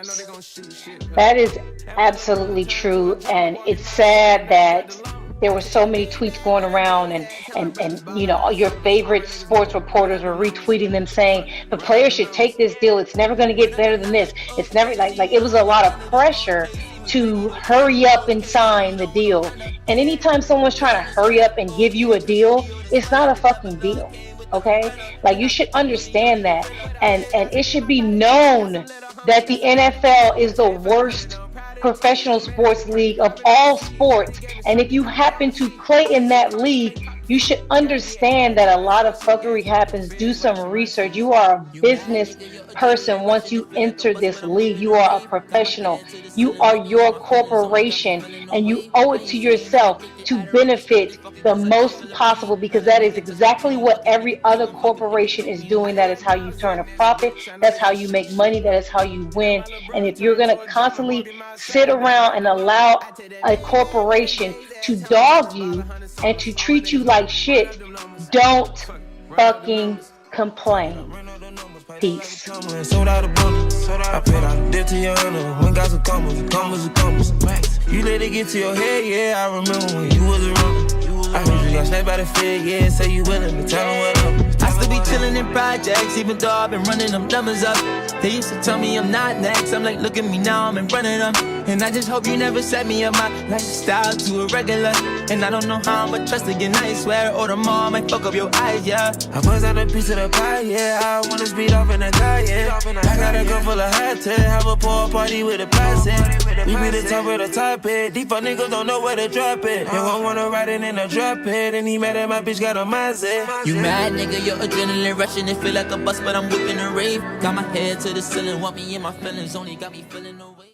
That is absolutely true, and it's sad that there were so many tweets going around, and you know, your favorite sports reporters were retweeting them saying the players should take this deal. It's never going to get better than this. It's never like it was a lot of pressure to hurry up and sign the deal. And anytime someone's trying to hurry up and give you a deal, it's not a fucking deal. Okay? Like, you should understand that, and it should be known that the NFL is the worst professional sports league of all sports. And if you happen to play in that league, you should understand that a lot of fuckery happens. Do some research. You are a business person once you enter this league. You are a professional. You are your corporation, and you owe it to yourself to benefit the most possible, because that is exactly what every other corporation is doing. That is how you turn a profit. That's how you make money. That is how you win. And if you're going to constantly sit around and allow a corporation to dog you and to treat you like shit, don't fucking complain. Peace. I paid out a debt to your honor. When got some commas. You let it get to your head, yeah. I remember when you was around. I heard you got sniped by the Fed, yeah. Say you willing to tell them what up. I still be chilling in projects, even though I've been running them numbers up. They used to tell me I'm not next. I'm like, look at me now, I'm in running them. And I just hope you never set me up my lifestyle to a regular. And I don't know how I'ma trust again, I swear. Or tomorrow I might fuck up your eyes, yeah. I was on a piece of the pie, yeah. I wanna speed off in a car, yeah. I got a girl full of hot tail. Have a pool party with a plastic. We be the top of the top it. These fuck niggas don't know where to drop it. They won't wanna ride it in a drop it. And he mad at my bitch got a mindset. You mad, nigga, your adrenaline rushing. It feel like a bus, but I'm whipping a rave. Got my head to the ceiling, want me in my feelings. Only got me feeling no way.